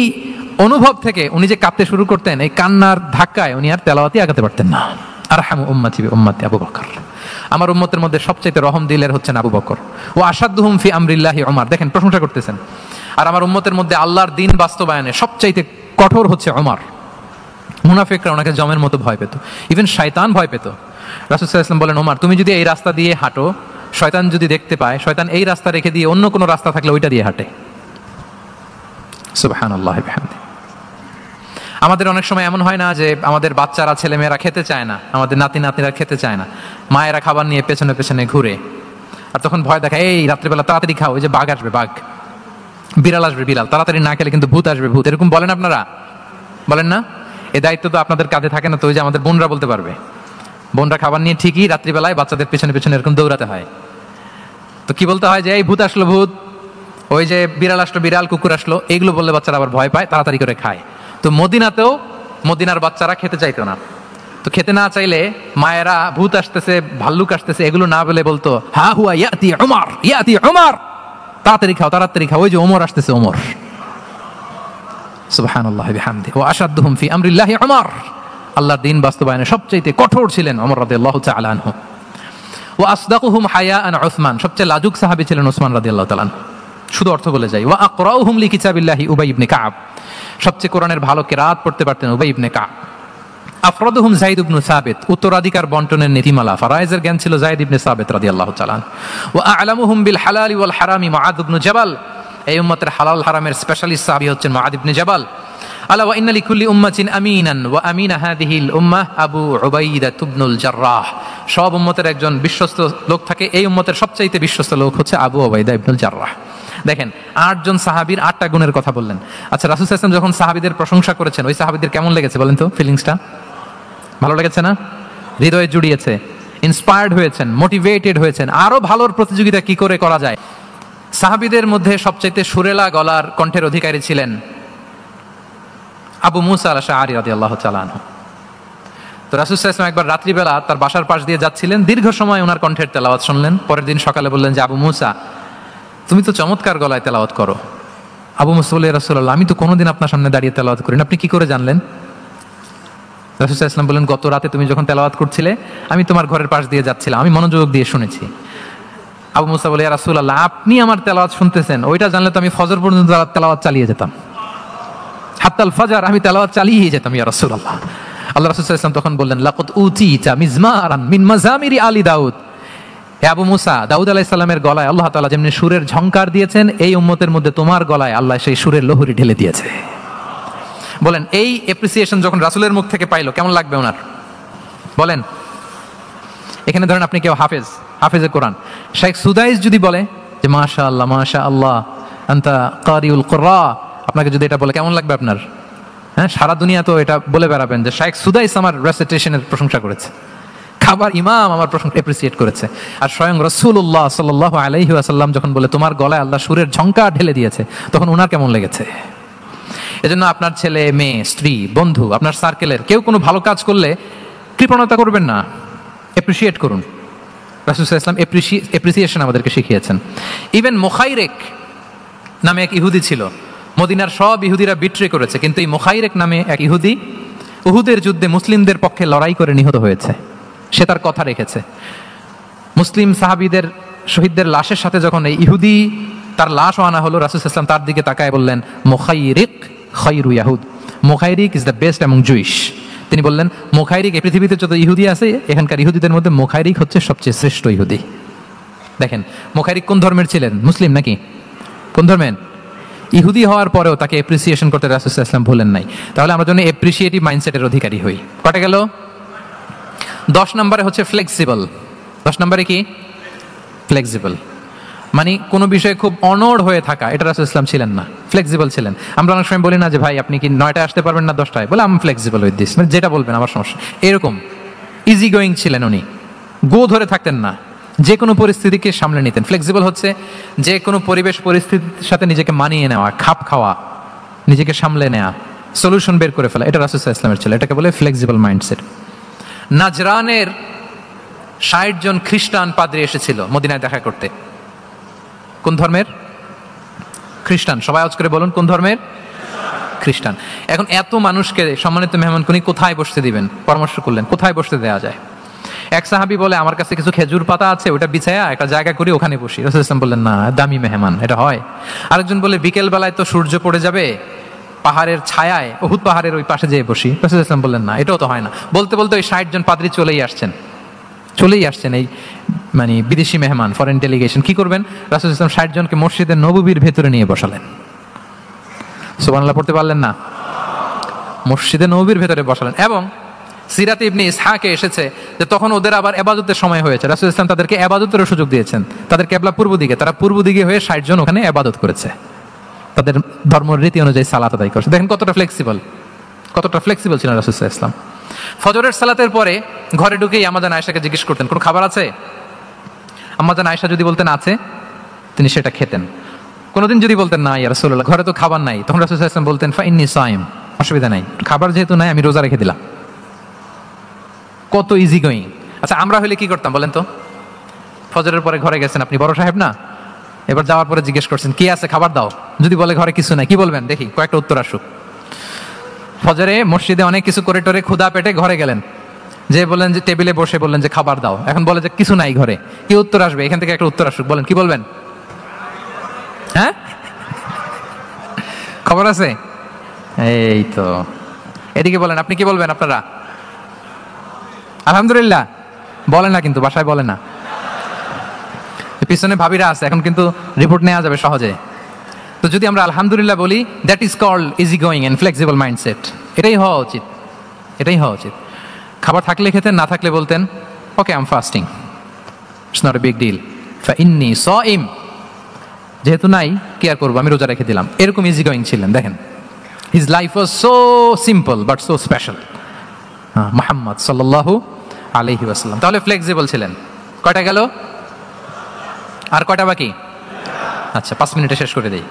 অনুভব থেকে উনি যে কাঁদতে শুরু করতেন, এই কান্নার ধাক্কায় উনি আর তেলাওয়াতই আগাতে পারতেন না। আরহামু উম্মতি বি উম্মতি আবু বকর। আমার উম্মতের মধ্যে সবচাইতে রহম দিলের হচ্ছেন আবু বকর। ও আসাদুহুম ফি আমরিল্লাহি ওমর। দেখেন প্রশংসা করতেছেন। আর আমার উম্মতের মধ্যে আল্লাহর দ্বীন বাস্তবায়নে সবচাইতে কঠোর হচ্ছে ওমর। মুনাফিকরা ওনাকে জমের মতো ভয় পেত, ইভেন শয়তান ভয় পেত। রাসূল সাল্লাল্লাহু আলাইহি ওয়াসাল্লাম বলেন, ওমর তুমি যদি এই রাস্তা দিয়ে হাঁটো, শয়তান যদি দেখতে পায়, শয়তান এই রাস্তা রেখে দিয়ে অন্য কোনো রাস্তা থাকলে ওইটা দিয়ে হাঁটে। সুবহানাল্লাহি ওয়া বিহামদিহি। আমাদের অনেক সময় এমন হয় না যে আমাদের বাচ্চারা ছেলেমেয়েরা খেতে চায় না, আমাদের নাতি নাতিরা খেতে চায় না, মায়েরা খাবার নিয়ে পেছনে পেছনে ঘুরে, আর তখন ভয় দেখায় এই রাত্রিবেলা তাড়াতাড়ি খাও, ওই যে বাঘ আসবে বাঘ, বিড়াল আসবে বিড়াল, তাড়াতাড়ি না খেলে কিন্তু ভূত আসবে ভূত, এরকম বলেন আপনারা? বলেন না? এই দায়িত্ব তো আপনাদের কাঁধে থাকে না, তো ওই যে আমাদের বোনরা বলতে পারবে, বোনরা খাবার নিয়ে ঠিকই রাত্রিবেলায় বাচ্চাদের পেছনে পেছনে এরকম দৌড়াতে হয়। তো কি বলতে হয় যে এই ভূত আসলো ভূত, ওই যে বিড়াল আসলো বিড়াল, কুকুর আসলো, এইগুলো বললে বাচ্চারা আবার ভয় পায়, তাড়াতাড়ি করে খায়। তো মদিনাতেও মদিনার বাচ্চারা খেতে চাইতো না। তো খেতে না চাইলে মায়েরা ভূত আসতেছে ভাল্লুক আসতেছে এগুলো না বলে বলতো হা হুয়া ইয়াতি উমর, ইয়াতি উমর, তাড়াতাড়ি খাও তাড়াতাড়ি খাও, ওই যে ওমর আসতেছে ওমর। সুবহানাল্লাহি ওয়া বিহামদিহি ওয়া আশাদ্দুহুম ফি আমরিল্লাহি উমর, আল্লাহর দ্বীন বাস্তবায়নে সবচেয়ে কঠোর ছিলেন ওমর রাদিয়াল্লাহু তাআলা আনহু। ওয়া আসদাকুহুম হায়াআন উসমান, সবচেয়ে লাজুক সাহাবী ছিলেন উসমান রাদিয়াল্লাহু তাআলা আনহু। শুধু অর্থ বলে যাই। ওয়া আকরাউহুম লিকিতাবিল্লাহি উবাই ইবনে কাব, সবচেয়ে কোরআনের ভালো কিরাত পড়তে পারতেন উবাই ইবনে কাব। আফরাদুহুম যায়েদ ইবনে সাবিত, উত্তরাধিকার বন্টনের নীতিমালা ফারায়েজের জ্ঞান ছিল যায়েদ ইবনে সাবিত রাদিয়াল্লাহু তাআলা। ওয়া আ'লামুহুম বিল হালালি ওয়াল হারামি মুআদ ইবনে জাবাল, এই উম্মতের হালাল হারামের স্পেশালিস্ট সাহাবী হচ্ছেন মুআদ ইবনে জাবাল। আলা ওয়া ইন্না লিকুল্লি উম্মাতিন আমিনান ওয়া আমিনা হাযিহিল উম্মাহ আবু উবাইদা ইবনুল জাররাহ, সব উম্মতের একজন বিশ্বস্ত লোক থাকে, এই উম্মতের সবচাইতে বিশ্বস্ত লোক হচ্ছে আবু উবাইদা ইবনুল জাররাহ। দেখেন 8 জন সাহাবীর 8টা গুণের কথা বললেন। আচ্ছা, রাসূল সাল্লাল্লাহু আলাইহি ওয়াসাল্লাম যখন সাহাবীদের প্রশংসা করেছেন, ওই সাহাবীদের কেমন লেগেছে বলেন তো? ফিলিংসটা ভালো লেগেছে না? হৃদয়ে জুড়িয়েছে, ইন্সপায়ার্ড হয়েছেন, মোটিভেটেড হয়েছেন, আরো ভালোর প্রতিযোগিতা কি করে করা যায়। সাহাবীদের মধ্যে সবচাইতে সুরেলা গলার কণ্ঠের অধিকারী ছিলেন আবু মুসা আল-আশআরী রাদিয়াল্লাহু তাআলা আনহু। তো রাসূল সাল্লাল্লাহু আলাইহি ওয়াসাল্লাম একবার রাত্রিবেলা তার বাসার পাশ দিয়ে যাচ্ছিলেন, দীর্ঘ সময় ওনার কণ্ঠের তেলাওয়াত শুনলেন। পরের দিন সকালে বললেন যে আবু মুসা, তুমি তো চমৎকার গলায় তেলাওয়াত করো। আবু মুসা বললেন, ইয়া রাসূলুল্লাহ, আমি তো কোনোদিন আপনার সামনে দাঁড়িয়ে তেলাওয়াত করি না, আপনি কি করে জানলেন? রাসূল সাল্লাল্লাহু আলাইহি ওয়াসাল্লাম বললেন, গত রাতে তুমি যখন তেলাওয়াত করছিলে আমি তোমার ঘরের পাশ দিয়ে যাচ্ছিলাম, আমি মনোযোগ দিয়ে শুনেছি। আবু মুসা বলে, ইয়া রাসূলুল্লাহ, আপনি আমার তেলাওয়াত শুনতেছেন, ওইটা জানলে তো আমি ফজর পর্যন্ত তেলাওয়াত চালিয়ে যেতাম, হাত্তাল ফাজর আমি তেলাওয়াত চালিয়ে যেতাম ইয়া রাসূলুল্লাহ। আল্লাহ রাসূল সাল্লাল্লাহু আলাইহি ওয়াসাল্লাম তখন বললেন, লাকাদ উতিতা মিজমারান মিন মাজামিরি আলি দাউদ, হে আবু মুসা, দাউদ আলাইহিস সালামের গলায় আল্লাহ তাআলা যেমনি সুরের ঝংকার দিয়েছেন, এই উম্মতের মধ্যে তোমার গলায় আল্লাহ সেই সুরের লহরী ঢেলে দিয়েছে। বলেন এই অ্যাপ্রিসিয়েশন যখন রাসূলের মুখ থেকে পাইলো কেমন লাগবে ওনার? বলেন। এখানে ধরেন আপনি কেউ হাফেজে কোরআন, শেখ সুদাইস যদি বলে যে মাশাআল্লাহ মাশাআল্লাহ আনতা কারিউল কুরআ, আপনাকে যদি এটা বলে কেমন লাগবে আপনার? হ্যাঁ, সারা দুনিয়া তো এটা বলে বেড়াবেন যে শেখ সুদাইস আমার রেসিটেশনের প্রশংসা করেছে, খাবার ইমাম আমার প্রশংসা অ্যাপ্রিসিয়েট করেছে। আর স্বয়ং রাসূলুল্লাহ সাল্লাল্লাহু আলাইহি ওয়াসাল্লাম যখন বলে তোমার গলায় আল্লাহ সুরের ঝংকার ঢেলে দিয়েছে, তখন ওনার কেমন লেগেছে? এজন্য আপনার ছেলে মেয়ে স্ত্রী বন্ধু আপনার সার্কেলের কেউ কোনো ভালো কাজ করলে কৃপণতা করবেন না, অ্যাপ্রিসিয়েট করুন। রাসূল সাল্লাল্লাহু আলাইহি ওয়াসাল্লাম অ্যাপ্রিসিয়েশন আমাদেরকে শিখিয়েছেন। ইভেন মুখাইরেক নামে এক ইহুদি ছিল, মদিনার সব ইহুদিরা বিট্রে করেছে, কিন্তু এই মুখাইরেক নামে এক ইহুদি উহুদের যুদ্ধে মুসলিমদের পক্ষে লড়াই করে নিহত হয়েছে। সে তার কথা রেখেছে। মুসলিম সাহাবীদের শহীদদের লাশের সাথে যখন এই ইহুদি তার লাশও আনা হলো, রাসূল সাল্লাল্লাহু আলাইহি ওয়াসাল্লাম তার দিকে তাকায় বললেন, মুখাইরিক খায়রু ইয়াহুদ, মুখাইরিক is the best among Jewish. তিনি বললেন, মুখাইরিক, এই পৃথিবীতে যত ইহুদি আছে এখানকার ইহুদিদের মধ্যে মুখাইরিক হচ্ছে সবচেয়ে শ্রেষ্ঠ ইহুদি। দেখেন মুখাইরিক কোন ধর্মের ছিলেন? মুসলিম নাকি? কোন ধর্মের? ইহুদি হওয়ার পরেও তাকে অ্যাপ্রিসিয়েশন করতে রাসূল সাল্লাল্লাহু আলাইহি ওয়াসাল্লাম ভুলেন নাই। তাহলে আমরা যেন অ্যাপ্রিসিয়েটিভ মাইন্ডসেটের অধিকারী হই। কটা গেল? 10 নম্বরে হচ্ছে ফ্লেক্সিবল। 10 নম্বরে কি? ফ্লেক্সিবল, মানে কোনো বিষয়ে খুব অনড় হয়ে থাকা, এটা রাসূল ইসলাম ছিলেন না, ফ্লেক্সিবল ছিলেন। আমরা অনেক সময় বলি না যে ভাই আপনি কি 9টায় আসতে পারবেন না 10টায়, বলে আমি ফ্লেক্সিবল উইথ দিস, মানে যেটা বলবেন আমার সমস্যা, এরকম ইজি গোয়িং ছিলেন উনি, গো ধরে থাকতেন না, যে কোনো পরিস্থিতিকে সামলে নিতেন। ফ্লেক্সিবল হচ্ছে যে কোনো পরিবেশ পরিস্থিতির সাথে নিজেকে মানিয়ে নেওয়া, খাপ খাওয়া, নিজেকে সামলে নেওয়া, সলিউশন বের করে ফেলা, এটা রাসূল সাল্লাল্লাহু আলাইহি ওয়াসাল্লামের ছিল, এটাকে বলে ফ্লেক্সিবল মাইন্ডসেট। নাজরানের 60 জন খ্রিস্টান পাদ্রী এসেছিল মদিনায় দেখা করতে। কোন ধর্মের? খ্রিস্টান। সবাই আওয়াজ করে বলুন, কোন ধর্মের? খ্রিস্টান। এখন এত মানুষকে সম্মানিত মেহমান কোনি কোথায় বসতে দিবেন? পরামর্শ করলেন কোথায় বসতে দেওয়া যায়। এক সাহাবী বলে, আমার কাছে কিছু খেজুর পাতা আছে, ওটা বিছায়া একটা জায়গা করি ওখানে বসি। রাসূল সাল্লাল্লাহু আলাইহি ওয়াসাল্লাম বললেন, না, দামি মেহমান, এটা হয়। আরেকজন বলে, বিকেল বেলায় তো সূর্য পড়ে যাবে, পাহাড়ের ছায়ায় উহুদ পাহাড়ের ওই পাশে যেয়ে বসি। রাসূল সাল্লাল্লাহু আলাইহি ওয়াসাল্লাম বললেন, না, এটাও তো হয় না। বলতে বলতে ওই 60 জন পাদ্রী চলেই আসছেন এই মানে বিদেশি মেহমান, ফরেন ডেলিগেশন। কি করবেন? রাসূল সাল্লাল্লাহু আলাইহি ওয়াসাল্লাম 60 জনকে মসজিদের নববীর ভেতরে নিয়ে বসালেন। সুবহানাল্লাহ পড়তে পারলেন না? মসজিদে নববীর ভেতরে বসালেন। এবং সিরাতে ইবনে ইসহাকে এসেছে যে তখন ওদের আবার ইবাদতের সময় হয়েছে, রাসূল ইসলাম তাদেরকে ইবাদতের সুযোগ দিয়েছেন। তাদের কিবলা পূর্ব দিকে, তারা পূর্ব দিকে হয়ে 60 জন ওখানে ইবাদত করেছে, তাদের ধর্মের রীতি অনুযায়ী সালাত আদায় করছে। দেখেন কতটা ফ্লেক্সিবল ছিলেন রাসূল সাল্লাল্লাহু আলাইহি ওয়াসাল্লাম। ফজরের সালাতের পরে ঘরে ঢুকেই আম্মা জান আয়েশাকে জিজ্ঞেস করতেন কোনো খাবার আছে? আম্মা জান আয়েশা যদি বলতেন আছে, তিনি সেটা খেতেন। কোনোদিন যদি বলতেন না ইয়া রাসূলুল্লাহ ঘরে তো খাবার নাই, তখন রাসূল সাল্লাল্লাহু আলাইহি ওয়াসাল্লাম বলতেন ফা ইন্নী সাইম, অসুবিধা নাই, খাবার যেহেতু নাই আমি রোজা রেখে দিলাম। কত ইজি গোয়িং। আচ্ছা আমরা হলে কি করতাম বলেন তো? ফজরের পরে ঘরে গেছেন, আপনি বড় সাহেব না, এবার যাওয়ার পরে জিজ্ঞেস করছেন কি আছে খাবার দাও, যদি বলে ঘরে কিছু নাই, কি বলবেন দেখি কয়েকটা উত্তর আসুক। ফজরে মসজিদে অনেক কিছু করে টোরে ক্ষুধা পেটে ঘরে গেলেন, যে বললেন যে টেবিলে বসে বললেন যে খাবার দাও, এখন বলে যে কিছু নাই ঘরে, কি উত্তর আসবে? এখান থেকে একটা উত্তর আসুক, বলেন কি বলবেন? হ্যাঁ খবর আছে, এই তো। এদিকে বলেন আপনি কি বলবেন? আপনারা আলহামদুলিল্লাহ বলেন না, কিন্তু বাসায় বলেন না। পিছনে ভাবিরা আছে, এখন কিন্তু রিপোর্ট নেওয়া যাবে সহজে। তো যদি আমরা আলহামদুলিল্লাহ বলি, that is called easy going and flexible mindset. এটাই হওয়া উচিত, এটাই হওয়া উচিত। খাবার থাকলে খেতেন, না থাকলে বলতেন okay I am fasting, it's not a big deal, ফা ইন্নী সাইম, যেহেতু নাই কি আর করবো, আমি রোজা রেখে দিলাম। এরকম ইজি গোয়িং ছিলেন। দেখেন his life was so simple but so special, Muhammad সাল্লাল্লাহু আলাইহি ওয়াসাল্লাম। তাহলে ফ্লেক্সিবল ছিলেন। কয়টা গেল? আর কয়টা বাকি? আচ্ছা 5 মিনিটে শেষ করে দেই।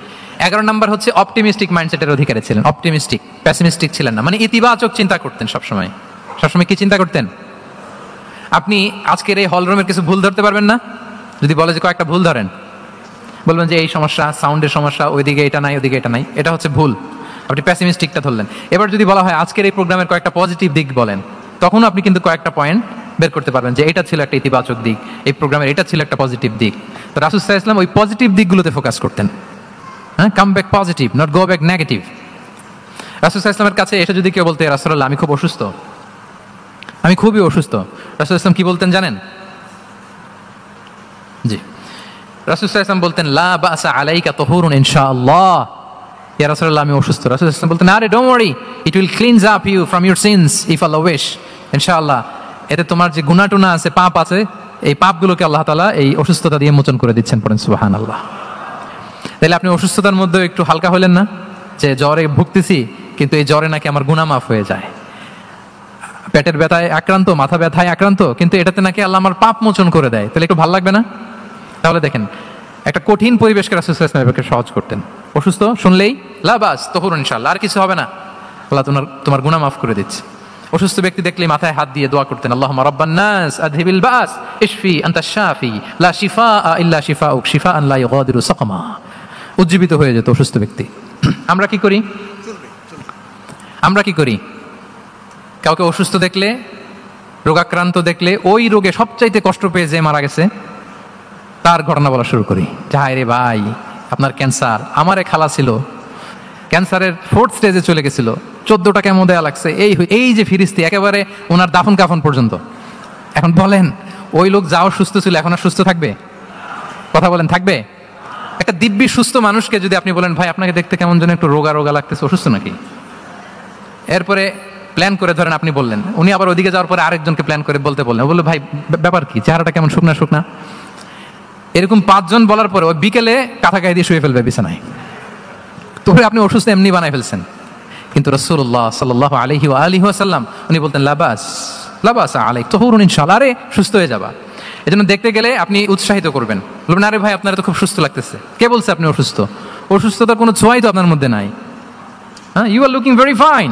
11 নম্বর হচ্ছে অপটিমিস্টিক মাইন্ডসেটের অধিকারী ছিলেন। অপটিমিস্টিক, প্যাসিমিস্টিক ছিলেন না, মানে ইতিবাচক চিন্তা করতেন সবসময়। সবসময় কি চিন্তা করতেন? আপনি আজকের এই হল রুমের কিছু ভুল ধরতে পারবেন না? যদি বলে যে কয়েকটা ভুল ধরেন, বলবেন যে এই সমস্যা, সাউন্ডের সমস্যা, ওইদিকে এটা নাই, ওইদিকে এটা নাই, এটা হচ্ছে ভুল। আপনি প্যাসিমিস্টিকটা ধরলেন। এবার যদি বলা হয় আজকের এই প্রোগ্রামের কয়েকটা পজিটিভ দিক বলেন, তখন আপনি কিন্তু কয়েকটা পয়েন্ট বের করতে পারবেন যে এটা ছিল একটা ইতিবাচক দিক, এই প্রোগ্রামের এটা ছিল একটা পজিটিভ দিক। তো রাসূল সাল্লাল্লাহু আলাইহি ওয়াসাল্লাম ওই পজিটিভ দিকগুলোতে ফোকাস করতেন। হ্যাঁ, come back positive, not go back negative. রাসূল সাল্লাল্লাহু আলাইহি ওয়াসাল্লামের কাছে এসে যদি কেউ বলতে রাসূলুল্লাহ আমি খুব অসুস্থ, আমি খুবই অসুস্থ, রাসূল সাল্লাল্লাহু আলাইহি ওয়াসাল্লাম কি বলতেন জানেন? জি, রাসূল সাল্লাল্লাহু আলাইহি ওয়াসাল্লাম বলতেন লা বাসা আলাইকা তাহুরুন ইনশাআল্লাহ। ইয়া রাসূলুল্লাহ আমি অসুস্থ। রাসূল সাল্লাল্লাহু আলাইহি ওয়াসাল্লাম বলতেন আরে don't worry, it will cleanse up you from your sins if Allah wish, ইনশাআল্লাহ এতে তোমার যে গুনাহ টুনা আছে, পাপ আছে, এই পাপগুলোকে আল্লাহ তাআলা এই অসুস্থতা দিয়ে মোচন করে দিচ্ছেন। পড়েন সুবহানাল্লাহ। তাহলে আপনি অসুস্থতার মধ্যে একটু হালকা হলেন না, যে জ্বরে ভুগতেছি কিন্তু এই জ্বরে নাকি আমার গুনাহ মাফ হয়ে যায়। পেটের ব্যথায় আক্রান্ত, মাথা ব্যথায় আক্রান্ত, কিন্তু এটাতে নাকি আল্লাহ আমার পাপ মোচন করে দেয়, তাহলে একটু ভালো লাগবে না? তাহলে দেখেন একটা কঠিন পরিবেশকে রাসূল সাল্লাল্লাহু আলাইহি ওয়াসাল্লাম সহজ করতেন। অসুস্থ শুনলেই লা বাস তাহুরুন ইনশাআল্লাহ, আর কিছু হবে না, আল্লাহ তোমার গুনাহ মাফ করে দিচ্ছে। অসুস্থ ব্যক্তি দেখলে মাথায় হাত দিয়ে দোয়া করতেন আল্লাহুম্মা রাব্বান নাস আযহিবিল বাস ইশফি আনতা শাফি লা শিফা ইল্লা শিফাউক শিফাআন লা ইগাদিরু সাকমা। উজ্জীবিত হয়ে যেত অসুস্থ ব্যক্তি। আমরা কি করি? আমরা কি করি? কাউকে অসুস্থ দেখলে, রোগাক্রান্ত দেখলে, ওই রোগে সবচাইতে কষ্ট পেয়ে যে মারা গেছে তার ঘটনা বলা শুরু করি। হায় রে ভাই আপনার ক্যান্সার, আমার এক খালা ছিল ক্যান্সারের 4th স্টেজে চলে গেছিল, 14টা কেমো দেয়া লাগছে, এই যে ফিরিস্তি একেবারে ওনার দাফন কাফন পর্যন্ত। এখন বলেন ওই লোক যাও সুস্থ ছিল, এখন আর সুস্থ থাকবে? কথা বলেন থাকবে? একটা দিব্যি সুস্থ মানুষকে যদি আপনি বলেন ভাই আপনাকে দেখতে কেমন যেন একটু রোগা রোগা লাগতেছে, অসুস্থ নাকি? এরপরে প্ল্যান করে ধরেন আপনি বললেন, উনি আবার ওইদিকে যাওয়ার পরে আরেকজনকে প্ল্যান করে বলতে বললেন, বললো ভাই ব্যাপার কি, চেহারাটা কেমন শুকনা শুকনা। এরকম 5 জন বলার পরে ওই বিকেলে কাঁথা গায়ে দিয়ে শুয়ে ফেলবে বিছানায়। তোরে আপনি অসুস্থ এমনি বানাই ফেলছেন। কিন্তু রাসূলুল্লাহ সাল্লাল্লাহু আলাইহি ওয়াসাল্লাম উনি বলতেন লাবাস আলাইক তাহুরুন ইনশাআল্লাহ, আরে সুস্থ হয়ে যাবা। এজন্য দেখতে গেলে আপনি উৎসাহিত করবেন, বলবেন আরে ভাই আপনার তো খুব সুস্থ লাগতেছে। কে বলছে আপনি অসুস্থ? অসুস্থতার কোনো ছোঁয়াই তো আপনার মধ্যে নাই। হ্যাঁ, you are looking very fine,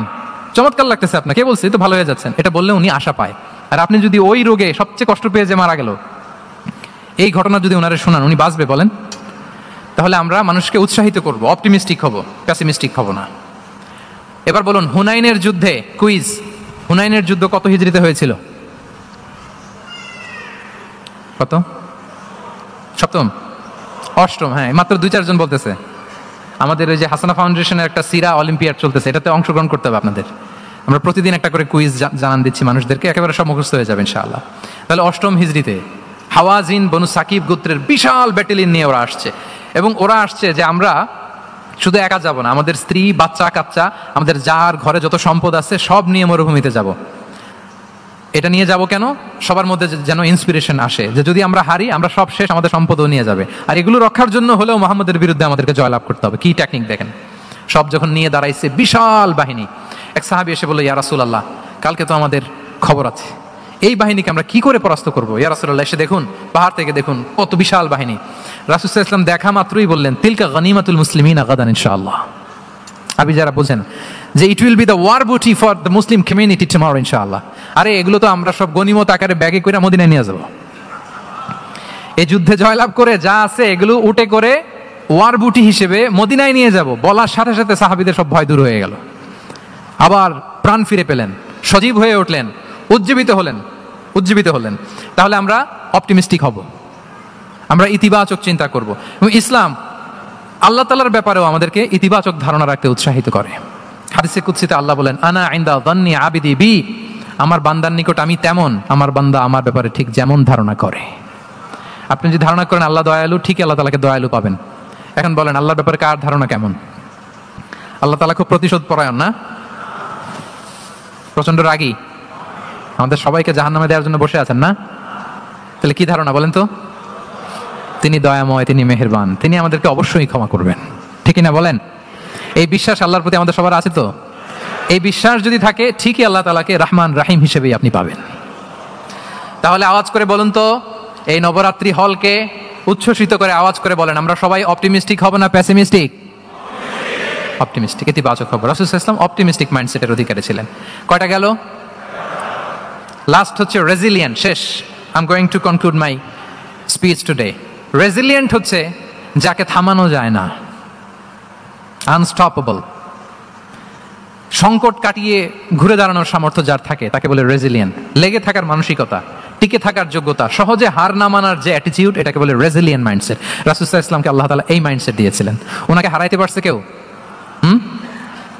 চমৎকার লাগতেছে আপনার, কে বলছে? তো ভালো হয়ে যাচ্ছেন। এটা বললে উনি আশা পায়। আর আপনি যদি ওই রোগে সবচেয়ে কষ্ট পেয়ে যে মারা গেল এই ঘটনা যদি ওনারে শোনান, উনি বাঁচবে বলেন? তাহলে আমরা মানুষকে উৎসাহিত করব, অপটিমিস্টিক হব, প্যাসিমিস্টিক হব না। এবার বলুন হুনাইনের যুদ্ধে, কুইজ, হুনাইনের যুদ্ধ কত হিজরিতে হয়েছিল? কত? 7ম, 8ম? হ্যাঁ, মাত্র 2-4 জন বলতেছে। আমাদের ওই যে হাসানা ফাউন্ডেশনের একটা সিরা অলিম্পিয়াড চলতেছে, এটাতে অংশগ্রহণ করতে হবে আপনাদের। আমরা প্রতিদিন একটা করে কুইজ জানান দিচ্ছি মানুষদেরকে, একেবারে সব মুখস্থ হয়ে যাবে ইনশাআল্লাহ। তাহলে 8ম হিজরিতে হাওয়াজিন বনু সাকিব গোত্রের বিশাল ব্যাটালিয়ন নিয়ে ওরা আসছে, এবং ওরা আসছে যে আমরা শুধু একা যাব না, আমাদের স্ত্রী, বাচ্চা কাচ্চা, আমাদের যার ঘরে যত সম্পদ আছে সব নিয়ে মরুভূমিতে যাব। এটা নিয়ে যাব কেন? সবার মধ্যে যেন ইন্সপিরেশন আসে যে যদি আমরা হারি, আমরা সব শেষ, আমাদের সম্পদও নিয়ে যাবে। আর এগুলো রক্ষার জন্য হলেও মোহাম্মদের বিরুদ্ধে আমাদেরকে জয়লাভ করতে হবে। কি টেকনিক দেখেন! সব যখন নিয়ে দাঁড়াইছে, বিশাল বাহিনী, এক সাহাবী এসে বলল, ইয়া রাসূলুল্লাহ, কালকে তো আমাদের খবর আছে, এই বাহিনীকে আমরা কি করে পরাস্ত করবো? ইয়া রাসূলুল্লাহ, এসে দেখুন, পাহাড় থেকে দেখুন কত বিশাল বাহিনী। রাসূল সাল্লাল্লাহু আলাইহি ওয়াসাল্লাম দেখা মাত্রই বললেন, তিলকা গনিমাতুল মুসলিমিনা গাদান ইনশাআল্লাহ। আপনি যারা বোঝেন যে it will be the war booty for the Muslim community tomorrow ইনশাআল্লাহ। আরে এগুলো তো আমরা সব গনিমত আকারে ব্যাগে করে মদিনায় নিয়ে যাবো। এই যুদ্ধে জয়লাভ করে যা আছে এগুলো উঠে করে ওয়ার বুটি হিসেবে মদিনায় নিয়ে যাব। বলার সাথে সাথে সাহাবীদের সব ভয় দূর হয়ে গেল, আবার প্রাণ ফিরে পেলেন, সজীব হয়ে উঠলেন, উজ্জীবিত হলেন। তাহলে আমরা অপটিমিস্টিক হব, আমরা ইতিবাচক চিন্তা করব। এবং ইসলাম আল্লাহ তাআলার ব্যাপারেও আমাদেরকে ইতিবাচক ধারণা রাখতে উৎসাহিত করে। হাদিসে কুদসিতে আল্লাহ বলেন, আনা ইনদা যান্নি আবিদি বি, আমার বান্দার নিকট আমি তেমন, আমার বান্দা আমার ব্যাপারে ঠিক যেমন ধারণা করে। আপনি যদি ধারণা করেন আল্লাহ দয়ালু, ঠিকই আল্লাহ তাআলাকে দয়ালু পাবেন। এখন বলেন, আল্লাহর ব্যাপারে কার ধারণা কেমন? আল্লাহ তাআলা খুব প্রতিশোধ পরায়ণ না? প্রচন্ড রাগী, আমাদের সবাইকে জাহান্নামে দেওয়ার জন্য বসে আছেন না? তাহলে কি ধারণা বলেন তো? তিনি দয়াময়, তিনি মেহেরবান, তিনি আমাদেরকে অবশ্যই ক্ষমা করবেন, ঠিক না বলেন? এই বিশ্বাস আল্লাহর প্রতি আমাদের সবার আছে তো? এই বিশ্বাস যদি থাকে, ঠিকই আল্লাহ তাআলাকে রহমান রাহিম হিসেবেই আপনি পাবেন। তাহলে আওয়াজ করে বলুন তো, এই নবরাত্রি হলকে উচ্ছ্বসিত করে আওয়াজ করে বলেন, আমরা সবাই অপটিমিস্টিক হব না প্যাসিমিস্টিক? অপটিমিস্টিক, ইতিবাচক হব। রাসূল সাল্লাল্লাহু আলাইহি ওয়াসাল্লাম অপটিমিস্টিক মাইন্ডসেটের অধিকারী ছিলেন। কয়টা গেল? লাস্ট হচ্ছে রেজিলিয়েন্ট। শেষ, I am going to conclude my speech today. Resilient হচ্ছে যাকে থামানো যায় না, আনস্টপেবল। সংকট কাটিয়ে ঘুরে দাঁড়ানোর সামর্থ্য যার থাকে তাকে বলে রেজিলিয়েন্ট। লেগে থাকার মানসিকতা, টিকে থাকার যোগ্যতা, সহজে হার না মানার যে অ্যাটিটিউড, এটাকে বলে রেজিলিয়েন্ট মাইন্ডসেট। রাসূল সাল্লাল্লাহু আলাইহি ওয়াসাল্লামকে আল্লাহ তাআলা এই মাইন্ডসেট দিয়েছিলেন। ওনাকে হারাইতে পারছে কেউ?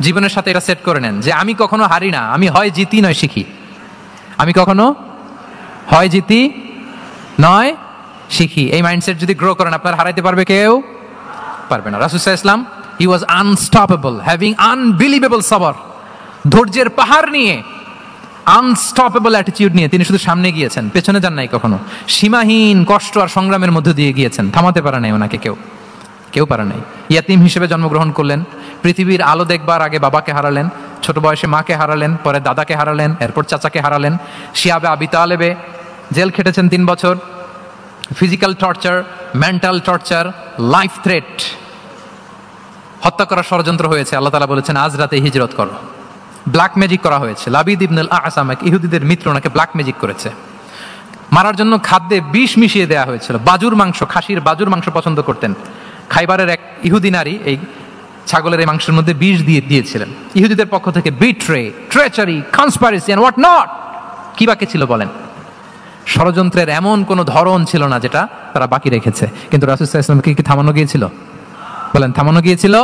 জীবনের সাথে এটা সেট করে নেন যে আমি কখনো হারি না, আমি হয় জিতি নয় শিখি। আমি কখনো হয় জিতি নয় শিখি। এই মাইন্ডসেট যদি গ্রো করেন, আপনার হারাইতে পারবে কেউ? পারবে না। রাসূল সাল্লাল্লাহু আলাইহি ওয়াসাল্লাম, he was unstoppable, having unbelievable সাবর, ধৈর্যের পাহাড় নিয়ে, আনস্টপেবল অ্যাটিটিউড নিয়ে তিনি শুধু সামনে গিয়েছেন, পেছনে যান নাই কখনো। সীমাহীন কষ্ট আর সংগ্রামের মধ্য দিয়ে গিয়েছেন, থামাতে পারে নাই ওনাকে কেউ পারে নাই। ইয়াতিম হিসেবে জন্মগ্রহণ করলেন, পৃথিবীর আলো দেখবার আগে বাবাকে হারালেন, ছোট বয়সে মাকে হারালেন, পরে দাদাকে হারালেন, এরপর চাচাকে হারালেন। শিয়াবে আবি তালেবে জেল খেটেছেন 3 বছর। Physical torture, mental torture, life threat, হত্যা করার ষড়যন্ত্র হয়েছে। আল্লাহ তাআলা বলেছেন আজ রাতে হিজরত করো। ব্ল্যাক ম্যাজিক করা হয়েছে। লাবিদ ইবনুল আসাম, এক ইহুদিদের মিত্র, ওনাকে ব্ল্যাক ম্যাজিক করেছে। মারার জন্য খাদ্যে বিষ মিশিয়ে দেওয়া হয়েছিল। বাজুর মাংস, খাসির বাজুর মাংস পছন্দ করতেন। খাইবারের এক ইহুদি নারী এই ছাগলের এই মাংসের মধ্যে বিষ দিয়েছিলেন। ইহুদিদের পক্ষ থেকে betray, treachery, conspiracy and what not, কি বাকি ছিল বলেন? ষড়যন্ত্রের এমন কোন ধরন ছিল না যেটা তারা বাকি রেখেছে। কিন্তু রাসূল সাল্লাল্লাহু আলাইহি ওয়াসাল্লামকে কি থামানো গিয়েছিল? বলেন, থামানো গিয়েছিল?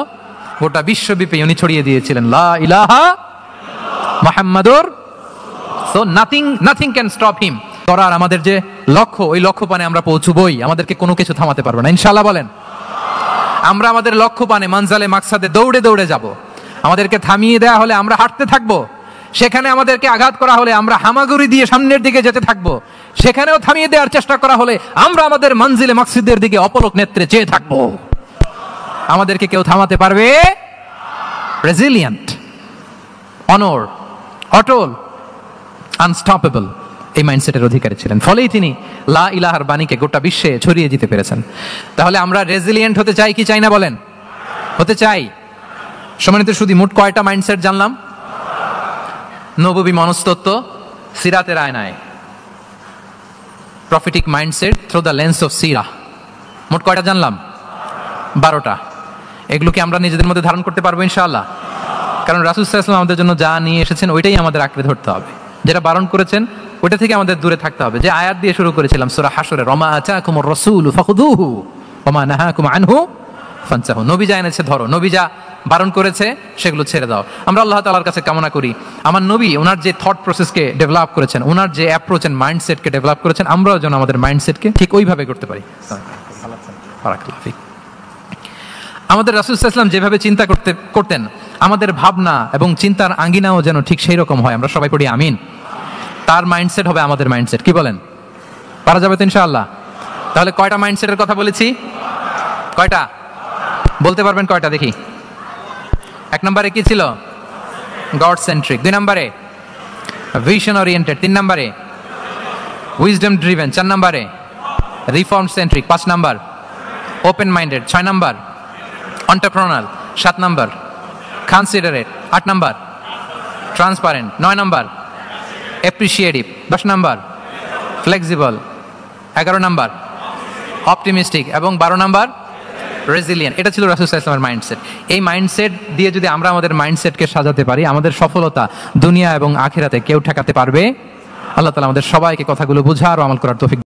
গোটা বিশ্বব্যাপী উনি ছড়িয়ে দিয়েছিলেন লা ইলাহা মুহাম্মাদুর, so nothing can stop him. করার আমাদের যে লক্ষ্য, ওই লক্ষ্য পানে আমরা পৌঁছবই, আমাদেরকে কোনো কিছু থামাতে পারবে না ইনশাআল্লাহ। বলেন, আমরা আমাদের লক্ষ্য পানে, মানজালে মাকসাদে দৌড়ে দৌড়ে যাব। আমাদেরকে থামিয়ে দেয়া হলে আমরা হাঁটতে থাকবো, সেখানে আমাদেরকে আঘাত করা হলে আমরা হামাগুড়ি দিয়ে সামনের দিকে যেতে থাকবো, সেখানেও থামিয়ে দেওয়ার চেষ্টা করা হলে আমরা আমাদের মঞ্জিলে মাকসিদের দিকে অপলক নেত্রে চেয়ে থাকবো। আমাদেরকে কেউ থামাতে পারবে? রেজিলিয়েন্ট, অনর, অটল, আনস্টপেবল, এই মাইন্ডসেটের অধিকারী ছিলেন। ফলেই তিনি লা ইলাহার বাণীকে গোটা বিশ্বে ছড়িয়ে দিতে পেরেছেন। তাহলে আমরা রেজিলিয়েন্ট হতে চাই কি চাই না বলেন? হতে চাই। সম্মানিত সুধী, মোট কয়টা মাইন্ডসেট জানলাম? নববী মনস্তত্ত্ব সিরাতের আয়নায়, prophetic mindset through the lens of সিরা, মোট কয়টা জানলাম? 12টা। এগুলোকে আমরা নিজেদের মধ্যে ধারণ করতে পারবো ইনশাআল্লাহ। কারণ রাসূল সাল্লাল্লাহু আলাইহি ওয়াসাল্লাম আমাদের জন্য যা নিয়ে এসেছেন ওইটাই আমাদের আঁকড়ে ধরতে হবে। যেটা বারণ করেছেন ওইটা থেকে আমাদের দূরে থাকতে হবে। যে আয়াত দিয়ে শুরু করেছিলাম সূরা হাশরে, ওমা আতাকুমুর রাসূলু ফাখুযুহু ওমা নাহাকুম আনহু ফানতাহু। নবী যা এনেছে ধরো, নবী যা বারণ করেছে সেগুলো ছেড়ে দাও। আমরা আল্লাহ তাআলার কাছে কামনা করি আমার নবী ওনার যে থট প্রসেসকে ডেভেলপ করেছেন, ওনার যে অ্যাপ্রোচ এন্ড মাইন্ডসেটকে ডেভেলপ করেছেন, আমরাও যেন আমাদের মাইন্ডসেটকে ঠিক ওইভাবে করতে পারি। আমাদের রাসূল সাল্লাল্লাহু আলাইহি ওয়াসাল্লাম যেভাবে চিন্তা করতেন, আমাদের ভাবনা এবং চিন্তার আঙ্গিনাও যেন ঠিক সেই রকম হয়। আমরা সবাই পড়ি আমিন। তার মাইন্ডসেট হবে আমাদের মাইন্ডসেট। কি বলেন? পারা যাবে তো ইনশাআল্লাহ? তাহলে কয়টা মাইন্ডসেটের কথা বলেছি? কয়টা বলতে পারবেন? কয়টা দেখি। 1 নম্বরে কি ছিল? God centric. 2 নম্বরে ভিশন ওরিয়েন্টেড। 3 নম্বরে উইজডম ড্রিভেন। 4 নম্বরে reform centric. 5 number open minded. 6 number entrepreneurial. 7 number considerate. 8 number transparent. 9 number appreciative. 10 number flexible. 11 number optimistic এবং 12 নাম্বার রেজিলিয়েন্ট। এটা ছিল রাসূল সাল্লাল্লাহু আলাইহি ওয়াসাল্লামের মাইন্ডসেট। এই মাইন্ডসেট দিয়ে যদি আমরা আমাদের মাইন্ডসেটকে সাজাতে পারি, আমাদের সফলতা দুনিয়া এবং আখিরাতে কেউ ঠেকাতে পারবে। আল্লাহ তাআলা আমাদের সবাইকে কথাগুলো বুঝার ও আমল করার তৌফিক